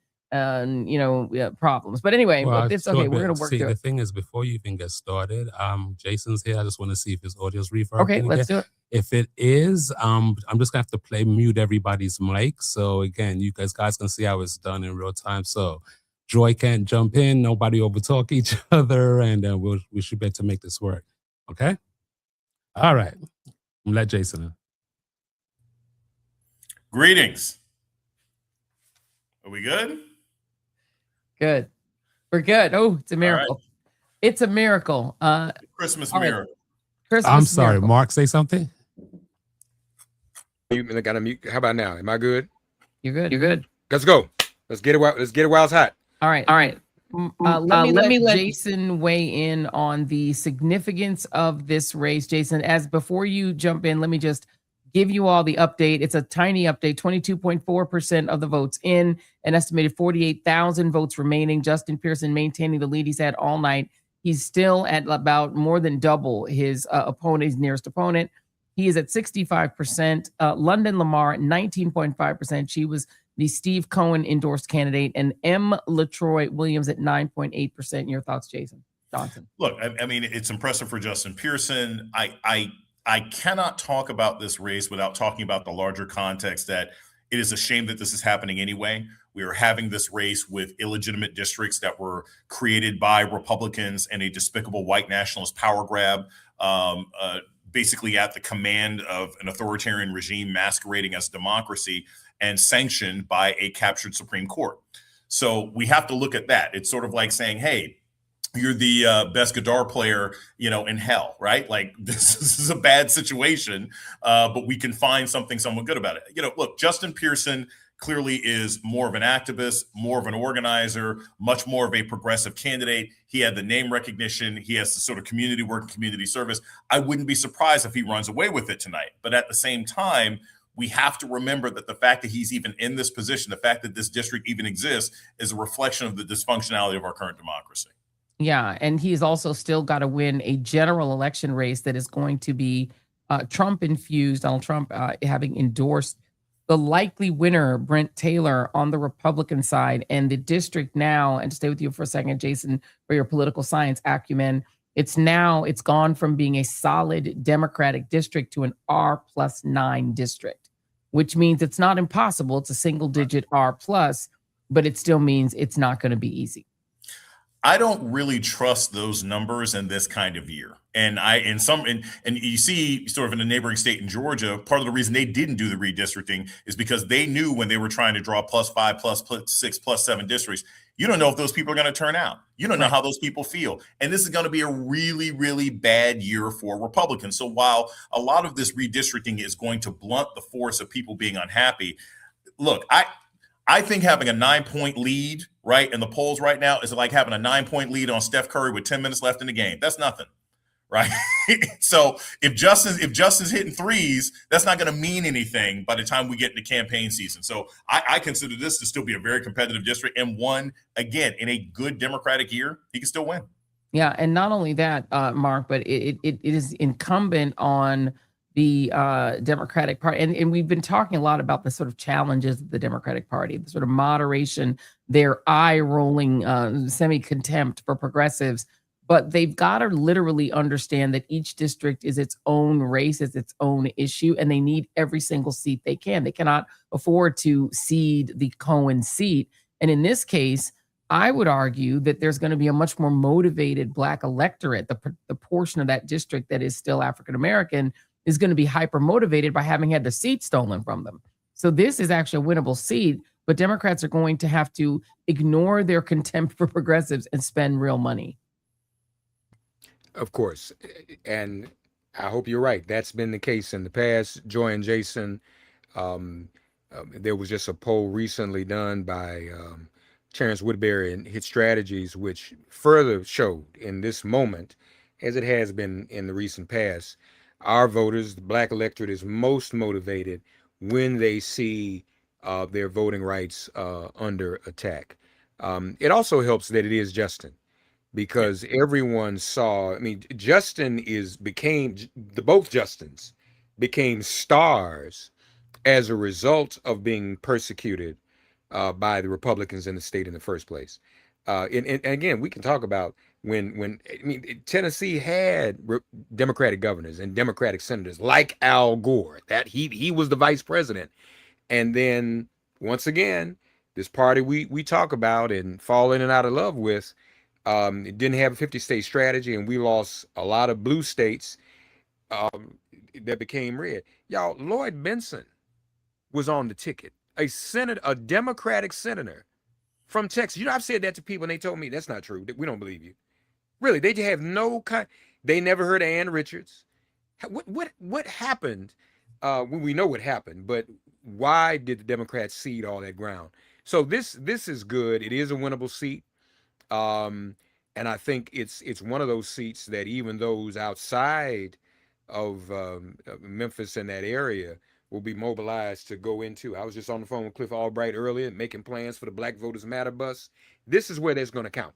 problems. But anyway, it's okay. We're gonna work through it. The thing is, before you even get started, Jason's here. I just want to see if his audio's reverb. Okay, let's do it. If it is, I'm just gonna have to mute everybody's mic. So again, you guys can see how it's done in real time. So Joy can't jump in, nobody overtalk each other, and we should be able to make this work. Okay. All right. Let Jason in. Greetings. Are we good? Good. We're good. Oh, it's a miracle. Right. It's a miracle. Christmas right. miracle. Christmas I'm sorry, miracle. Mark, say something. You gotta mute. How about now? Am I good? You're good. You're good. Let's go. Let's get it while it's hot. All right. All right. Let me let Jason weigh in on the significance of this race. Jason, before you jump in, let me just give you all the update. It's a tiny update. 22.4% of the votes in, an estimated 48,000 votes remaining. Justin Pearson maintaining the lead he's had all night. He's still at about more than double his his nearest opponent. He is at 65%. London Lamar, 19.5%. She was the Steve Cohen endorsed candidate, and M. LaTroy Williams at 9.8%. Your thoughts, Jason Johnson? Look, I mean, it's impressive for Justin Pearson. I cannot talk about this race without talking about the larger context that it is a shame that this is happening anyway. We are having this race with illegitimate districts that were created by Republicans and a despicable white nationalist power grab, basically at the command of an authoritarian regime masquerading as democracy and sanctioned by a captured Supreme Court. So we have to look at that. It's sort of like saying, hey, you're the best guitar player, in hell, right? Like this is a bad situation, but we can find something somewhat good about it. Look, Justin Pearson clearly is more of an activist, more of an organizer, much more of a progressive candidate. He had the name recognition. He has the sort of community work and community service. I wouldn't be surprised if he runs away with it tonight. But at the same time, we have to remember that the fact that he's even in this position, the fact that this district even exists, is a reflection of the dysfunctionality of our current democracy. Yeah, and he's also still got to win a general election race that is going to be Trump-infused, Donald Trump having endorsed the likely winner, Brent Taylor, on the Republican side. And the district now, and to stay with you for a second, Jason, for your political science acumen, it's gone from being a solid Democratic district to an R+9 district, which means it's not impossible. It's a single-digit R+, but it still means it's not going to be easy. I don't really trust those numbers in this kind of year. And you see sort of in a neighboring state in Georgia, part of the reason they didn't do the redistricting is because they knew when they were trying to draw +5, +6, +7 districts, you don't know if those people are going to turn out. You don't know how those people feel. And this is going to be a really, really bad year for Republicans. So while a lot of this redistricting is going to blunt the force of people being unhappy, look, I think having a 9-point lead, right, in the polls right now is like having a 9-point lead on Steph Curry with 10 minutes left in the game. That's nothing, right? So if Justin's hitting threes, that's not going to mean anything by the time we get into campaign season. So I consider this to still be a very competitive district, and one, again, in a good Democratic year, he can still win. Yeah, and not only that, Mark, but it is incumbent on the Democratic Party. And we've been talking a lot about the sort of challenges of the Democratic Party, the sort of moderation, their eye-rolling semi-contempt for progressives. But they've got to literally understand that each district is its own race, is its own issue, and they need every single seat they can. They cannot afford to cede the Cohen seat. And in this case, I would argue that there's going to be a much more motivated Black electorate. The portion of that district that is still African-American is going to be hyper motivated by having had the seat stolen from them. So this is actually a winnable seat, but Democrats are going to have to ignore their contempt for progressives and spend real money. Of course. And I hope you're right. That's been the case in the past. Joy and Jason, there was just a poll recently done by Terrence Woodbury and Hit Strategies, which further showed in this moment, as it has been in the recent past, our voters, the Black electorate, is most motivated when they see their voting rights under attack. It also helps that it is Justin, because everyone saw, Justin both Justins became stars as a result of being persecuted by the Republicans in the state in the first place. And again, we can talk about when Tennessee had Democratic governors and Democratic senators like Al Gore, that he was the vice president. And then once again, this party we talk about and fall in and out of love with, it didn't have a 50-state strategy, and we lost a lot of blue states that became red. Y'all, Lloyd Benson was on the ticket, a Democratic senator from Texas. I've said that to people, and they told me that's not true. We don't believe you. Really, they have they never heard of Ann Richards. What happened? We know what happened, but why did the Democrats cede all that ground? So this is good. It is a winnable seat. And I think it's one of those seats that even those outside of Memphis and that area will be mobilized to go into. I was just on the phone with Cliff Albright earlier, making plans for the Black Voters Matter bus. This is where that's going to count.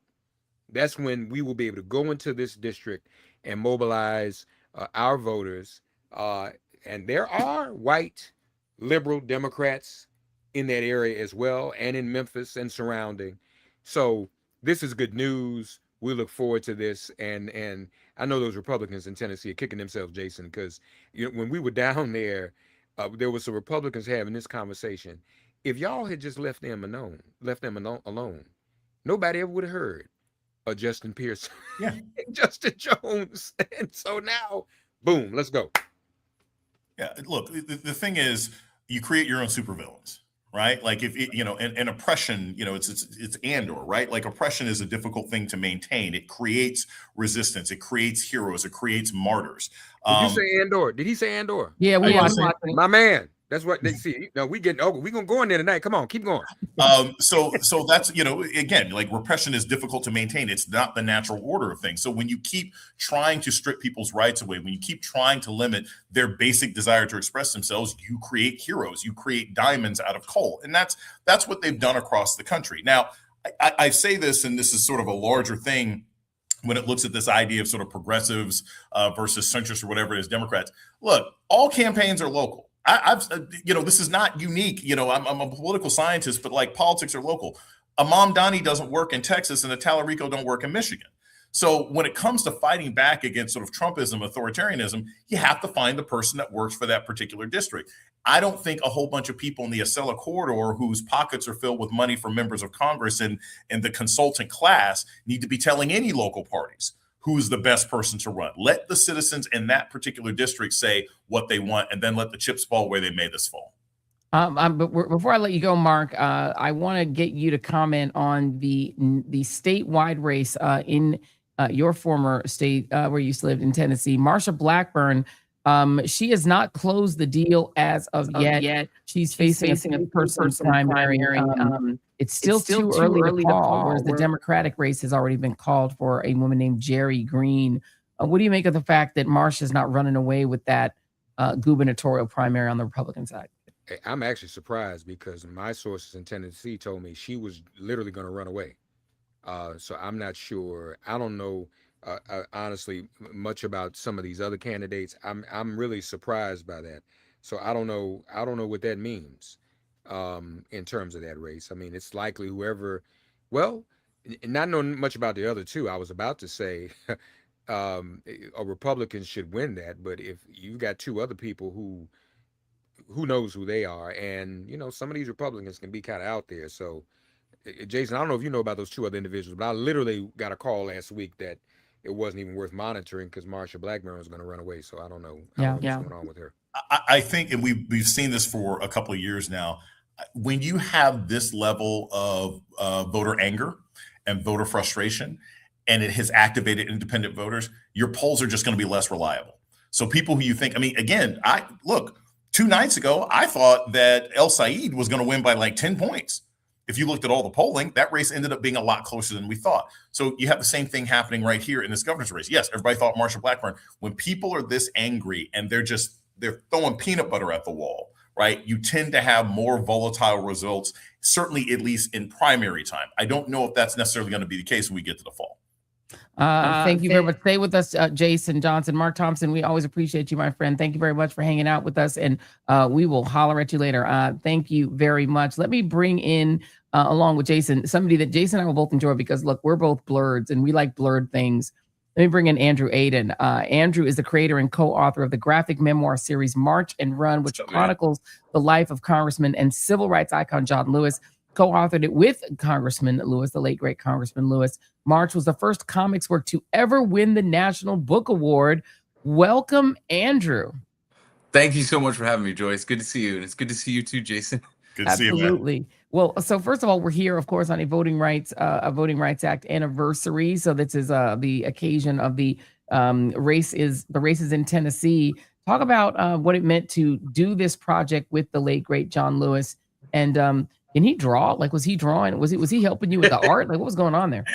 That's when we will be able to go into this district and mobilize our voters. And there are white liberal Democrats in that area as well, and in Memphis and surrounding. So this is good news. We look forward to this. And I know those Republicans in Tennessee are kicking themselves, Jason, because when we were down there, there was some Republicans having this conversation. If y'all had just left them alone, nobody ever would have heard of Justin Pearson, Justin Jones. And so now, boom, let's go. Yeah, look, the thing is, you create your own supervillains, right? Like if it, and oppression, it's and/or, right? Like oppression is a difficult thing to maintain. It creates resistance. It creates heroes. It creates martyrs. Did you say Andor? Did he say Andor? Yeah, we watched it. My man. That's what they see. No, we getting over. We gonna go in there tonight. Come on, keep going. So that's, again, like repression is difficult to maintain. It's not the natural order of things. So when you keep trying to strip people's rights away, when you keep trying to limit their basic desire to express themselves, you create heroes, you create diamonds out of coal. And that's what they've done across the country. Now, I say this, and this is sort of a larger thing when it looks at this idea of sort of progressives versus centrists or whatever it is, Democrats. Look, all campaigns are local. I've this is not unique. I'm a political scientist, but like politics are local. A Mamdani doesn't work in Texas and a Talarico don't work in Michigan. So when it comes to fighting back against sort of Trumpism, authoritarianism, you have to find the person that works for that particular district. I don't think a whole bunch of people in the Acela corridor whose pockets are filled with money from members of Congress and the consultant class need to be telling any local parties who's the best person to run. Let the citizens in that particular district say what they want, and then let the chips fall where they may this fall. But before I let you go, Mark, I want to get you to comment on the statewide race in your former state where you lived in Tennessee. Marsha Blackburn, she has not closed the deal as of yet. She's facing a three-person primary. It's still too early to call, whereas the Democratic race has already been called for a woman named Jerry Green. What do you make of the fact that Marsha's not running away with that gubernatorial primary on the Republican side? I'm actually surprised because my sources in Tennessee told me she was literally going to run away. So I'm not sure. I don't know, honestly, much about some of these other candidates. I'm really surprised by that. So I don't know what that means in terms of that race. I mean, it's likely whoever, well, not knowing much about the other two, I was about to say a Republican should win that. But if you've got two other people who knows who they are, and some of these Republicans can be kind of out there. So Jason, I don't know if you know about those two other individuals, but I literally got a call last week that it wasn't even worth monitoring because Marsha Blackburn was going to run away. So I don't know what's going on with her. I think, and we've seen this for a couple of years now, when you have this level of voter anger and voter frustration, and it has activated independent voters, your polls are just going to be less reliable. So people who you think, I mean, again, 2 nights ago, I thought that El Said was going to win by like 10 points. If you looked at all the polling, that race ended up being a lot closer than we thought. So you have the same thing happening right here in this governor's race. Yes, everybody thought Marsha Blackburn. When people are this angry and they're throwing peanut butter at the wall, right? You tend to have more volatile results, certainly at least in primary time. I don't know if that's necessarily going to be the case when we get to the fall. Thank you very much. Stay with us, Jason Johnson. Mark Thompson, we always appreciate you, my friend. Thank you very much for hanging out with us, and we will holler at you later. Thank you very much. Let me bring in, along with Jason, somebody that Jason and I will both enjoy because, look, we're both blurreds, and we like blurred things. Let me bring in Andrew Aiden. Andrew is the creator and co-author of the graphic memoir series March and Run, which chronicles the life of Congressman and civil rights icon John Lewis. Co-authored it with Congressman Lewis, the late, great Congressman Lewis. March was the first comics work to ever win the National Book Award. Welcome, Andrew. Thank you so much for having me, Joy. It's good to see you. And it's good to see you too, Jason. Good to see you, man. Absolutely. Well, so first of all, we're here, of course, on a Voting Rights Act anniversary. So this is the occasion of the races in Tennessee. Talk about what it meant to do this project with the late, great John Lewis. And can he draw? Like, was he drawing? Was he helping you with the art? Like, what was going on there?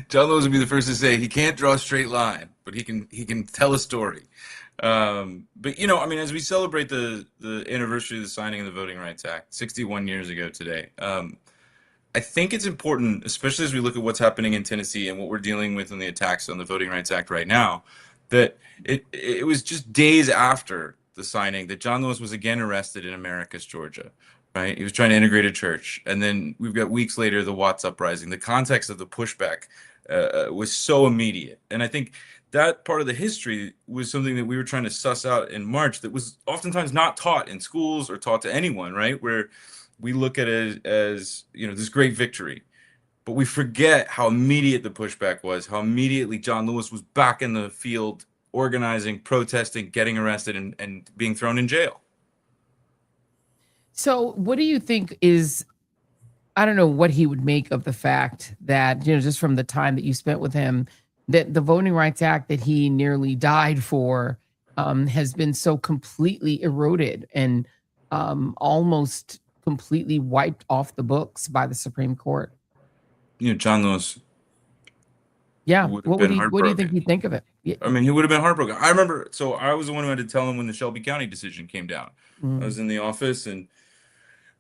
John Lewis would be the first to say he can't draw a straight line, but he can tell a story. But I mean, as we celebrate the anniversary of the signing of the Voting Rights Act, 61 years ago today, I think it's important, especially as we look at what's happening in Tennessee and what we're dealing with in the attacks on the Voting Rights Act right now, that it was just days after the signing that John Lewis was again arrested in Americus, Georgia. Right, he was trying to integrate a church, and then we've got weeks later the Watts uprising. The context of the pushback was so immediate, and I think that part of the history was something that we were trying to suss out in March that was oftentimes not taught in schools or taught to anyone. Right, where we look at it as this great victory, but we forget how immediate the pushback was, how immediately John Lewis was back in the field, organizing, protesting, getting arrested, and being thrown in jail. So what do you think is, I don't know what he would make of the fact that, just from the time that you spent with him, that the Voting Rights Act that he nearly died for has been so completely eroded and almost completely wiped off the books by the Supreme Court? John Lewis. Yeah. Would have What would been he? What do you think heartbroken. he'd think of it? Yeah. I mean, he would have been heartbroken. I remember, so I was the one who had to tell him when the Shelby County decision came down. I was in the office, and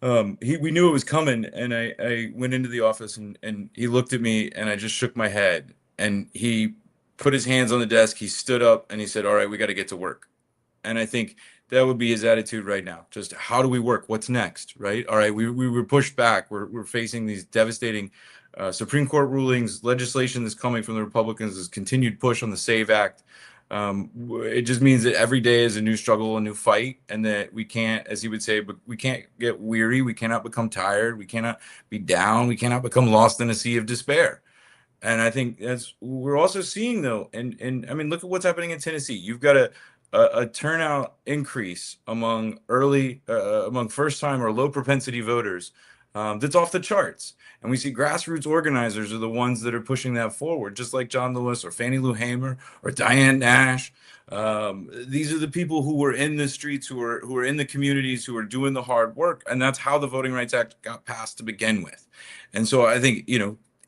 we knew it was coming, and I went into the office, and he looked at me, and I just shook my head, and he put his hands on the desk, he stood up, and he said, "All right, we got to get to work." And I think that would be his attitude right now. Just, how do we work? What's next, right? All right, we were pushed back. We're facing these devastating Supreme Court rulings, legislation that's coming from the Republicans, this continued push on the SAVE Act. It just means that every day is a new struggle, a new fight, and that we can't, as he would say, but we can't get weary. We cannot become tired. We cannot be down. We cannot become lost in a sea of despair. And I think that's, we're also seeing, though, and I mean, look at what's happening in Tennessee. You've got a turnout increase among first-time or low propensity voters that's off the charts. And we see grassroots organizers are the ones that are pushing that forward, just like John Lewis or Fannie Lou Hamer or Diane Nash. These are the people who were in the streets, who are in the communities, who are doing the hard work. And that's how the Voting Rights Act got passed to begin with. And so I think,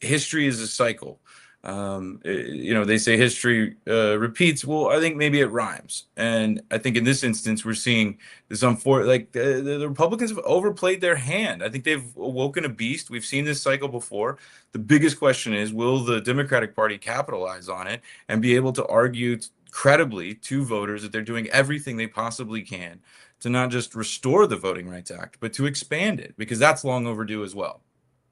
history is a cycle. They say history repeats. Well, I think maybe it rhymes. And I think in this instance, we're seeing this the Republicans have overplayed their hand. I think they've awoken a beast. We've seen this cycle before. The biggest question is, will the Democratic Party capitalize on it and be able to argue credibly to voters that they're doing everything they possibly can to not just restore the Voting Rights Act, but to expand it, because that's long overdue as well.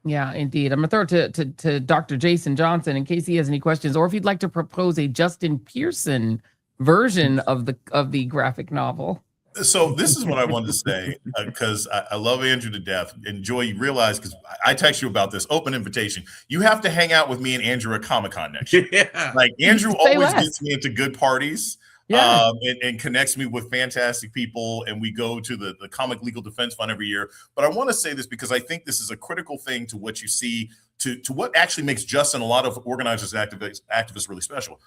Yeah, indeed. I'm gonna throw it to Dr. Jason Johnson in case he has any questions, or if he'd like to propose a Justin Pearson version of the graphic novel. So this is what I wanted to say, because I love Andrew to death. And Joy, you realize, because I text you about this open invitation, you have to hang out with me and Andrew at Comic-Con next year. Yeah. Like, Andrew always less. gets me into good parties. Yeah. And connects me with fantastic people, and we go to the Comic Legal Defense Fund every year. But I want to say this because I think this is a critical thing to what you see, to what actually makes Justin, a lot of organizers, activists really special.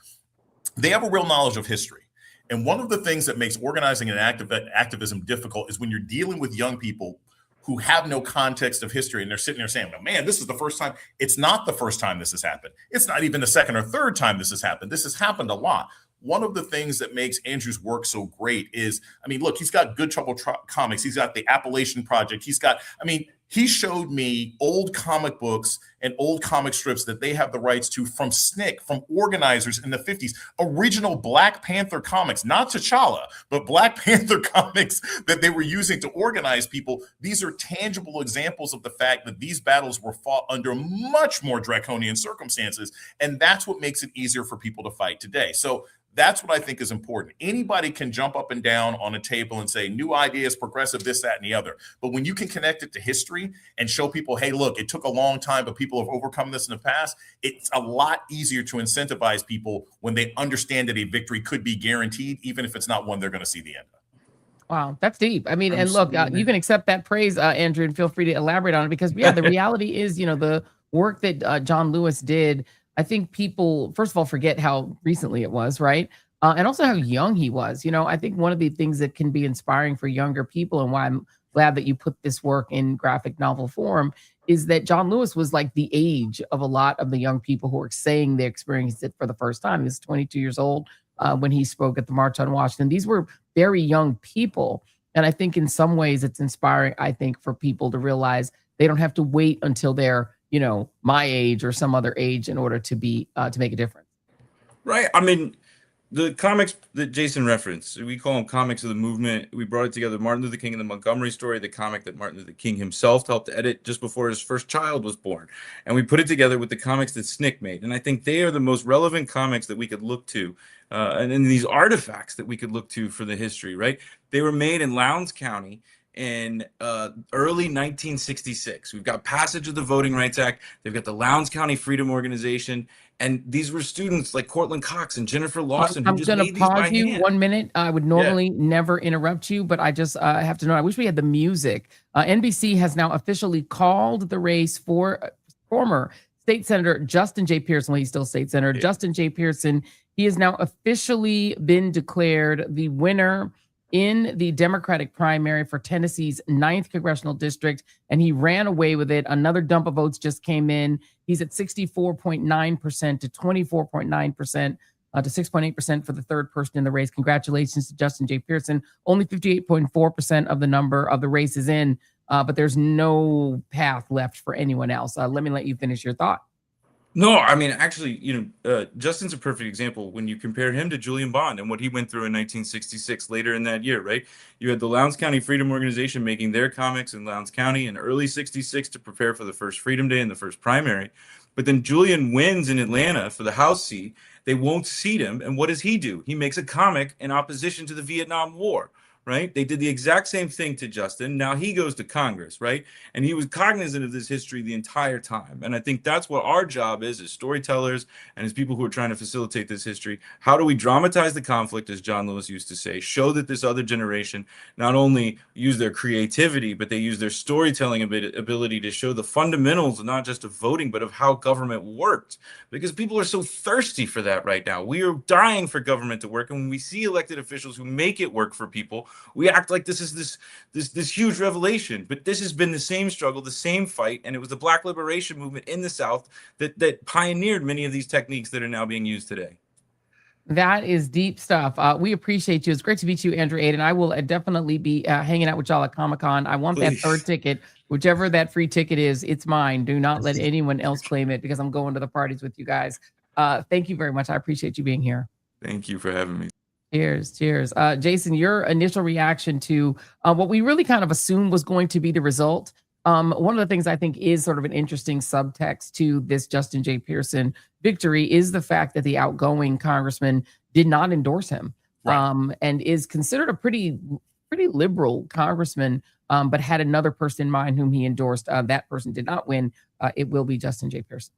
They have a real knowledge of history. And one of the things that makes organizing and activism difficult is when you're dealing with young people who have no context of history, and they're sitting there saying, well, man, this is the first time. It's not the first time this has happened. It's not even the second or third time this has happened. This has happened a lot. One of the things that makes Andrew's work so great is, look, he's got Good Trouble Comics. He's got the Appalachian Project. He showed me old comic books and old comic strips that they have the rights to from SNCC, from organizers in the 50s, original Black Panther comics, not T'Challa, but Black Panther comics that they were using to organize people. These are tangible examples of the fact that these battles were fought under much more draconian circumstances. And that's what makes it easier for people to fight today. So that's what I think is important. Anybody can jump up and down on a table and say new ideas, progressive, this, that, and the other. But when you can connect it to history and show people, hey, look, it took a long time, but people have overcome this in the past, it's a lot easier to incentivize people when they understand that a victory could be guaranteed, even if it's not one they're going to see the end of. Wow, that's deep. And look, you can accept that praise, Andrew, and feel free to elaborate on it, because the reality is, the work that John Lewis did, I think people, first of all, forget how recently it was, right? And also how young he was. I think one of the things that can be inspiring for younger people, and why I'm glad that you put this work in graphic novel form, is that John Lewis was like the age of a lot of the young people who are saying they experienced it for the first time. He was 22 years old when he spoke at the March on Washington. These were very young people. And I think in some ways it's inspiring, I think, for people to realize they don't have to wait until they're my age or some other age in order to be to make a difference. Right. The comics that Jason referenced, we call them comics of the movement. We brought it together, Martin Luther King and the Montgomery Story, the comic that Martin Luther King himself helped edit just before his first child was born. And we put it together with the comics that SNCC made. And I think they are the most relevant comics that we could look to, and these artifacts that we could look to for the history, right? They were made in Lowndes County in early 1966. We've got passage of the Voting Rights Act. They've got the Lowndes County Freedom Organization. And these were students like Cortland Cox and Jennifer Lawson who I'm just going to made these by pause you hand. 1 minute. I would normally never interrupt you, but I just have to know. I wish we had the music. NBC has now officially called the race for former State Senator Justin J. Pearson. Well, he's still State Senator. Justin J. Pearson. He has now officially been declared the winner in the Democratic primary for Tennessee's 9th congressional district, and he ran away with it. Another dump of votes just came in. He's at 64.9% to 24.9%. To 6.8% for the third person in the race. Congratulations to Justin J. Pearson. Only 58.4% of the number of the race is in, but there's no path left for anyone else. Let me let you finish your thought. No, I mean, actually, Justin's a perfect example when you compare him to Julian Bond and what he went through in 1966 later in that year, right? You had the Lowndes County Freedom Organization making their comics in Lowndes County in early 66 to prepare for the first Freedom Day and the first primary. But then Julian wins in Atlanta for the House seat. They won't seat him. And what does he do? He makes a comic in opposition to the Vietnam War. Right? They did the exact same thing to Justin. Now he goes to Congress, right? And he was cognizant of this history the entire time. And I think that's what our job is as storytellers and as people who are trying to facilitate this history. How do we dramatize the conflict, as John Lewis used to say, show that this other generation not only use their creativity, but they use their storytelling ability to show the fundamentals, not just of voting, but of how government worked. Because people are so thirsty for that right now. We are dying for government to work. And when we see elected officials who make it work for people, we act like this is this huge revelation, but this has been the same struggle, the same fight, and it was the Black liberation movement in the South that pioneered many of these techniques that are now being used today. That is deep stuff. We appreciate you. It's great to meet you, Andrew Aiden. I will definitely be hanging out with y'all at Comic-Con. I want that third ticket, whichever that free ticket is. It's mine. Do not let anyone else claim it because I'm going to the parties with you guys. Thank you very much. I appreciate you being here. Thank you for having me. Cheers. Jason, your initial reaction to what we really kind of assumed was going to be the result. One of the things I think is sort of an interesting subtext to this Justin J. Pearson victory is the fact that the outgoing congressman did not endorse him, right. And is considered a pretty liberal congressman, but had another person in mind whom he endorsed. That person did not win. It will be Justin J. Pearson.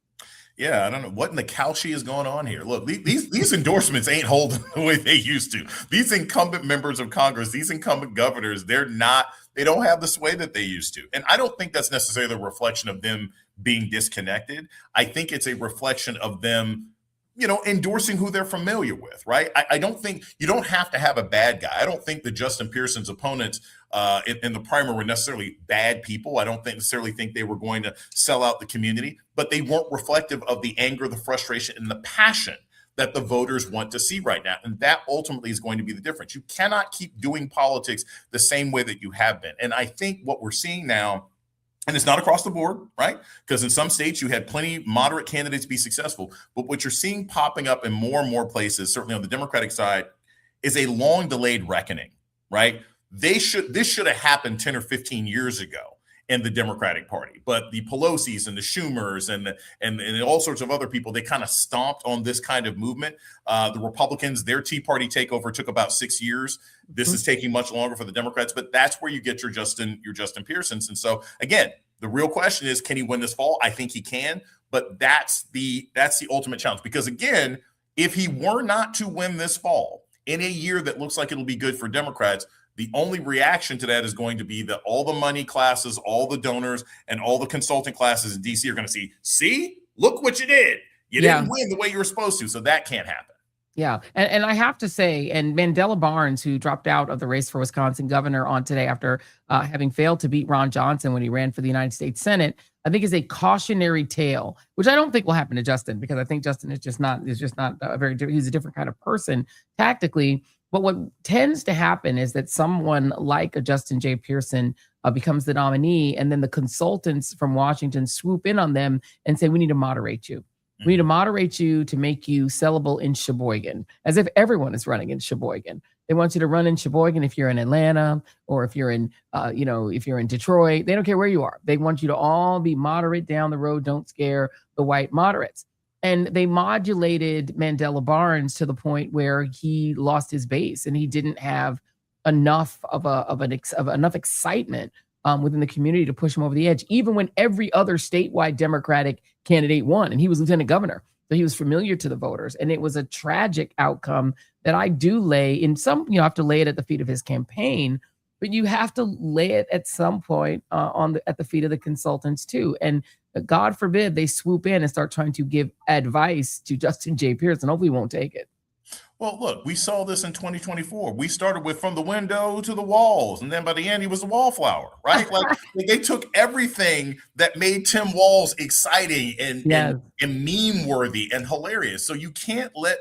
Yeah, I don't know what in the couchy is going on here. Look, these endorsements ain't holding the way they used to. These incumbent members of Congress, these incumbent governors, they don't have the sway that they used to. And I don't think that's necessarily a reflection of them being disconnected. I think it's a reflection of them, endorsing who they're familiar with, right? I don't think you don't have to have a bad guy. I don't think that Justin Pearson's opponents in the primary were necessarily bad people. I don't necessarily think they were going to sell out the community, but they weren't reflective of the anger, the frustration, and the passion that the voters want to see right now. And that ultimately is going to be the difference. You cannot keep doing politics the same way that you have been. And I think what we're seeing now, and it's not across the board, right? Because in some states you had plenty moderate candidates be successful. But what you're seeing popping up in more and more places, certainly on the Democratic side, is a long delayed reckoning, right? This should have happened 10 or 15 years ago in the Democratic Party. But the Pelosi's and the Schumers and all sorts of other people, they kind of stomped on this kind of movement. The Republicans, their Tea Party takeover took about 6 years. This is taking much longer for the Democrats, but that's where you get your Justin Pearsons. And so again, the real question is, can he win this fall? I think he can, but that's the ultimate challenge. Because again, if he were not to win this fall in a year that looks like it'll be good for Democrats, the only reaction to that is going to be that all the money classes, all the donors, and all the consulting classes in DC are going to see, look what you did. You didn't win the way you were supposed to. So that can't happen. Yeah. And I have to say, and Mandela Barnes, who dropped out of the race for Wisconsin governor on today after having failed to beat Ron Johnson when he ran for the United States Senate, I think is a cautionary tale, which I don't think will happen to Justin, because I think Justin is just not he's a different kind of person tactically. But what tends to happen is that someone like a Justin J. Pearson becomes the nominee, and then the consultants from Washington swoop in on them and say, we need to moderate you. We need to moderate you to make you sellable in Sheboygan, as if everyone is running in Sheboygan. They want you to run in Sheboygan if you're in Atlanta or if you're in, if you're in Detroit. They don't care where you are. They want you to all be moderate down the road. Don't scare the white moderates. And they modulated Mandela Barnes to the point where he lost his base and he didn't have enough of enough excitement within the community to push him over the edge, even when every other statewide Democratic candidate won, and he was lieutenant governor. So he was familiar to the voters, and it was a tragic outcome that I do lay in some, have to lay it at the feet of his campaign, but you have to lay it at some point at the feet of the consultants too. And God forbid they swoop in and start trying to give advice to Justin J. Pearson. Hopefully he won't take it. Well, look, we saw this in 2024. We started with from the window to the walls, and then by the end, he was a wallflower, right? Like they took everything that made Tim Walz exciting and meme worthy and hilarious. So you can't let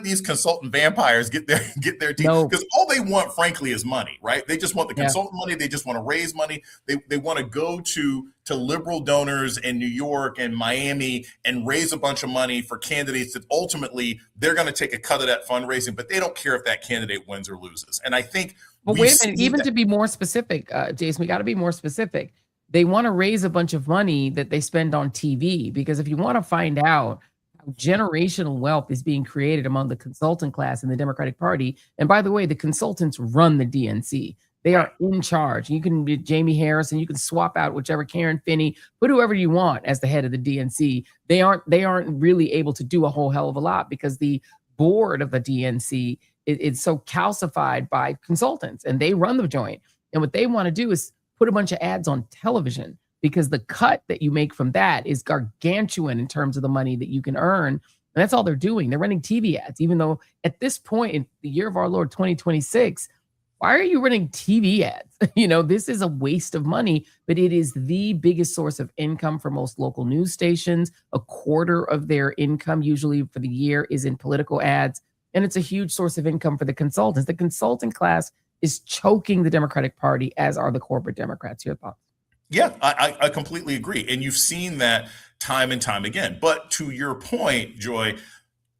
these consultant vampires get their team, because all they want, frankly, is money, right? They just want the consultant money. They just want to raise money. They want to go to liberal donors in New York and Miami and raise a bunch of money for candidates that ultimately they're going to take a cut of that fundraising, but they don't care if that candidate wins or loses. And I think, but wait a minute, even to be more specific, Jason, we got to be more specific. They want to raise a bunch of money that they spend on TV, because if you want to find out how generational wealth is being created among the consultant class in the Democratic Party, and by the way, the consultants run the DNC. They are in charge. You can be Jamie Harrison. You can swap out whichever Karen Finney, put whoever you want as the head of the DNC. They aren't really able to do a whole hell of a lot, because the board of the DNC is so calcified by consultants, and they run the joint. And what they want to do is put a bunch of ads on television, because the cut that you make from that is gargantuan in terms of the money that you can earn. And that's all they're doing. They're running TV ads, even though at this point in the year of our Lord 2026, why are you running TV ads? This is a waste of money, but it is the biggest source of income for most local news stations. A quarter of their income usually for the year is in political ads. And it's a huge source of income for the consultants. The consultant class is choking the Democratic Party, as are the corporate Democrats. Your thoughts? Yeah, I completely agree. And you've seen that time and time again. But to your point, Joy,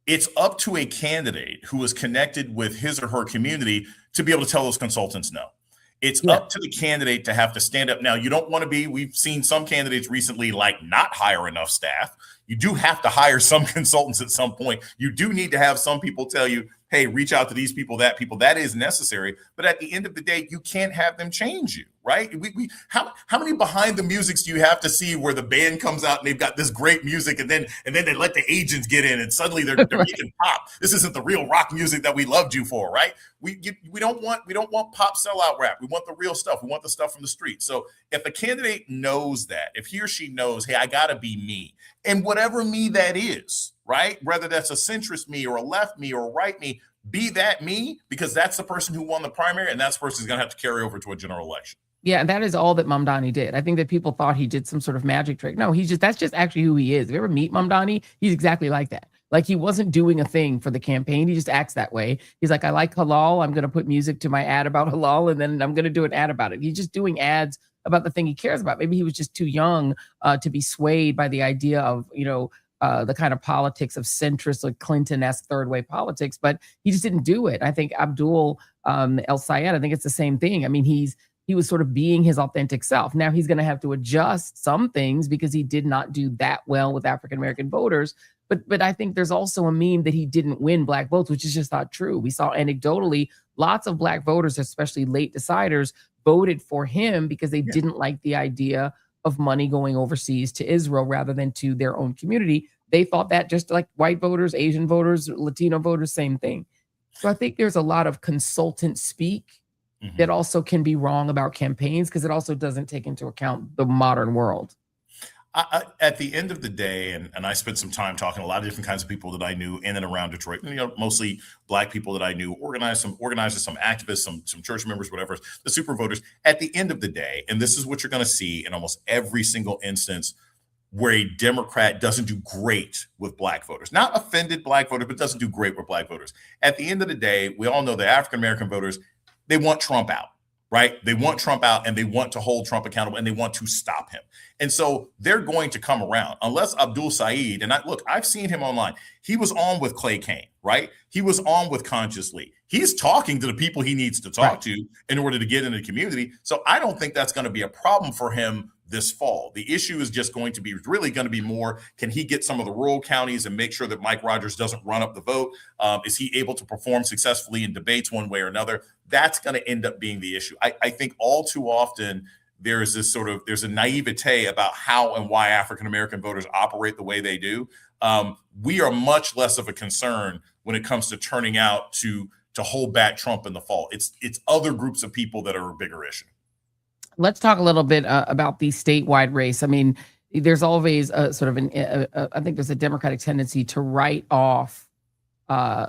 it's up to a candidate who is connected with his or her community to be able to tell those consultants no. It's up to the candidate to have to stand up. Now, you don't want to be, we've seen some candidates recently not hire enough staff. You do have to hire some consultants at some point. You do need to have some people tell you, hey, reach out to these people. That is necessary. But at the end of the day, you can't have them change you, right? How many behind the musics do you have to see where the band comes out and they've got this great music, and then they let the agents get in and suddenly they're making pop. This isn't the real rock music that we loved you for, right? We don't want pop sellout rap. We want the real stuff. We want the stuff from the street. So if a candidate knows that, if he or she knows, hey, I gotta be me, and whatever me that is, right? Whether that's a centrist me or a left me or a right me, be that me, because that's the person who won the primary, and that person is going to have to carry over to a general election. Yeah, and that is all that Mamdani did. I think that people thought he did some sort of magic trick. No, that's just actually who he is. If you ever meet Mamdani, he's exactly like that. Like, he wasn't doing a thing for the campaign. He just acts that way. He's like, I like halal. I'm going to put music to my ad about halal, and then I'm going to do an ad about it. He's just doing ads about the thing he cares about. Maybe he was just too young to be swayed by the idea of, the kind of politics of centrist or Clinton-esque third way politics, but he just didn't do it. I think Abdul El Sayed, I think it's the same thing. I mean, he was sort of being his authentic self. Now he's going to have to adjust some things because he did not do that well with African-American voters. But I think there's also a meme that he didn't win black votes, which is just not true. We saw anecdotally lots of black voters, especially late deciders, voted for him because they didn't like the idea of money going overseas to Israel rather than to their own community. They thought that, just like white voters, Asian voters, Latino voters, same thing. So I think there's a lot of consultant speak that also can be wrong about campaigns, because it also doesn't take into account the modern world. At the end of the day, and I spent some time talking to a lot of different kinds of people that I knew in and around Detroit, mostly black people that I knew, organizers, some activists, some church members, whatever, the super voters. At the end of the day, and this is what you're going to see in almost every single instance where a Democrat doesn't do great with black voters, not offended black voters, but doesn't do great with black voters. At the end of the day, we all know the African-American voters, they want Trump out. Right? They want Trump out, and they want to hold Trump accountable, and they want to stop him. And so they're going to come around unless Abdul Saeed, and I've seen him online. He was on with Clay Kane, right? He was on with Conscious Lee. He's talking to the people he needs to talk to in order to get in the community. So I don't think that's going to be a problem for him this fall. The issue is just going to be really going to be more, can he get some of the rural counties and make sure that Mike Rogers doesn't run up the vote? Is he able to perform successfully in debates one way or another? That's going to end up being the issue. I think all too often there's a naivete about how and why African-American voters operate the way they do. We are much less of a concern when it comes to turning out to hold back Trump in the fall. It's other groups of people that are a bigger issue. Let's talk a little bit about the statewide race. I mean, there's always I think there's a Democratic tendency to write off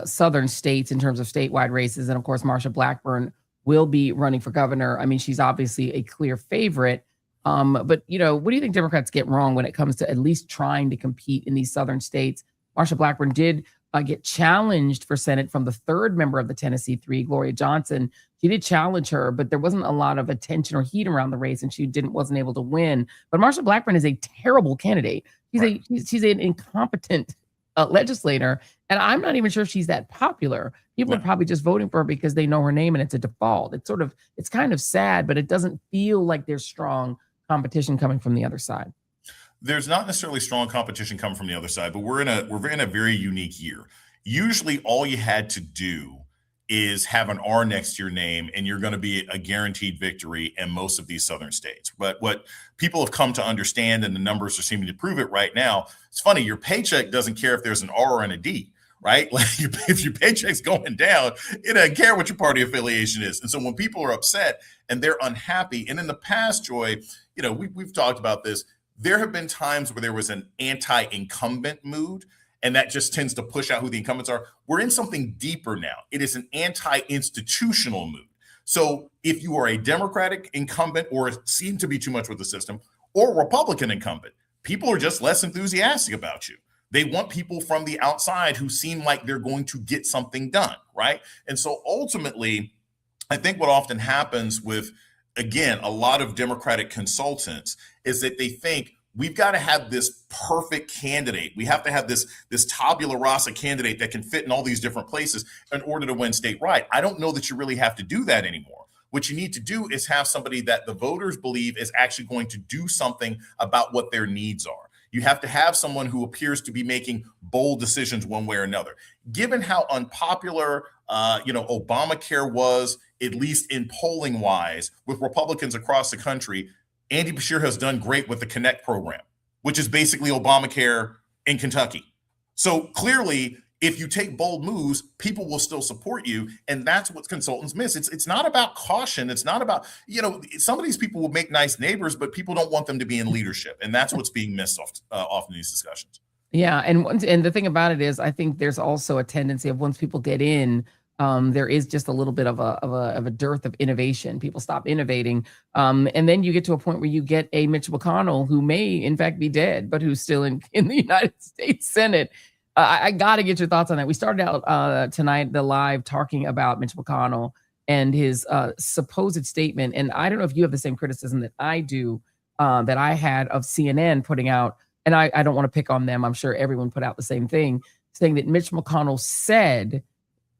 southern states in terms of statewide races. And of course, Marsha Blackburn will be running for governor. I mean, she's obviously a clear favorite. But, what do you think Democrats get wrong when it comes to at least trying to compete in these southern states? Marsha Blackburn did get challenged for Senate from the third member of the Tennessee Three, Gloria Johnson. She did challenge her, but there wasn't a lot of attention or heat around the race, and she wasn't able to win. But Marsha Blackburn is a terrible candidate. She's an incompetent legislator, and I'm not even sure she's that popular. People are probably just voting for her because they know her name and it's a default. It's kind of sad, but it doesn't feel like there's strong competition coming from the other side. There's not necessarily strong competition coming from the other side, but we're in a very unique year. Usually all you had to do is have an R next to your name and you're going to be a guaranteed victory in most of these southern states. But what people have come to understand, and the numbers are seeming to prove it right now, it's funny, your paycheck doesn't care if there's an R and a D, right? Like if your paycheck's going down, it doesn't care what your party affiliation is. And so when people are upset and they're unhappy, and in the past, Joy, we've talked about this, there have been times where there was an anti-incumbent mood, and that just tends to push out who the incumbents are. We're in something deeper now. It is an anti-institutional mood. So if you are a Democratic incumbent or seem to be too much with the system, or Republican incumbent, people are just less enthusiastic about you. They want people from the outside who seem like they're going to get something done, right? And so ultimately, I think what often happens with, again, a lot of Democratic consultants is that they think we've got to have this perfect candidate. We have to have this tabula rasa candidate that can fit in all these different places in order to win statewide. I don't know that you really have to do that anymore. What you need to do is have somebody that the voters believe is actually going to do something about what their needs are. You have to have someone who appears to be making bold decisions one way or another. Given how unpopular, Obamacare was, at least in polling wise, with Republicans across the country, Andy Beshear has done great with the Connect program, which is basically Obamacare in Kentucky. So clearly, if you take bold moves, people will still support you. And that's what consultants miss. It's not about caution. It's not about, some of these people will make nice neighbors, but people don't want them to be in leadership. And that's what's being missed often in these discussions. Yeah. And the thing about it is, I think there's also a tendency of once people get in, there is just a little bit of a dearth of innovation. People stop innovating. And then you get to a point where you get a Mitch McConnell who may in fact be dead, but who's still in the United States Senate. I got to get your thoughts on that. We started out tonight, the live, talking about Mitch McConnell and his supposed statement. And I don't know if you have the same criticism that I do, that I had of CNN putting out, and I don't want to pick on them. I'm sure everyone put out the same thing, saying that Mitch McConnell said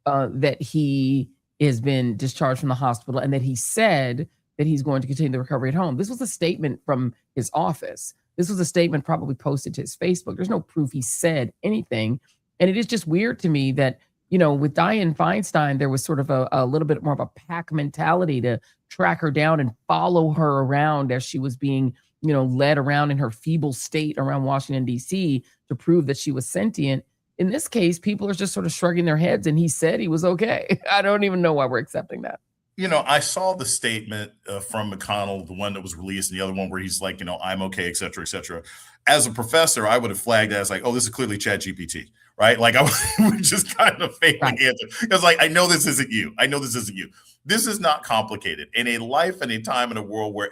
that he has been discharged from the hospital and that he said that he's going to continue the recovery at home. This was a statement from his office. This was a statement probably posted to his Facebook. There's no proof he said anything. And it is just weird to me that, with Dianne Feinstein, there was sort of a little bit more of a pack mentality to track her down and follow her around as she was being, led around in her feeble state around Washington, D.C. to prove that she was sentient. In this case, people are just sort of shrugging their heads, and he said he was okay. I don't even know why we're accepting that. I saw the statement from McConnell, the one that was released, and the other one where he's like, I'm okay, et cetera, et cetera. As a professor, I would have flagged that as like, oh, this is clearly ChatGPT, right? Like I would just kind of fake the answer. Because I know this isn't you. This is not complicated. In a life and a time in a world where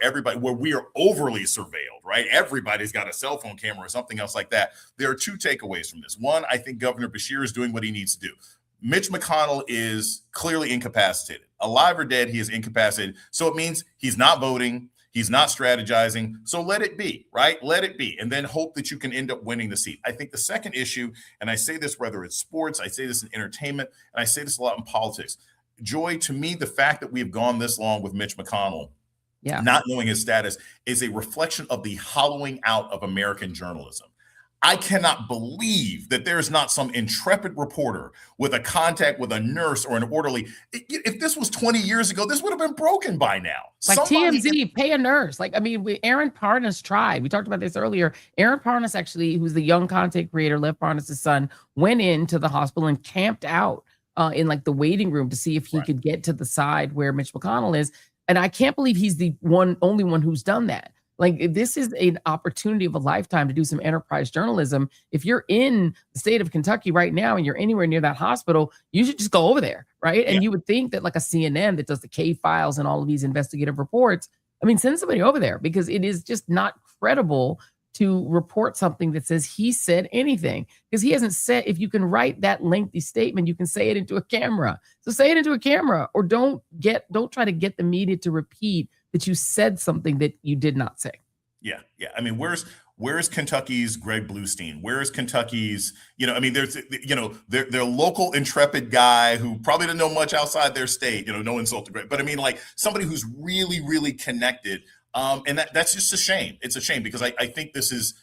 we are overly surveilled, right? Everybody's got a cell phone camera or something else like that. There are two takeaways from this. One, I think Governor Beshear is doing what he needs to do. Mitch McConnell is clearly incapacitated. Alive or dead, he is incapacitated. So it means he's not voting. He's not strategizing. So let it be, right? Let it be. And then hope that you can end up winning the seat. I think the second issue, and I say this whether it's sports, I say this in entertainment, and I say this a lot in politics. Joy, to me, the fact that we've gone this long with Mitch McConnell Yeah. not knowing his status is a reflection of the hollowing out of American journalism. I cannot believe that there's not some intrepid reporter with a contact with a nurse or an orderly. If this was 20 years ago, this would have been broken by now. Like TMZ, pay a nurse. Like, I mean, Aaron Parnas tried. We talked about this earlier. Aaron Parnas, actually, who's the young content creator, Lev Parnas' son, went into the hospital and camped out in like the waiting room to see if he could get to the side where Mitch McConnell is. And I can't believe he's the only one who's done that. Like, this is an opportunity of a lifetime to do some enterprise journalism. If you're in the state of Kentucky right now and you're anywhere near that hospital, you should just go over there, right? And you would think that like a CNN that does the K files and all of these investigative reports, I mean, send somebody over there, because it is just not credible to report something that says he said anything, because he hasn't said. If you can write that lengthy statement, you can say it into a camera. So say it into a camera, or don't try to get the media to repeat that you said something that you did not say. Yeah. I mean, where's Kentucky's Greg Bluestein? Where is Kentucky's, I mean, there's, their local intrepid guy who probably didn't know much outside their state, no insult to Greg, but I mean, like somebody who's really, really connected. And that's just a shame. It's a shame, because I think this is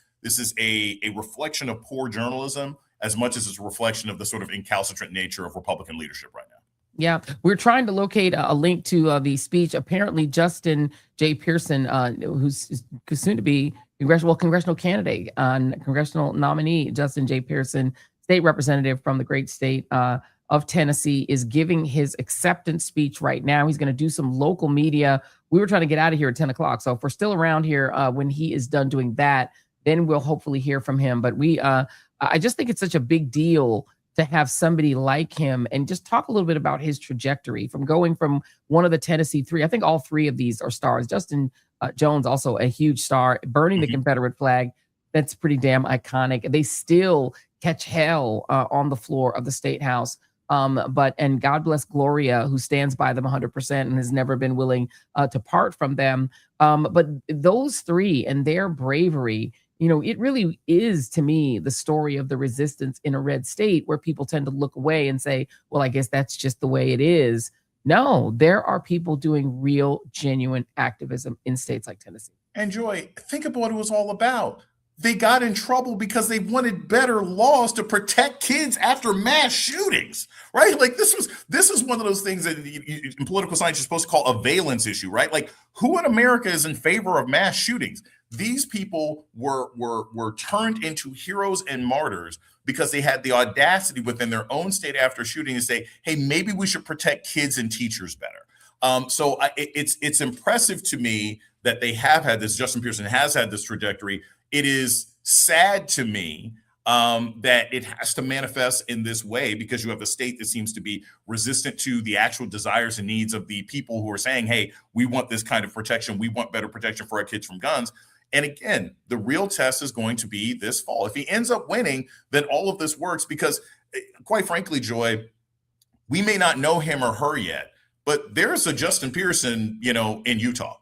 a reflection of poor journalism as much as it's a reflection of the sort of incalcitrant nature of Republican leadership right now. Yeah, we're trying to locate a link to the speech. Apparently, Justin J. Pearson, who's soon to be congressional candidate, congressional nominee, Justin J. Pearson, state representative from the great state of Tennessee, is giving his acceptance speech right now. He's going to do some local media. We were trying to get out of here at 10 o'clock. So if we're still around here when he is done doing that, then we'll hopefully hear from him. But I just think it's such a big deal to have somebody like him, and just talk a little bit about his trajectory from going from one of the Tennessee three. I think all three of these are stars. Justin Jones, also a huge star, burning the Confederate flag. That's pretty damn iconic. They still catch hell on the floor of the State House. And God bless Gloria, who stands by them 100% and has never been willing to part from them. But those three and their bravery, it really is, to me, the story of the resistance in a red state, where people tend to look away and say, well, I guess that's just the way it is. No, there are people doing real, genuine activism in states like Tennessee. And Joy, think about what it was all about. They got in trouble because they wanted better laws to protect kids after mass shootings, right? Like this is one of those things that in political science you're supposed to call a valence issue, right? Like, who in America is in favor of mass shootings? These people were turned into heroes and martyrs because they had the audacity within their own state after shooting to say, hey, maybe we should protect kids and teachers better. So it's impressive to me that they have had this. Justin Pearson has had this trajectory. It is sad to me that it has to manifest in this way, because you have a state that seems to be resistant to the actual desires and needs of the people who are saying, hey, we want this kind of protection. We want better protection for our kids from guns. And again, the real test is going to be this fall. If he ends up winning, then all of this works, because quite frankly, Joy, we may not know him or her yet, but there's a Justin Pearson, in Utah.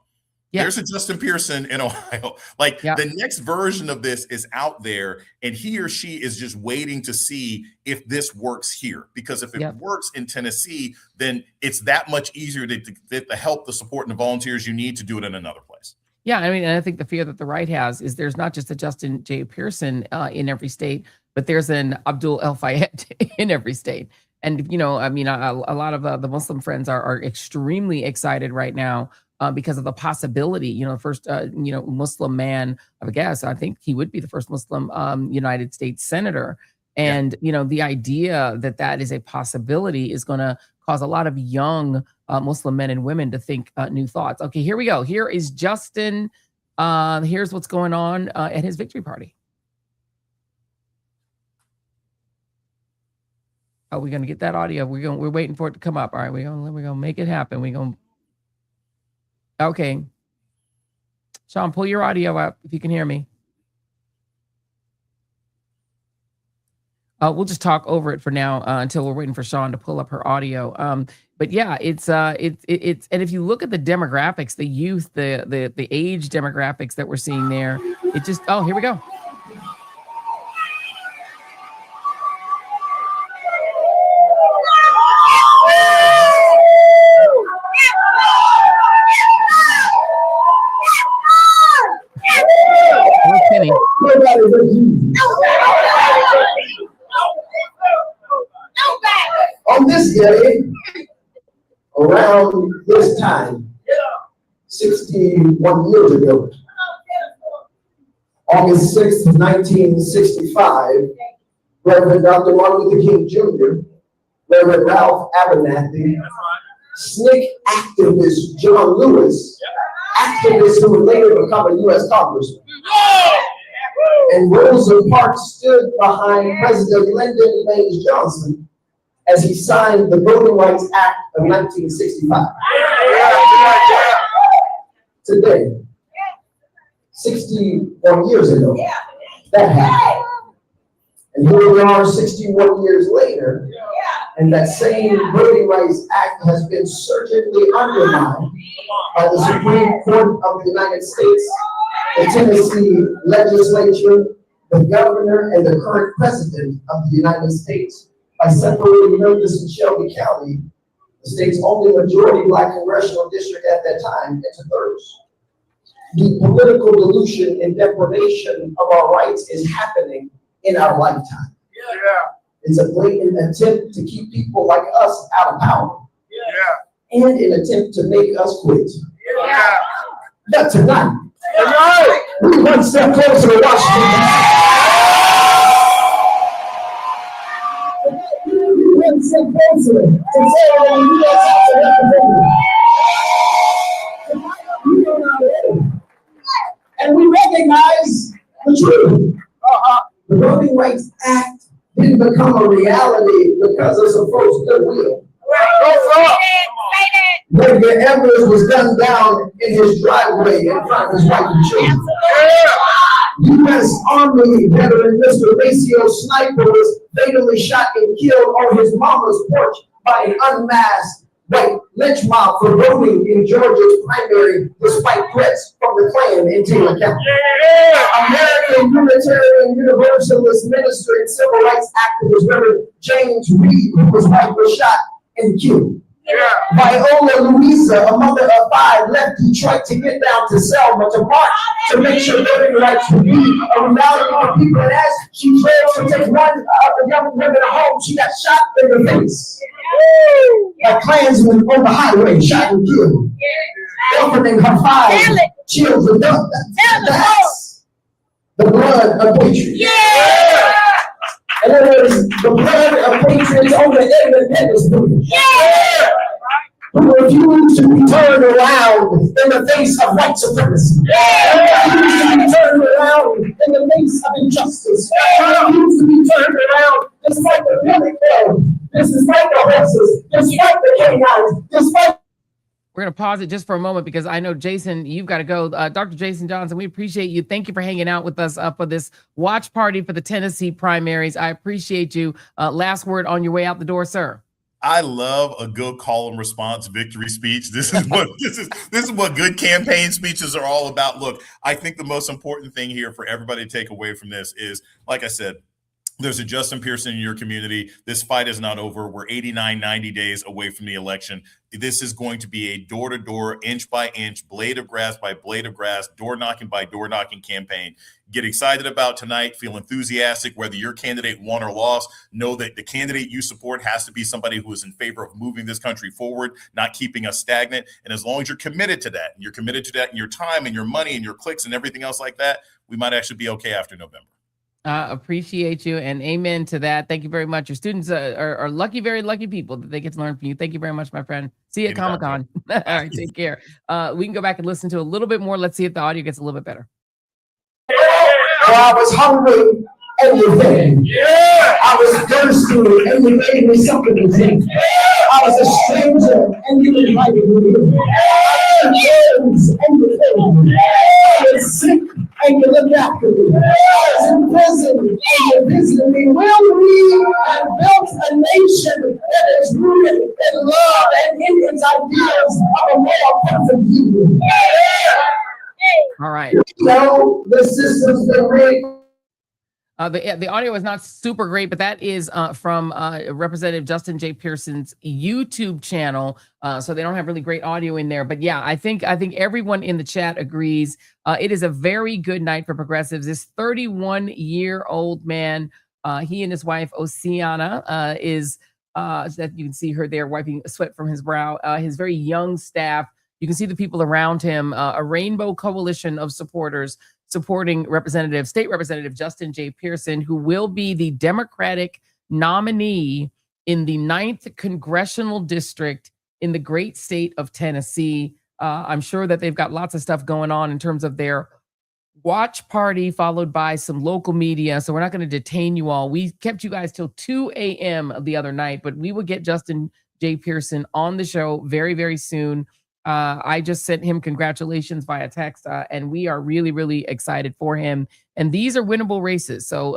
Yeah. There's a Justin Pearson in Ohio. The next version of this is out there, and he or she is just waiting to see if this works here. Because if it works in Tennessee, then it's that much easier to get the help, the support, and the volunteers you need to do it in another place. Yeah, I mean, and I think the fear that the right has is there's not just a Justin J. Pearson in every state, but there's an Abdul El Fayed in every state. And, I mean, a lot of the Muslim friends are extremely excited right now because of the possibility, first, Muslim man, I guess, I think he would be the first Muslim United States senator. And, the idea that is a possibility is going to cause a lot of young Muslim men and women to think new thoughts. Okay, here we go. Here is Justin. Here's what's going on at his victory party. Oh, we're gonna get that audio. We're waiting for it to come up. All right, we're gonna make it happen. Okay. Sean, pull your audio up if you can hear me. We'll just talk over it for now until we're waiting for Sean to pull up her audio. But yeah, it's and if you look at the demographics, the youth, the age demographics that we're seeing there, it just, oh, here we go. 61 years ago. August 6th, 1965, Reverend Dr. Martin Luther King Jr., Reverend Ralph Abernathy, SNCC activist John Lewis, activist who would later become a U.S. Congressman, and Rosa Parks stood behind President Lyndon Baines Johnson as he signed the Voting Rights Act of 1965. Today, 61 years ago, that happened. And here we are 61 years later, and that same Voting Rights Act has been surgically undermined by the Supreme Court of the United States, the Tennessee legislature, the governor, and the current president of the United States by separating Memphis and Shelby County, the state's only majority Black congressional district at that time, into thirds. The political dilution and deprivation of our rights is happening in our lifetime. It's a blatant attempt to keep people like us out of power. And an attempt to make us quit. But tonight, we one step closer to Washington. We one step closer to say the U.S. House of Representatives. We are not ready. And we recognize the truth. The Voting Rights Act didn't become a reality because of some folks' goodwill. Edgar Evers was gunned down in his driveway in front of his wife and children. U.S. Army veteran Mr. Maceo Sniper was fatally shot and killed on his mama's porch by an unmasked white lynch mob for voting in Georgia's primary despite threats from the Klan in Taylor County. American Unitarian Universalist minister and civil rights activist Reverend James Reid, whose wife was shot and killed. Viola Louisa, a mother of 5, left Detroit to get down to Selma to march to make sure voting rights would be a reality for people. And as she drove to take one of the young women home, she got shot in the face by Klansmen on the highway, shot and killed. Opening her 5 children. That's the blood of patriots. And it is the blood of patriots on the independence movement. Who refuse to be turned around in the face of white supremacy. Who refuse to be turned around in the face of injustice. Who refuse to be turned around despite the public bill, despite the horses, despite the canines, despite. We're going to pause it just for a moment because I know, Jason, you've got to go. Dr. Jason Johnson, we appreciate you. Thank you for hanging out with us for this watch party for the Tennessee primaries. I appreciate you. Last word on your way out the door, sir. I love a good call and response victory speech. This is what this is what good campaign speeches are all about. Look, I think the most important thing here for everybody to take away from this is, like I said, there's a Justin Pearson in your community. This fight is not over. We're 89, 90 days away from the election. This is going to be a door-to-door, inch by inch, blade of grass by blade of grass, door knocking by door knocking campaign. Get excited about tonight. Feel enthusiastic. Whether your candidate won or lost, know that the candidate you support has to be somebody who is in favor of moving this country forward, not keeping us stagnant. And as long as you're committed to that, and you're committed to that in your time and your money and your clicks and everything else like that, we might actually be okay after November. Appreciate you, and amen to that. Thank you very much. Your students are lucky, very lucky people that they get to learn from you. Thank you very much, my friend. See you at Comic-Con. All right, take care. We can go back and listen to a little bit more. Let's see if the audio gets a little bit better. I was hungry and you fed me. I was thirsty and you gave me something to drink. I was a stranger and you invited me. I was and you fed me. I was sick and you looked after me. I was in prison and you visited me. Will we have built a nation that is rooted in love and in its ideas of a more perfect union? All right. No, the system's been rigged. The audio is not super great, but that is from Representative Justin J. Pearson's YouTube channel. So they don't have really great audio in there. But yeah, I think everyone in the chat agrees. It is a very good night for progressives. This 31-year-old man, he and his wife, Oceana, is that you can see her there wiping sweat from his brow. His very young staff. You can see the people around him, a rainbow coalition of supporters supporting State Representative Justin J. Pearson, who will be the Democratic nominee in the 9th Congressional District in the great state of Tennessee. I'm sure that they've got lots of stuff going on in terms of their watch party, followed by some local media. So we're not going to detain you all. We kept you guys till 2 a.m. the other night, but we will get Justin J. Pearson on the show very, very soon. I just sent him congratulations via text, and we are really, really excited for him. And these are winnable races. So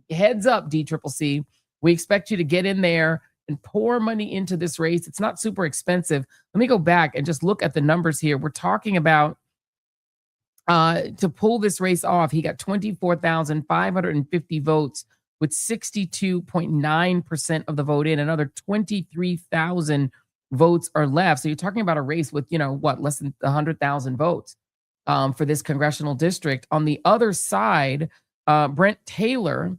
heads up, DCCC. We expect you to get in there and pour money into this race. It's not super expensive. Let me go back and just look at the numbers here. We're talking about to pull this race off, he got 24,550 votes with 62.9% of the vote in. Another 23,000 votes are left. So you're talking about a race with, less than 100,000 votes for this congressional district. On the other side, Brent Taylor,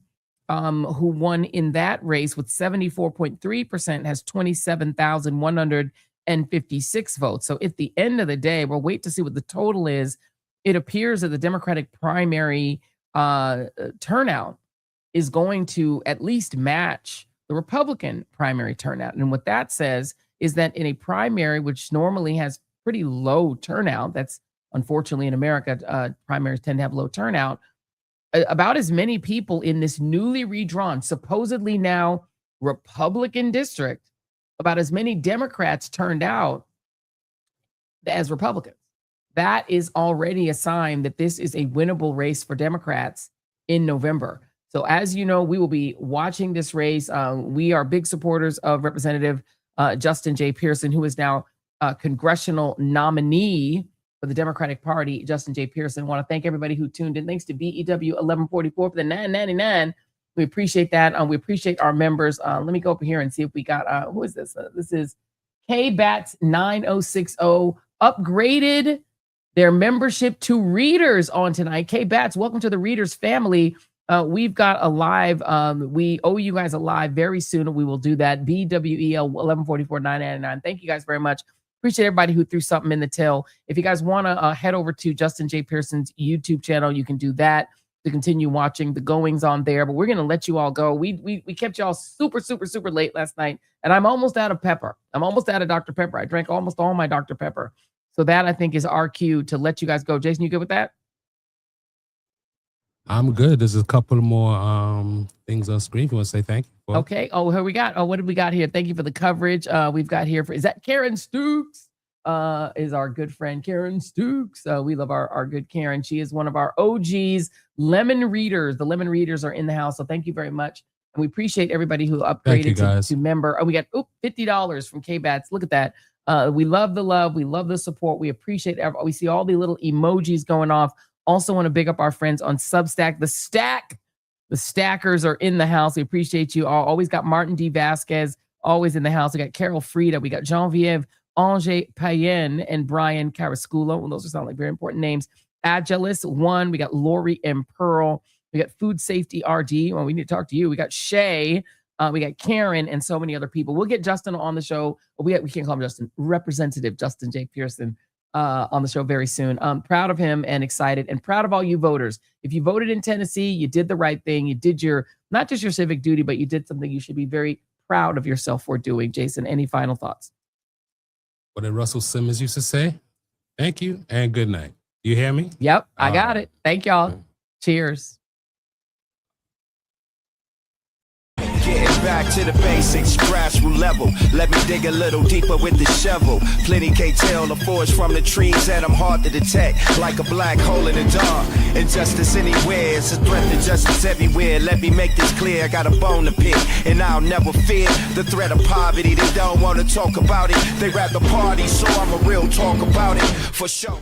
who won in that race with 74.3%, has 27,156 votes. So at the end of the day, we'll wait to see what the total is. It appears that the Democratic primary turnout is going to at least match the Republican primary turnout. And what that says is that in a primary, which normally has pretty low turnout, that's unfortunately in America, primaries tend to have low turnout, about as many people in this newly redrawn, supposedly now Republican district, about as many Democrats turned out as Republicans. That is already a sign that this is a winnable race for Democrats in November. So as you know, we will be watching this race. We are big supporters of Representative Justin J. Pearson, who is now a congressional nominee for the Democratic Party. Justin J. Pearson. I want to thank everybody who tuned in. Thanks to BEW 1144 for the $9.99. We appreciate that. We appreciate our members. Let me go up here and see if we got, who is this? This is KBATS 9060 upgraded their membership to readers on tonight. KBATS, welcome to the readers family. We've got a live, we owe you guys a live very soon. We will do that. BWEL 1144 999. Thank you guys very much. Appreciate everybody who threw something in the till. If you guys want to head over to Justin J. Pearson's YouTube channel, you can do that to continue watching the goings on there. But we're going to let you all go. We kept y'all super, super, super late last night, and I'm almost out of pepper. I'm almost out of Dr. Pepper. I drank almost all my Dr. Pepper. So that, I think, is our cue to let you guys go. Jason, you good with that? I'm good. There's a couple more things on screen. If you want to say thank you for. Okay. Oh, here we got. Oh, what did we got here? Thank you for the coverage. We've got here is that Karen Stooks? Is our good friend Karen Stooks. We love our good Karen. She is one of our OGs, Lemon Readers. The Lemon Readers are in the house. So thank you very much. And we appreciate everybody who upgraded to member. Oh, we got $50 from KBATS. Look at that. We love the love. We love the support. We appreciate we see all the little emojis going off. Also want to big up our friends on Substack. The Stackers are in the house. We appreciate you all. Always got Martin D. Vasquez, always in the house. We got Carol Frida. We got Genevieve Angers Payen and Brian Carasculo. Well, those sound like very important names. Agilis 1. We got Lori and Pearl. We got Food Safety RD. Well, we need to talk to you. We got Shay. We got Karen and so many other people. We'll get Justin on the show. We can't call him Justin. Representative Justin J. Pearson on the show very soon. I'm proud of him and excited and proud of all you voters. If you voted in Tennessee, you did the right thing. You did not just your civic duty, but you did something you should be very proud of yourself for doing. Jason, any final thoughts? What did Russell Simmons used to say? Thank you and good night. You hear me? Yep, I got it. Thank y'all. Cheers. Getting back to the basics, grassroots level. Let me dig a little deeper with the shovel. Plenty can't tell the forest from the trees, and I'm hard to detect, like a black hole in the dark. Injustice anywhere, it's a threat to justice everywhere. Let me make this clear, I got a bone to pick, and I'll never fear the threat of poverty. They don't want to talk about it, they rather party, so I'm a real talk about it, for sure.